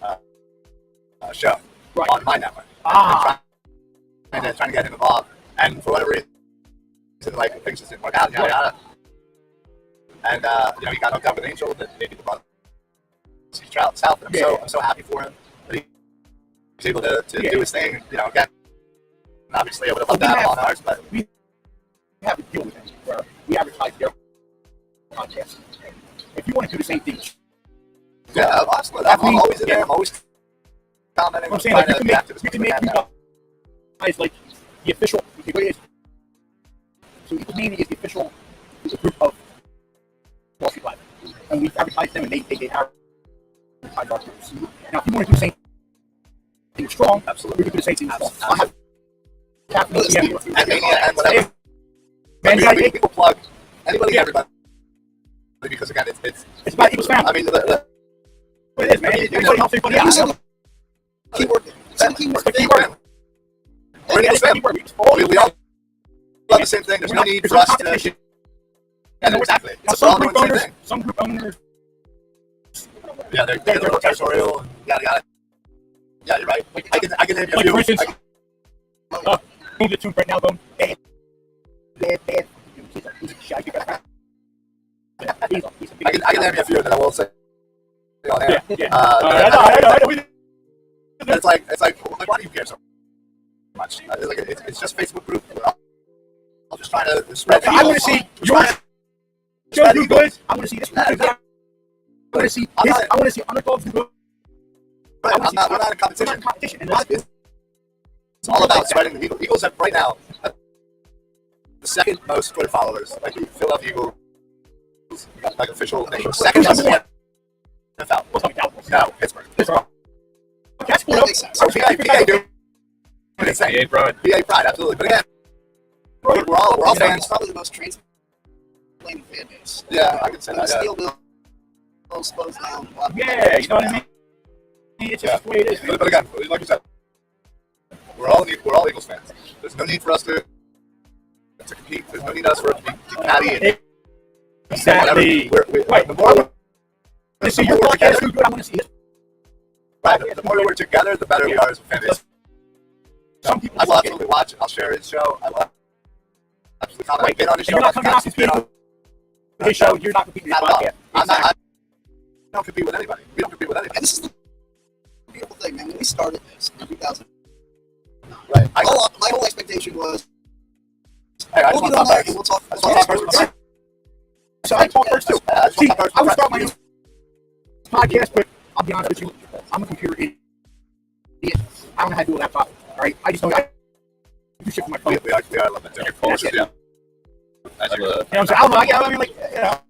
[SPEAKER 1] a show on my network. Trying to get him involved, and for whatever reason, like things just didn't work out. Yada. And he got hooked up with Angel, that maybe the brother. He's traveled south, and I'm so happy for him that he was able to do his thing. Again, obviously I would have loved that on ours, but
[SPEAKER 4] we have to deal with things where we advertise their podcast. If you want to do the same thing,
[SPEAKER 1] yeah, absolutely. I'm always in there. I'm always commenting.
[SPEAKER 4] I'm saying like, you can make you guys like the official. So Eagles Mania is the official group of Wall Street Live, and we advertise them, and they advertise our groups. Now, if you want to do the same thing strong,
[SPEAKER 1] Absolutely.
[SPEAKER 4] we can do the same thing strong. I have Kathleen
[SPEAKER 1] and Mania and whatever.
[SPEAKER 4] Man,
[SPEAKER 1] We can plug anybody, everybody, because again, it's
[SPEAKER 4] about Eagles family.
[SPEAKER 1] I mean, the
[SPEAKER 4] It is, man. Everybody helps everybody out.
[SPEAKER 2] Keyword.
[SPEAKER 1] Keyword. We're Eagles fans. We all love the same thing. There's no need for us to. Yeah, no, exactly.
[SPEAKER 4] Some group owners.
[SPEAKER 1] Yeah, they're territorial. Yada yada. Yeah, you're right. I can name you a few.
[SPEAKER 4] For instance, move the tune right now, though. Bad.
[SPEAKER 1] I can name you a few that I will say on air.
[SPEAKER 4] Yeah. I know.
[SPEAKER 1] It's like, why do you care so much? It's just Facebook group. I'm just trying to spread.
[SPEAKER 4] I want to see your show do good. I want to see this. I want to see this. I want to see underdogs do good.
[SPEAKER 1] We're not in competition. And it's all about spreading the Eagles. Eagles have right now the second most Twitter followers. Like the Philadelphia Eagles, like official name. Second most in the NFL. No, Pittsburgh.
[SPEAKER 4] That's cool.
[SPEAKER 1] PA do.
[SPEAKER 3] PA pride.
[SPEAKER 1] PA pride, absolutely. But again, we're all fans.
[SPEAKER 2] It's probably the most transplanted fan base.
[SPEAKER 1] Yeah, I can say that.
[SPEAKER 2] Steel mill slows down.
[SPEAKER 4] Yeah, you know what I mean? It's just the way it is.
[SPEAKER 1] But again, like you said, we're all Eagles fans. There's no need for us to compete. There's no need for us to be catty and
[SPEAKER 4] exactly.
[SPEAKER 1] Right. The more
[SPEAKER 4] to see your podcast do good, I want to see it.
[SPEAKER 1] Right. The more we're together, the better we are as a fan base.
[SPEAKER 4] Some people
[SPEAKER 1] I will absolutely watch it. I'll share his show. I will absolutely comment. I've been on his show.
[SPEAKER 4] You're not coming off his show. You're not competing with his podcast.
[SPEAKER 1] I don't compete with anybody. We don't compete with anybody.
[SPEAKER 2] And this is the beautiful thing, man. When we started this in 2000,
[SPEAKER 1] right.
[SPEAKER 2] My whole expectation was,
[SPEAKER 1] hey,
[SPEAKER 2] we'll get on there and we'll talk first.
[SPEAKER 4] So I talk first too. See, I would start my podcast, but I'll be honest with you, I'm a computer idiot. I don't know how to do a laptop. All right, I just know I do shit for my phone.
[SPEAKER 1] We are love that too.
[SPEAKER 4] That's it.
[SPEAKER 1] Yeah.
[SPEAKER 3] That's
[SPEAKER 4] You know what I'm saying? I mean, like, you know,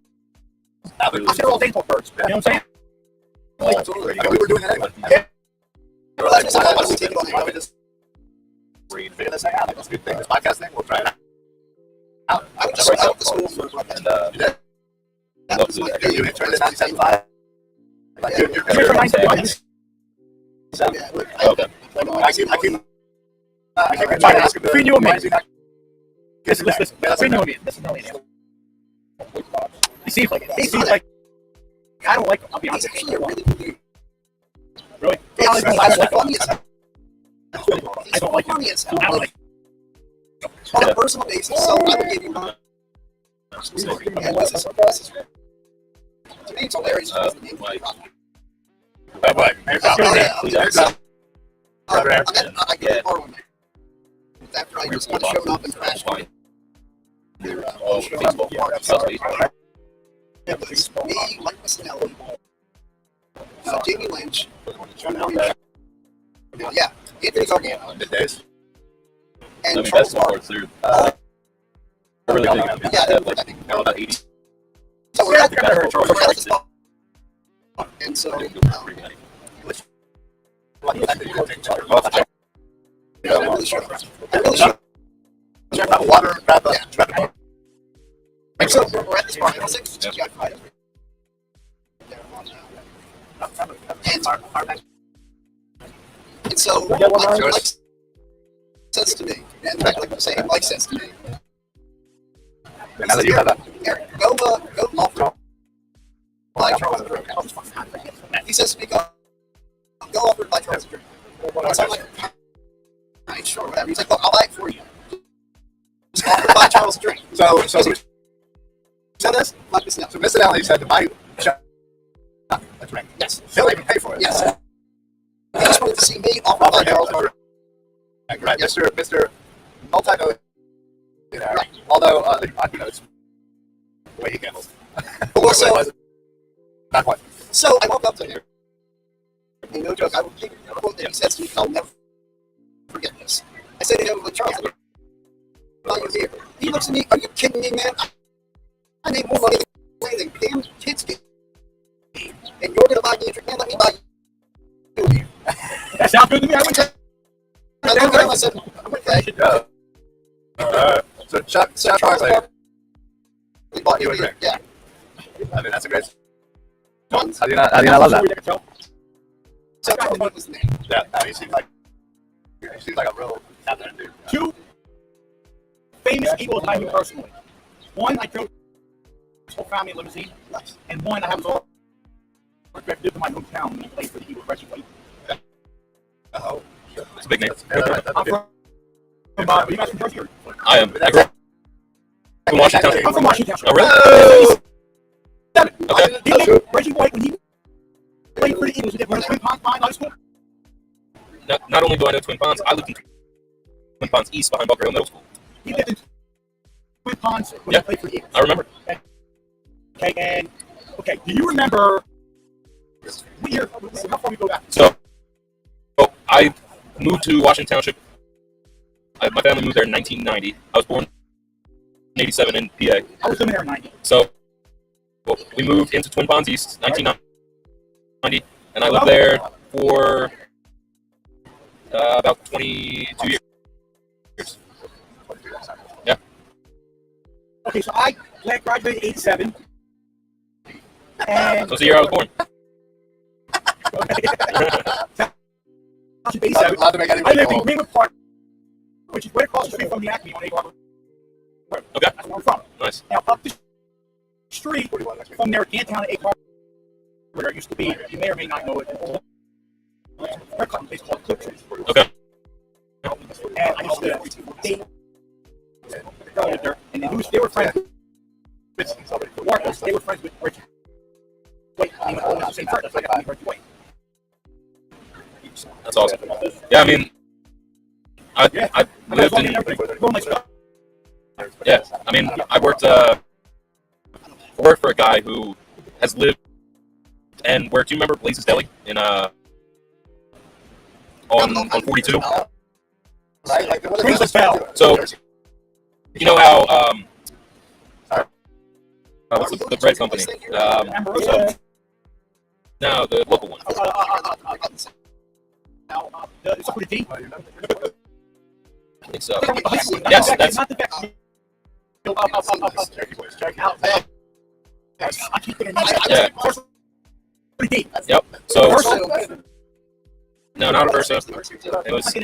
[SPEAKER 4] I sit all day and talk birds. You know what I'm saying?
[SPEAKER 1] Like, absolutely. I mean, we were doing that anyway.
[SPEAKER 4] Yeah.
[SPEAKER 1] Why don't we just figure this thing out? Like, let's do this podcast thing. We'll try it out.
[SPEAKER 2] I went to school for a podcast.
[SPEAKER 1] You did?
[SPEAKER 2] That was my
[SPEAKER 1] You interned at 975? Like, you're
[SPEAKER 4] You're from 975.
[SPEAKER 3] Okay.
[SPEAKER 1] I keep trying to ask him.
[SPEAKER 4] Between you and me.
[SPEAKER 1] Listen.
[SPEAKER 4] Between you and me. This is really new. He seems like it. He seems like I don't like him. I'll be honest.
[SPEAKER 2] He's actually a really good dude.
[SPEAKER 4] Really?
[SPEAKER 2] I don't like him.
[SPEAKER 4] I don't like him.
[SPEAKER 2] On a personal basis, so I would give you one. To me, it's hilarious. I get it hard on that. After I just kind of showed up and crashed on it. It was me, Mike Missinelli, Jamie Lynch, yeah, Anthony Gargano,
[SPEAKER 1] Middays.
[SPEAKER 2] and Charles Barkley.
[SPEAKER 3] Really big.
[SPEAKER 2] Yeah, they were,
[SPEAKER 3] I think about 80.
[SPEAKER 2] So we're at the spot. And so, I really should.
[SPEAKER 1] Grab water, grab a
[SPEAKER 2] And so we're at this spot. I was like, and so Mike says to me, and like I say, Mike says to me,
[SPEAKER 1] now that you have that.
[SPEAKER 2] Eric, go offer by Charles drink. He says to me, go offer by Charles drink. So I'm like, all right, sure, whatever. He's like, look, I'll buy it for you. Just offer by Charles drink.
[SPEAKER 1] So
[SPEAKER 2] this? Like this now.
[SPEAKER 1] So Mr. Allen said to buy a drink.
[SPEAKER 2] Yes.
[SPEAKER 1] He'll even pay for it.
[SPEAKER 2] Yes. He just wanted to see me offer by Charles drink.
[SPEAKER 1] Right, Mr. Multi-millionaire.
[SPEAKER 2] Right.
[SPEAKER 1] Although, it's the way he gambles.
[SPEAKER 2] Well, so,
[SPEAKER 1] Not quite.
[SPEAKER 2] so I walk up to him. And no joke, I will think a quote that he says to me, I'll never forget this. I say to him, like, Charles, are you here? He looks at me, are you kidding me, man? I make more money than damn kids get. And you're going to buy me a drink, man, let me buy you a beer.
[SPEAKER 4] That sounds good to me. I went
[SPEAKER 2] I looked at him, I said, okay.
[SPEAKER 1] So Chuck Barkley,
[SPEAKER 2] We bought you a drink. Yeah.
[SPEAKER 1] I mean, that's a great.
[SPEAKER 2] Once.
[SPEAKER 1] How do you not love that?
[SPEAKER 2] What was the name?
[SPEAKER 1] Yeah, no, he seems like a real talented dude.
[SPEAKER 4] Two famous Eagles I knew personally. One, I drove his whole family limousine, and one, I have all lived in my hometown when he played for the Eagles. Reggie White.
[SPEAKER 1] Oh,
[SPEAKER 3] It's a big name.
[SPEAKER 4] I'm from you guys from Jersey? Or?
[SPEAKER 3] I am. I grew up in Washington Township.
[SPEAKER 4] I'm from Washington Township.
[SPEAKER 3] Oh, really? Okay.
[SPEAKER 4] Reggie White, when he played for the Eagles, he did run Twin Ponds High School.
[SPEAKER 3] Not only do I know Twin Ponds, I lived in Twin Ponds East behind Bunker Hill Middle School.
[SPEAKER 4] He lived in Twin Ponds when he played for the Eagles.
[SPEAKER 3] I remember.
[SPEAKER 4] Okay, do you remember what year? How far we go back?
[SPEAKER 3] So I moved to Washington Township. My family moved there in 1990. I was born in 87 in PA.
[SPEAKER 4] I was living there in 90.
[SPEAKER 3] So we moved into Twin Ponds East, 1990, and I lived there for about 22 years. Yeah.
[SPEAKER 4] Okay, so I graduated in 87. And
[SPEAKER 3] So it's the year I was born.
[SPEAKER 1] Not to make
[SPEAKER 4] I
[SPEAKER 1] anybody
[SPEAKER 4] lived in
[SPEAKER 1] old.
[SPEAKER 4] Greenwood Park, which is right across the street from the Acme on 8 Harbor.
[SPEAKER 3] Okay.
[SPEAKER 4] That's where I'm from.
[SPEAKER 3] Nice.
[SPEAKER 4] Now, up the street from there, downtown 8 Harbor, where it used to be, you may or may not know it. It's called Clip Trees.
[SPEAKER 3] Okay.
[SPEAKER 4] And I used to date the girl there, and then they were friends with Marcus. They were friends with Richard. Wait, they went all to the same church. That's why I got Richard White.
[SPEAKER 3] That's awesome. Yeah, I mean, I lived in. Yeah, I mean, I worked for a guy who has lived and worked. Do you remember Blaze's Deli in on 42? So you know how what's the bread company? No, the local one.
[SPEAKER 4] It's up with a D.
[SPEAKER 3] I think so. Yes, that's.
[SPEAKER 4] Not the best. I keep thinking.
[SPEAKER 3] Yeah.
[SPEAKER 4] D.
[SPEAKER 3] Yep. So. No, not a Versa. It was.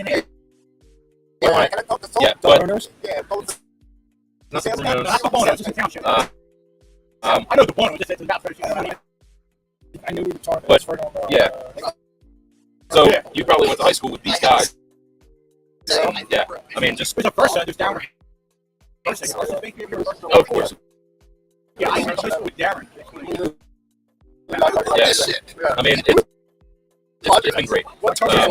[SPEAKER 3] Yeah, but. Not the Brunos.
[SPEAKER 4] Not the Bono, just a township. I know the Bono, just it's about 30.
[SPEAKER 5] I knew we were talking.
[SPEAKER 3] But yeah. So you probably went to high school with these guys. Yeah, I mean, just.
[SPEAKER 4] There's a Versa, there's Darren.
[SPEAKER 3] Oh, of course.
[SPEAKER 4] Yeah, I went to high school with Darren.
[SPEAKER 3] Yeah, I mean, it's been great. It's a great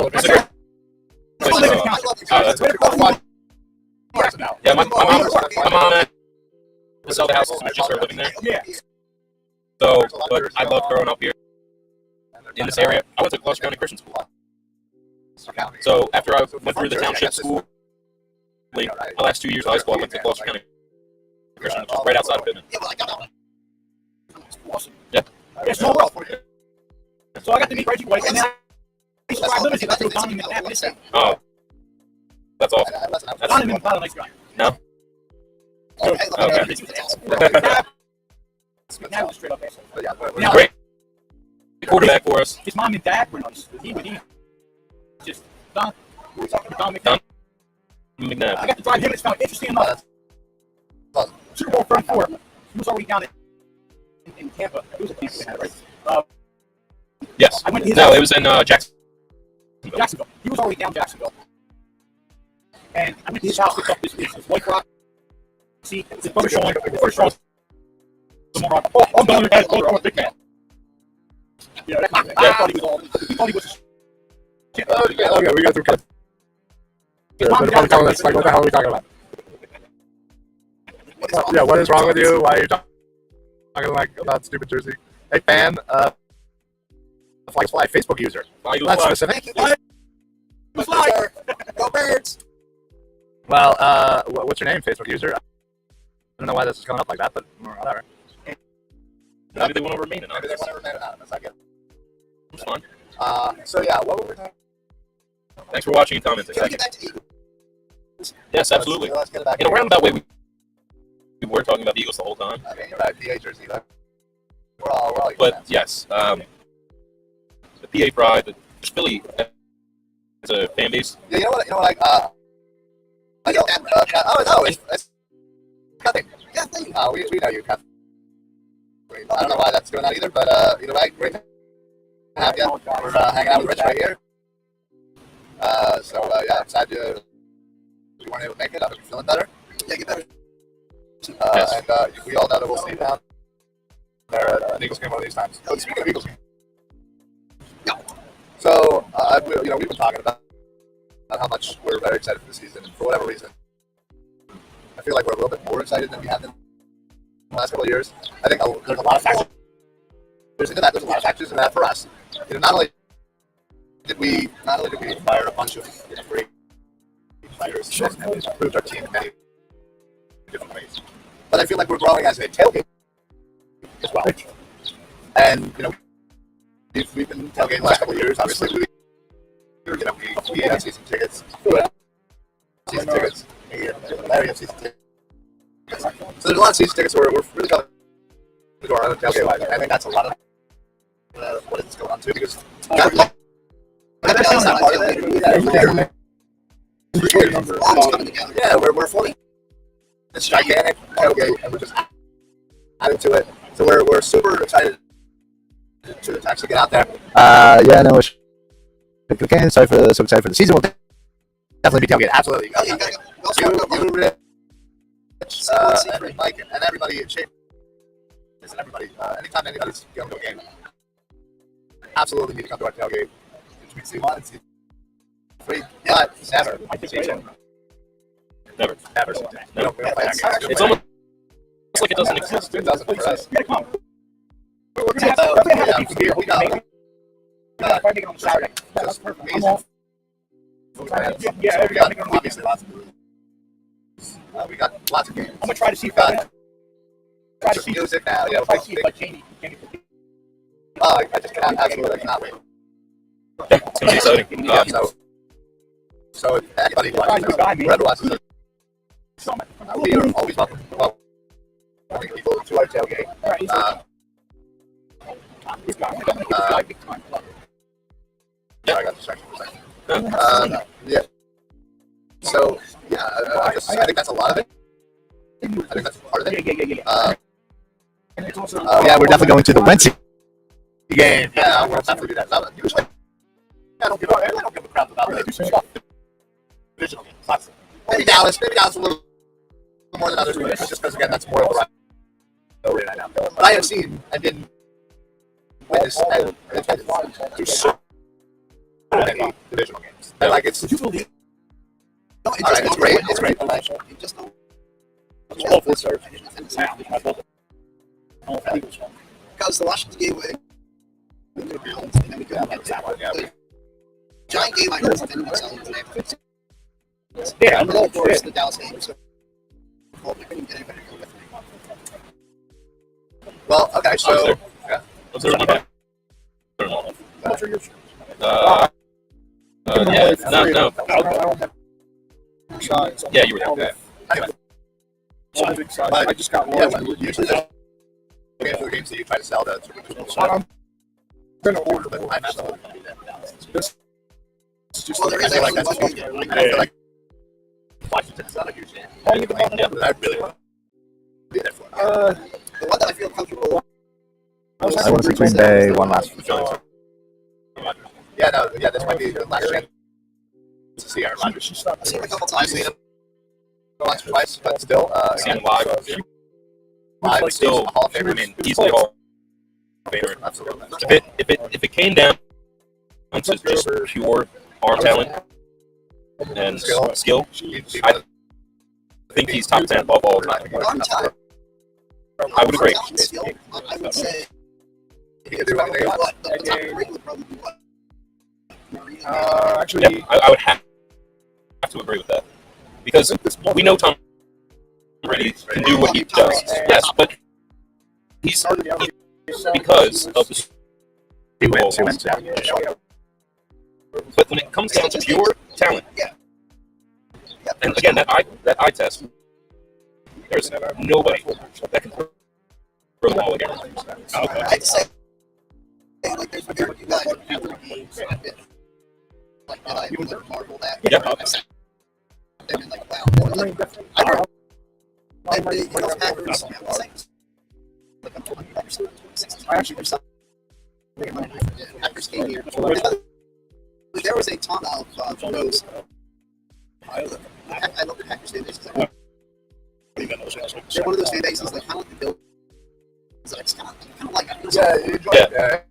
[SPEAKER 3] place to go. Yeah, my mom to sell the house as soon as she started living there.
[SPEAKER 4] Yeah.
[SPEAKER 3] So, but I love growing up here in this area. I went to Gloucester County Christian School. So after I went through the township school, my last 2 years of high school, I went to Gloucester County Christian, which is right outside of Pitman.
[SPEAKER 4] Awesome.
[SPEAKER 3] Yeah.
[SPEAKER 4] It's small world for you. So I got to meet Reggie White, and then I used to buy limousines. I drove Donnie McNabb.
[SPEAKER 3] Oh, that's awesome.
[SPEAKER 4] Donnie was not a nice guy.
[SPEAKER 3] No?
[SPEAKER 4] Okay. McNabb was straight up asshole.
[SPEAKER 3] Great quarterback for us.
[SPEAKER 4] His mom and dad were nice. He just Don McNabb.
[SPEAKER 3] McNabb.
[SPEAKER 4] I got to drive him. It's found interesting enough. Super Bowl front four. He was already down in Tampa. It was a Tampa, right?
[SPEAKER 3] Yes.
[SPEAKER 4] I went to his
[SPEAKER 3] No, it was in Jacksonville.
[SPEAKER 4] Jacksonville. He was already down Jacksonville. And I went to his house, picked up his white rock. See, his brother Sean. His brother Sean. Oh, I'm going to the brother. I'm a big man. Yeah, I thought he was a shit.
[SPEAKER 1] Okay, we got through kind of comments like, what the hell are we talking about? Yeah, what is wrong with you? Why are you talking like about stupid Jersey? Hey, fan, Fly Facebook user. That's specific.
[SPEAKER 2] Go Birds!
[SPEAKER 1] Well, what's your name, Facebook user? I don't know why this is coming up like that, but whatever.
[SPEAKER 3] Maybe they want to remain anonymous.
[SPEAKER 1] Maybe they want to remain anonymous. I get it.
[SPEAKER 3] It's fine.
[SPEAKER 1] So yeah, what were we talking?
[SPEAKER 3] Thanks for watching and commenting.
[SPEAKER 2] Can we get back to Eagles?
[SPEAKER 3] Yes, absolutely.
[SPEAKER 1] Let's get it back.
[SPEAKER 3] In a roundabout way, we were talking about the Eagles the whole time.
[SPEAKER 1] I mean, you're right, PA Jersey, though. We're all
[SPEAKER 3] But yes, the PA pride, the Philly as a fan base?
[SPEAKER 1] Yeah, you know what? I know that. Oh no, it's nothing. Nothing. We know you, Kathleen. I don't know why that's going on either, but either way, great to have you. We're hanging out with Rich right here. Yeah, excited you weren't able to make it. I hope you're feeling better. Yeah, get better. And we all know that we'll see you down there at an Eagles game one of these times. Oh, speaking of Eagles game. Yeah. So, we've been talking about how much we're very excited for the season, and for whatever reason, I feel like we're a little bit more excited than we have been in the last couple of years. I think there's a lot of factors. There's a lot of factors in that for us. Not only did we fire a bunch of great players and improved our team in many different ways, but I feel like we're growing as a tailgate as well. And we've been tailgating the last couple of years. Obviously, we have season tickets. Season tickets. Larry has season tickets. So there's a lot of season tickets where we're really coming to our own tailgate. I think that's a lot of what is going on too, because that's not part of it. Yeah, we're fully. It's gigantic tailgate, and we're just adding to it. So we're super excited to actually get out there. No, again, so excited for the season. We'll definitely be tailgate. Absolutely. And Mike and everybody in shape. And everybody, anytime anybody's going to a game, absolutely need to come to our tailgate. Between C1 and C3. But never. Never.
[SPEAKER 3] It's almost like it doesn't exist.
[SPEAKER 1] It doesn't for us. Obviously, lots of movies. We got lots of games.
[SPEAKER 4] I'm gonna try to see if I
[SPEAKER 1] can see music now. Yeah,
[SPEAKER 4] try to see if I can.
[SPEAKER 1] I just cannot wait.
[SPEAKER 3] It's gonna be exciting.
[SPEAKER 1] So if anybody watches it, we are always welcome. People to our tailgate. I got distracted for a second. Yeah. So, I think that's a lot of it. I think that's part of it. We're definitely going to the Wency game. Yeah, we'll definitely do that. Usually, I don't give a crap about the divisional games. Maybe Dallas a little more than others, just because, again, that's more of the right now. But I have seen and been witness and attended to so many divisional games. And it's great. It's great. It just because the Washington game and then we could have that one. Giant game I heard from today. Yeah, I'm looking forward to the Dallas game. So I couldn't get anybody to go with me. Well, okay, so
[SPEAKER 3] No. Yeah, you were there.
[SPEAKER 1] Okay. Anyway. I just got one. Usually the games that you try to sell that. I'm going to order them. I'm absolutely going to do that. It's just there is like that's a huge game. I feel like Washington's not a huge game. I really want to be there for it. The one that I feel comfortable. I want to see Green Bay one last. This might be the last chance to see Aaron Rodgers. I've seen him a couple times. I've seen him once or twice, but still,
[SPEAKER 3] Seen him live. Still,
[SPEAKER 1] Hall of Famer.
[SPEAKER 3] I mean, easily Hall of Famer.
[SPEAKER 1] Absolutely.
[SPEAKER 3] If it came down to just pure arm talent and skill, I think he's top 10 of all time. I would agree.
[SPEAKER 2] I would say
[SPEAKER 1] He could do anything else.
[SPEAKER 2] the top three would probably be what?
[SPEAKER 4] Actually,
[SPEAKER 3] I would have to agree with that because we know Tom Brady can do what he does. Yes, but he's because of the
[SPEAKER 1] He wins.
[SPEAKER 3] But when it comes down to pure talent, and again that eye test, there's nobody that can throw the ball again.
[SPEAKER 2] I'd say like there's very few guys that have the games. like that I like marvel that.
[SPEAKER 3] Yep.
[SPEAKER 2] I sat there and like, wow. I heard that the Eagles Packers like I'm 20%, 60%. Packers came here. There was a ton of those. I love the Packers fan bases. They're one of those fan bases like kind of like the Bills. It's kind of like
[SPEAKER 1] Yeah.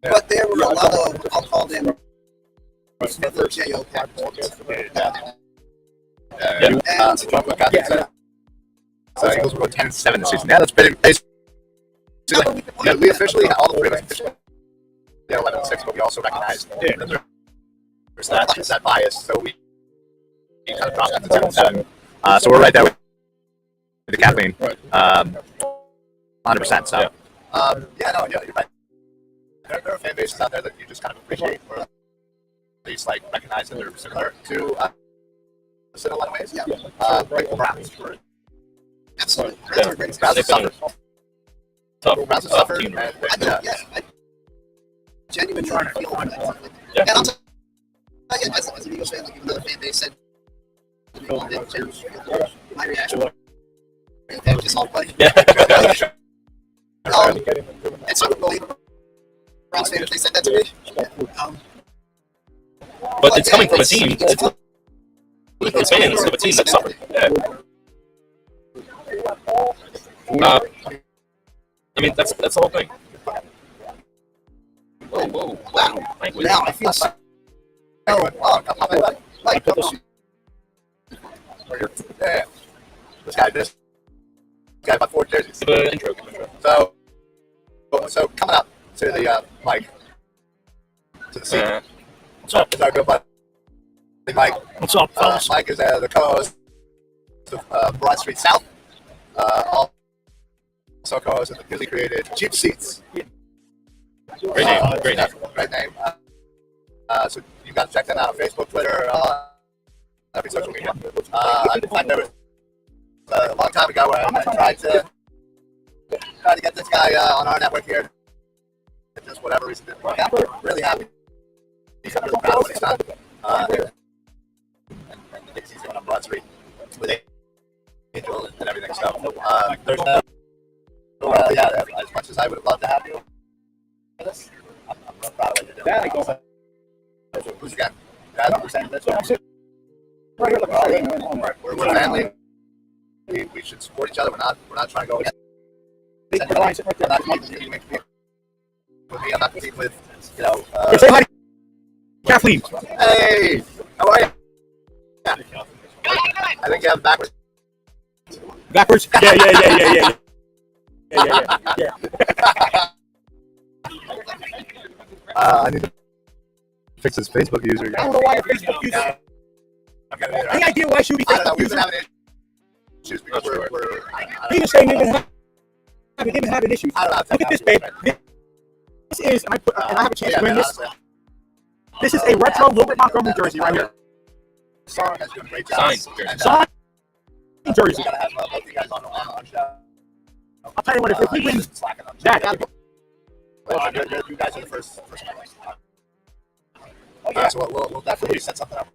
[SPEAKER 2] But there were a lot of, I'll call them Smith or J.O. Packers.
[SPEAKER 1] So Eagles were 10-7 this season. Yeah, that's pretty basically. Yeah, we officially, all the three of us officially, 11-6, but we also recognize there's that bias, so we kind of dropped that to 7-7. So we're right there with the Kathleen, 100%. So, you're right. There are fan bases out there that you just kind of appreciate, or at least like recognize that they're similar to us in a lot of ways. Like the Browns.
[SPEAKER 2] Absolutely.
[SPEAKER 1] Browns have suffered. Browns have suffered.
[SPEAKER 2] I genuinely feel that. And I'll tell you, as an Eagles fan, like even though the fan base said, my reaction was just all play. It's unbelievable. Browns fan, if they said that to me.
[SPEAKER 3] But it's coming from a team. It's fans of a team that suffered. I mean, that's the whole thing. Whoa.
[SPEAKER 2] Wow. Now I feel so.
[SPEAKER 1] This guy bought 4 jerseys. So coming up to the Mike, to the seat.
[SPEAKER 5] What's up?
[SPEAKER 1] It's our good buddy Mike.
[SPEAKER 5] What's up, fellas?
[SPEAKER 1] Mike is the co-host of Broad Street South. Also co-host of the newly created Cheap Seats.
[SPEAKER 3] Great name.
[SPEAKER 1] Great name. So you got to check them out on Facebook, Twitter, every social media. I noticed a long time ago when I tried to get this guy on our network here. Just whatever reason didn't work out. We're really happy. He's really proud of what he's done. And the he's doing on Broad Street with Angel and everything. So there's no. As much as I would have loved to have you, I'm proud of what you're doing. Who's again? We're family. We should support each other. We're not trying to go against. We're not competing with me. I'm not competing with
[SPEAKER 5] Say hi to Kathleen.
[SPEAKER 1] Hey, how are you? Yeah. I think you have it backwards.
[SPEAKER 5] Backwards? Yeah.
[SPEAKER 1] I need to fix his Facebook user.
[SPEAKER 5] I don't know why your Facebook user. Any idea why she would be
[SPEAKER 1] I don't know.
[SPEAKER 5] Facebook
[SPEAKER 1] We've been
[SPEAKER 5] user?
[SPEAKER 1] having issues because we're
[SPEAKER 5] He was saying they've been having issues.
[SPEAKER 1] I don't know.
[SPEAKER 5] Look at this, babe. This is, and I have a chance to win this. This is a retro Wilbert Montgomery jersey right here.
[SPEAKER 1] Song has done a great job.
[SPEAKER 5] Signed jersey.
[SPEAKER 1] We gotta have both you guys on show.
[SPEAKER 5] I'll tell you what, if we win that,
[SPEAKER 1] You guys are the first so we'll definitely set something up.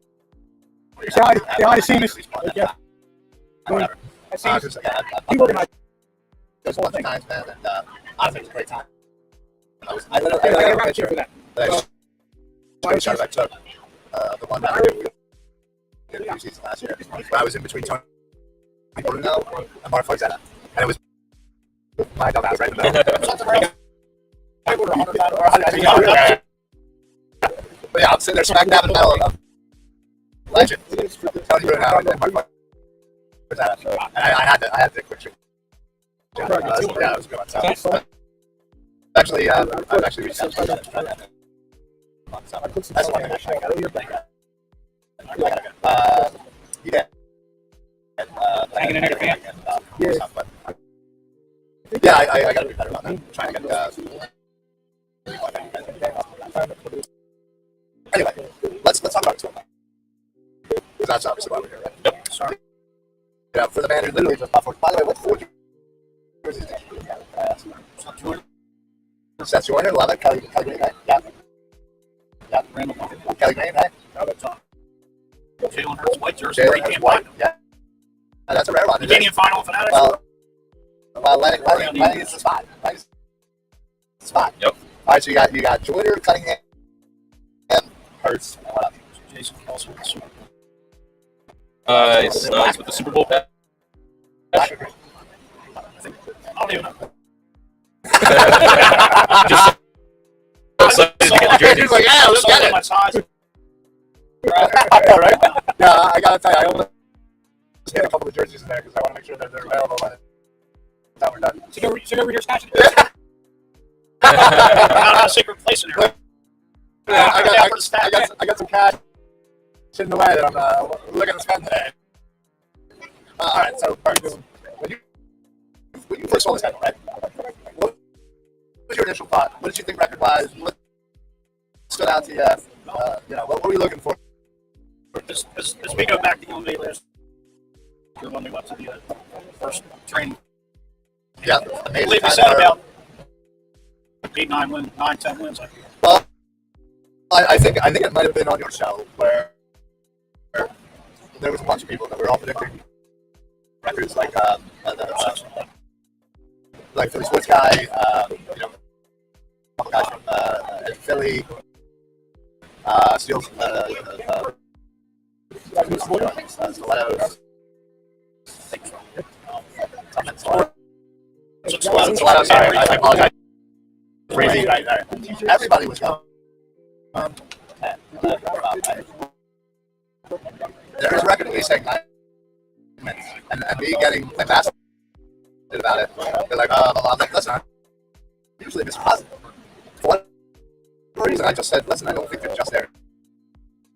[SPEAKER 5] say hi to Seamus. Yeah.
[SPEAKER 1] Whatever.
[SPEAKER 5] He organized
[SPEAKER 1] There's one thing, man, and I think it was a great time.
[SPEAKER 5] I got a picture for that.
[SPEAKER 1] I took the one that I did in the season last year. But I was in between Tony Bruno and Mark Forzetta. And it was my dumbass right in the middle. But yeah, I'm sitting there smack dab in the middle of legend. Tony Bruno and Mark Forzetta. And I had to take a quick shot. Yeah, it was a good one. Actually, I've actually reached out to him. That's one thing I got to do. Yeah.
[SPEAKER 5] Hanging in there, man.
[SPEAKER 1] Yeah, I got to be better about that. Trying to get anyway, let's talk about it. Because that's obviously why we're here, right? Yep. Sorry. Yeah, for the man who literally just bought 4. By the way, what 4 jerseys did you get? Seth Joyner, love it. Kelly, yeah.
[SPEAKER 4] got the Randall.
[SPEAKER 1] Kelly Green, right?
[SPEAKER 4] Now that's Jalen Hurts white jersey.
[SPEAKER 1] Jalen White, yeah. That's a rare one.
[SPEAKER 4] You can't even find off Fanatics.
[SPEAKER 1] Well, Lenny is the spot. Lenny's the spot.
[SPEAKER 3] Yep.
[SPEAKER 1] All right, so you got Twitter, Cunningham, Hurts.
[SPEAKER 4] Jason also with the Super
[SPEAKER 3] He's with the Super Bowl pass.
[SPEAKER 4] I don't even know.
[SPEAKER 1] He's like, yeah, let's get it.
[SPEAKER 4] My size.
[SPEAKER 1] Right? Yeah, I gotta tell you, I almost hit a couple of jerseys in there because I want to make sure that they're available by the time we're done.
[SPEAKER 4] So go over here, stashing it. I got a secret place in here.
[SPEAKER 1] Yeah, I got some cash in the way that I'm looking to spend today. All right, so when you first saw the schedule, right? What was your initial thought? What did you think record-wise? What stood out to you? What were you looking for?
[SPEAKER 4] As we go back to UMA last year when we went to the first training,
[SPEAKER 1] Yeah,
[SPEAKER 4] I believe we said about 8, 9 wins, 9, 10 wins.
[SPEAKER 1] Well, I think it might have been on your show where there was a bunch of people that were all predicting records like Philly Sports Guy, a couple guys from Philly, Steele, Stilettos. Stilettos, sorry, I apologize. Crazy. Everybody was going. There is a record at least saying 9 minutes, and me getting ambassador about it. They're like, I'm like, listen, I'm usually Mr. Positive. For whatever reason, I just said, listen, I don't think they're just there.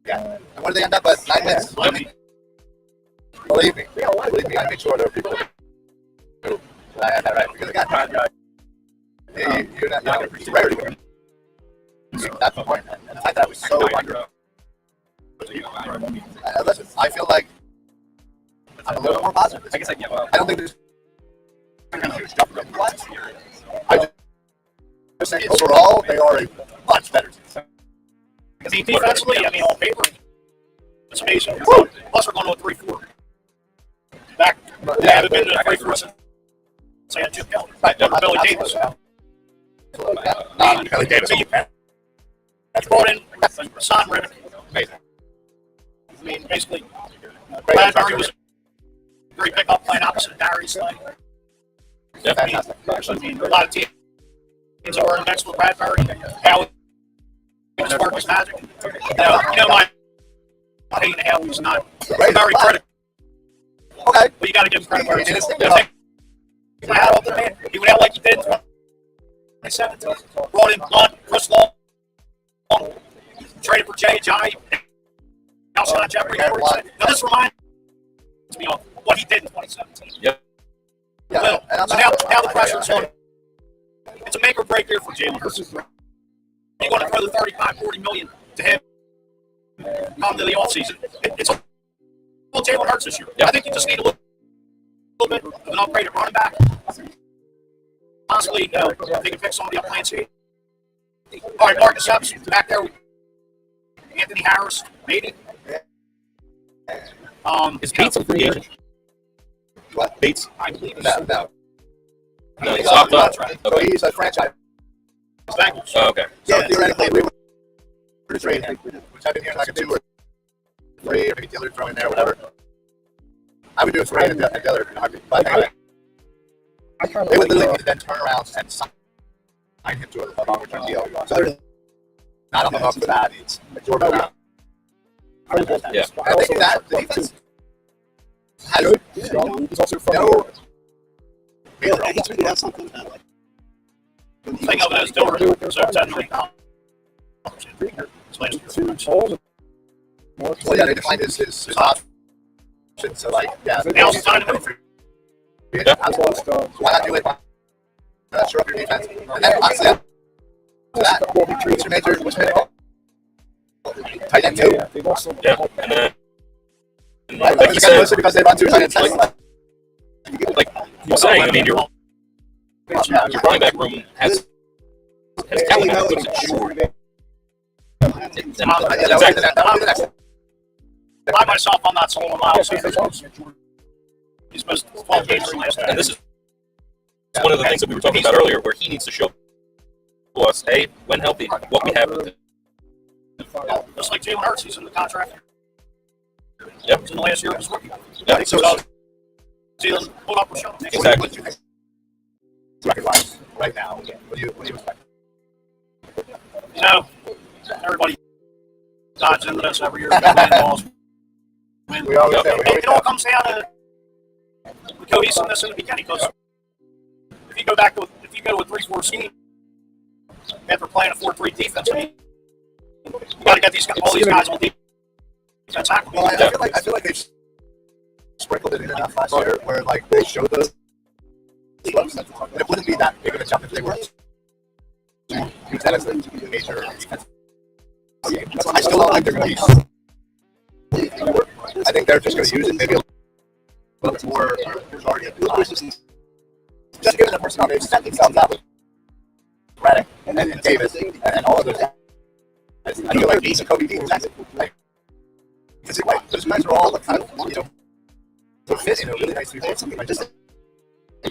[SPEAKER 1] Yeah. And what did they end up at? 9 minutes. Believe me, I make sure there are people who I had that right. Because again, you're not going to preach the rarity. That's the point. And the fact that I was so under. Listen, I feel like I'm a little bit more positive. I don't think there's a huge jump from last year. I just think overall they are a much better team.
[SPEAKER 4] I mean, defensively, on paper, it's amazing. Plus, we're going to a 3-4. Back, they haven't been to a 3-4 since they had Chip Kelly.
[SPEAKER 1] Right,
[SPEAKER 4] Billy Davis.
[SPEAKER 1] Billy Davis.
[SPEAKER 4] That's brought in Son Reddick.
[SPEAKER 1] Amazing.
[SPEAKER 4] I mean, basically, Bradbury was a great pickup playing opposite of Darius.
[SPEAKER 1] Yeah, fantastic.
[SPEAKER 4] A lot of teams are next with Bradbury. How he worked his magic. My hating how he's not very critical.
[SPEAKER 1] Okay.
[SPEAKER 4] But you got to give him credit where it's due. He went out like he did in 2017. Brought in Blunt, Chris Long, traded for Jay, Johnny. Outside Jeffrey Edwards. Now this reminds me of what he did in 2017.
[SPEAKER 3] Yep.
[SPEAKER 1] Yeah.
[SPEAKER 4] So now the pressure's on. It's a make or break year for Jalen Hurts. You want to throw the $35-40 million to him come to the offseason. It's all Jalen Hurts this year.
[SPEAKER 3] Yep.
[SPEAKER 4] I think you just need a little bit of an upgrade at running back. Honestly, they can pick somebody up playing safety. All right, Marcus Epps back there. Anthony Harris, maybe.
[SPEAKER 3] Is Bates a free agent?
[SPEAKER 1] What?
[SPEAKER 3] Bates?
[SPEAKER 4] I believe
[SPEAKER 1] No.
[SPEAKER 3] No, he's opt out.
[SPEAKER 1] So he's a franchise.
[SPEAKER 4] Bengals.
[SPEAKER 3] Oh, okay.
[SPEAKER 1] So theoretically, we would trade him, which I've been hearing like a 2 or 3, or maybe the other throw in there, whatever. I would do a 3 and the other. But anyway, they would literally need to then turn around and sign him to a longer-term deal. So they're not on the hook for that. It's absorbed around.
[SPEAKER 3] Yeah.
[SPEAKER 1] I think that the defense has
[SPEAKER 5] He's also from
[SPEAKER 1] no.
[SPEAKER 2] He's going to have something to like.
[SPEAKER 4] Think of it as Dillard. So $10 million.
[SPEAKER 1] Well, yeah, they defined his option. So, like, yeah.
[SPEAKER 4] Now's the time to move.
[SPEAKER 1] Yeah, absolutely. So why not do it? Shore up your defense. And then, honestly, what's your major? Tight end, too.
[SPEAKER 3] Yeah. And then,
[SPEAKER 1] Right,
[SPEAKER 3] like you said,
[SPEAKER 1] because they run 2 tight ends.
[SPEAKER 3] like you're saying, I mean, your running back room has talent.
[SPEAKER 6] I myself, I'm not sold on Miles Sanders. He's missed 12 games from last year.
[SPEAKER 3] And this is one of the things that we were talking about earlier, where he needs to show us, hey, when healthy, what we have with him.
[SPEAKER 6] Just like Jalen Hurts, he's in the contract.
[SPEAKER 3] Yep.
[SPEAKER 6] He's in the last year of his rookie.
[SPEAKER 3] Yeah,
[SPEAKER 6] So Jalen, pull up with Sean.
[SPEAKER 3] Exactly.
[SPEAKER 1] Record-wise, right now, what do you expect?
[SPEAKER 6] You know, everybody dodges into this every year. Balls.
[SPEAKER 1] We always say,
[SPEAKER 6] It all comes down to the cohesiveness in the beginning. Because if you go to a 3-4 scheme after playing a 4-3 defense, I mean, you got to get all these guys on defense.
[SPEAKER 1] Well, I feel like they've sprinkled it in enough last year where like they showed those slopes. It wouldn't be that big of a jump if they were to use that as a major defense. I still don't think they're going to use it. I think they're just going to use it maybe a little bit more majority of the time. Just given the personnel they've set themselves up with Reddick and Davis and all of those guys. I feel like these and Kobe Dean Jackson, like, because like those guys are all kind of, you know, to fit in a really nice defense. I just they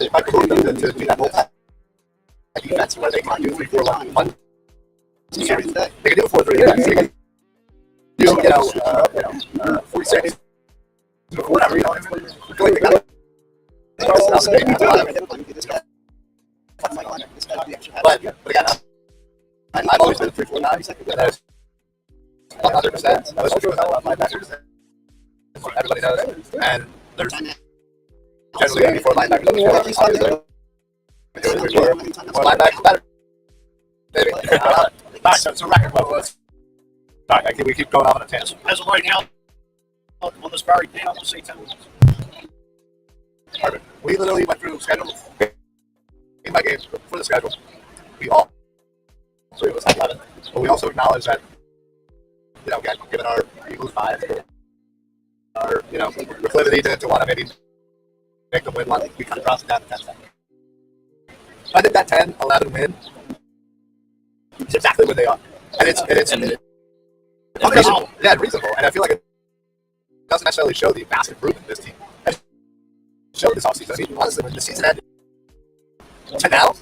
[SPEAKER 1] might be able to do that whole time defense where they can do 3-4-1 series. They can do a 4-3 defense. They can do 46 whatever, you know. Really, they got but again, I've always been a 3-4-9. 100%. I was true with a lot of linebackers. Everybody knows. And there's generally 84 linebackers on the field. More linebackers better. Maybe. Alright, so it's a record. Alright, we keep going off on a tangent.
[SPEAKER 6] As of right now, on this very day, I'm going to say 10 minutes.
[SPEAKER 1] Perfect. We literally went through schedule game by game for the schedule. We all, three of us had 11. But we also acknowledge that, you know, again, given our Eagles bias, our, you know, proclivity to want to maybe make them win one, we kind of dropped it down to 10. I think that 10-11 win is exactly what they are. And it's reasonable. Yeah, reasonable. And I feel like it doesn't necessarily show the vast improvement this team has showed this offseason. I mean, honestly, when the season ended to now,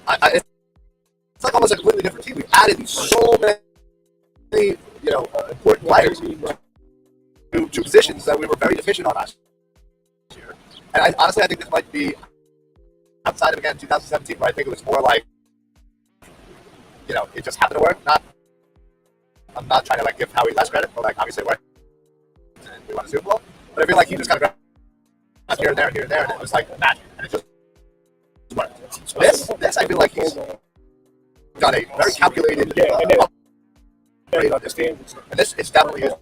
[SPEAKER 1] it's like almost a completely different team. We've added so many, you know, important players to positions that we were very deficient on last year. And honestly, I think this might be outside of, again, 2017, where I think it was more like, you know, it just happened to work. I'm not trying to like give Howie less credit, but like obviously we won a Super Bowl. But I feel like he just kind of got here and there, and it was like magic, and it just worked. This I feel like he's got a very calculated upgrade on this team, and this is definitely his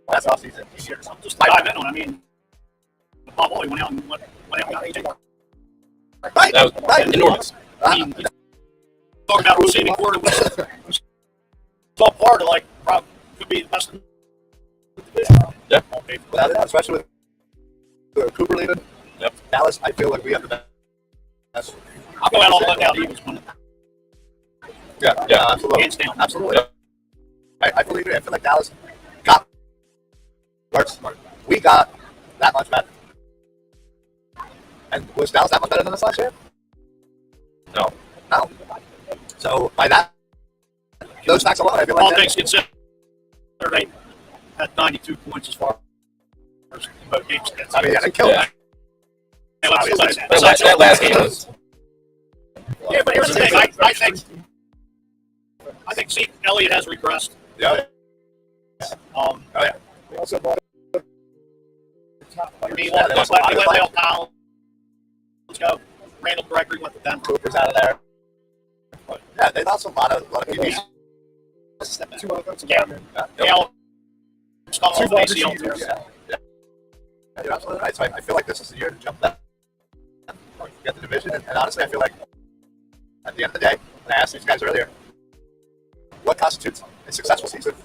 [SPEAKER 1] best offseason this year.
[SPEAKER 6] Just dive in on. I mean, Bob Hoy went out and got AJ.
[SPEAKER 1] Right,
[SPEAKER 3] enormous.
[SPEAKER 6] I mean, talking about receiving court, it was all part of like probably could be the best in the division.
[SPEAKER 3] Yeah.
[SPEAKER 1] Without it, especially with Cooper leaving.
[SPEAKER 3] Yep.
[SPEAKER 1] Dallas, I feel like we have the best.
[SPEAKER 6] I'll go out all the way down. Eagles won.
[SPEAKER 1] Yeah, absolutely.
[SPEAKER 6] Hands down.
[SPEAKER 1] Absolutely. Yep. I fully agree. I feel like Dallas got smart. We got that much better. And was Dallas that much better than us last year? No. So by that, those facts alone, I feel like
[SPEAKER 6] all things considered, they had 92 points as far as both games.
[SPEAKER 1] I mean, yeah, they killed it.
[SPEAKER 3] That last game was.
[SPEAKER 6] Yeah, but here's the thing. I think Zeke Elliott has regressed.
[SPEAKER 1] Yeah.
[SPEAKER 4] We also bought
[SPEAKER 6] I mean, he went Dale Collins. Let's go. Randall Gregory went to Denver.
[SPEAKER 1] Cooper's out of there. But, yeah, they lost a lot of PBs.
[SPEAKER 4] two offensive
[SPEAKER 6] Yeah.
[SPEAKER 4] linemen.
[SPEAKER 6] Yeah. It's called
[SPEAKER 4] Two wide
[SPEAKER 6] ACL.
[SPEAKER 4] receivers.
[SPEAKER 1] Yeah, you're absolutely right. So I feel like this is the year to jump that. Get the division, and honestly, I feel like at the end of the day, and I asked these guys earlier, what constitutes a successful season?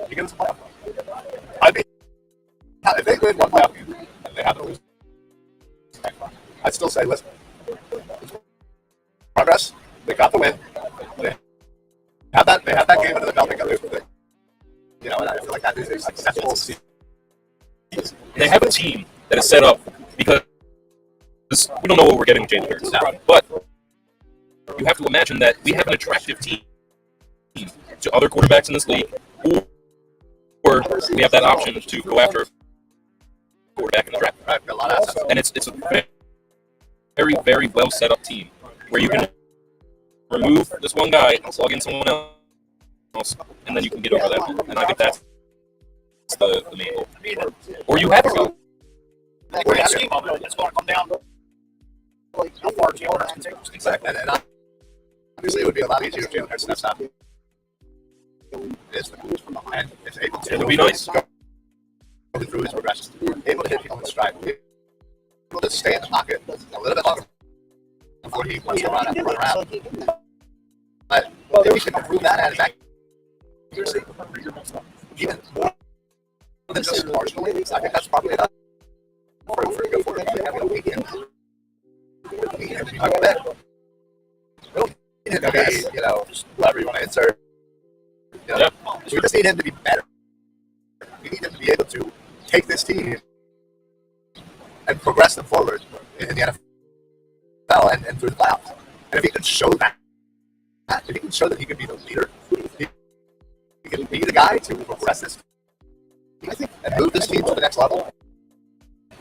[SPEAKER 1] You get us a playoff. I'd be if they win one playoff game and they happen to lose, I'd still say, listen, progress. They got the win. They they have that game under the belt, they go through it. You know, and I feel like that is a successful season.
[SPEAKER 3] They have a team that is set up because we don't know what we're getting with Jalen Hurts. But you have to imagine that we have an attractive team to other quarterbacks in this league, or we have that option to go after a quarterback in the draft.
[SPEAKER 1] Right, a lot of assets.
[SPEAKER 3] And it's a very, very well set up team where you can remove this one guy and plug in someone else, and then you can get over that. And I think that's the main goal. Or you have to go.
[SPEAKER 6] We're going to come down to how far Jalen Hurts can take us.
[SPEAKER 1] Exactly. And obviously, it would be a lot easier if Jalen Hurts steps up. It's and it's able to.
[SPEAKER 3] It would be nice.
[SPEAKER 1] Go through his progressions, able to hit people in stride, able to stay in the pocket a little bit longer before he wants to run around. But if he can improve that at his accuracy, even more than just marginally, I think that's probably enough for a good quarterback. Having a weekend. We need him to be like that. We don't need him to be, you know, whatever you want to insert. You know, we just need him to be better. We need him to be able to take this team and progress them forward in the NFL and through the playoffs. And if he can show that, if he can show that he can be the leader, he can be the guy to progress this team, I think, and move this team to the next level,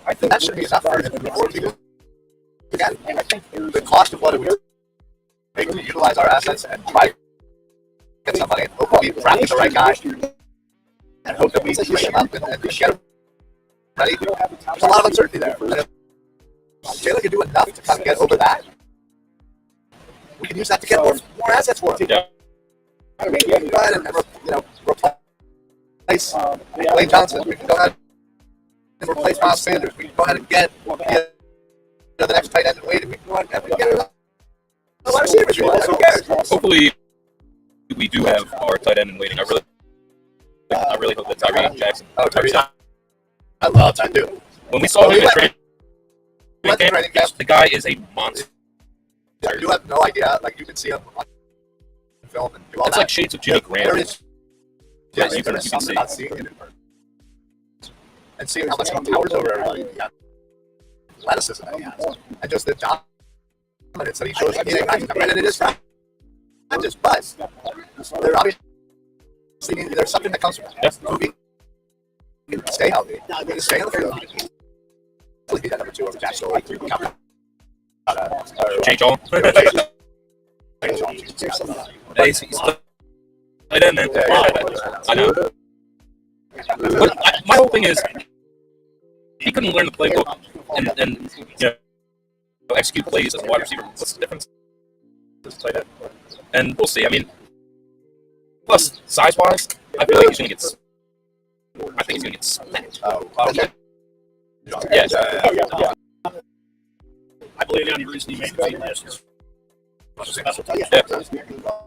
[SPEAKER 1] I think that should be enough for him before people. Again, I think the cost of what it would take to utilize our assets and try to get somebody and hope that we draft the right guy and hope that we push him up and get him ready. There's a lot of uncertainty there. And if Jalen can do enough to kind of get over that, we can use that to get more assets for him.
[SPEAKER 3] Yeah.
[SPEAKER 1] We can go ahead and replace Lane Johnson. We can go ahead and replace Miles Sanders. We can go ahead and get the next tight end and Wade. We can go ahead and get a lot of receivers. Who cares?
[SPEAKER 3] Hopefully, we do have our tight end in waiting. I really hope that Tyree Jackson.
[SPEAKER 1] Oh, Tyree. I love that dude.
[SPEAKER 3] When we saw him in training camp, the guy is a monster.
[SPEAKER 1] You have no idea. Like, you can see him on film and do all
[SPEAKER 3] it's
[SPEAKER 1] that.
[SPEAKER 3] like shades of Jimmy Graham.
[SPEAKER 1] Yeah,
[SPEAKER 3] you can
[SPEAKER 1] something
[SPEAKER 3] see.
[SPEAKER 1] about seeing it in person. And seeing how much he towers over everybody. Yeah. Athleticism that he has. And just the dominance that he shows. I mean, and it is not just buzz. They're obviously, there's something that comes from that.
[SPEAKER 3] Yes.
[SPEAKER 1] So he can stay healthy. He can stay on the field. He'll be that number 2 over Jack Stoll.
[SPEAKER 3] Change on. He's tight end, man. I know. But my whole thing is, he couldn't learn the playbook and you know, execute plays as a wide receiver. What's the difference? And we'll see. I mean, plus size-wise, I feel like he's gonna get. I think he's gonna get smacked.
[SPEAKER 1] Oh, okay.
[SPEAKER 3] Yeah.
[SPEAKER 6] I believe the only reason he made the team last year.
[SPEAKER 3] Yeah.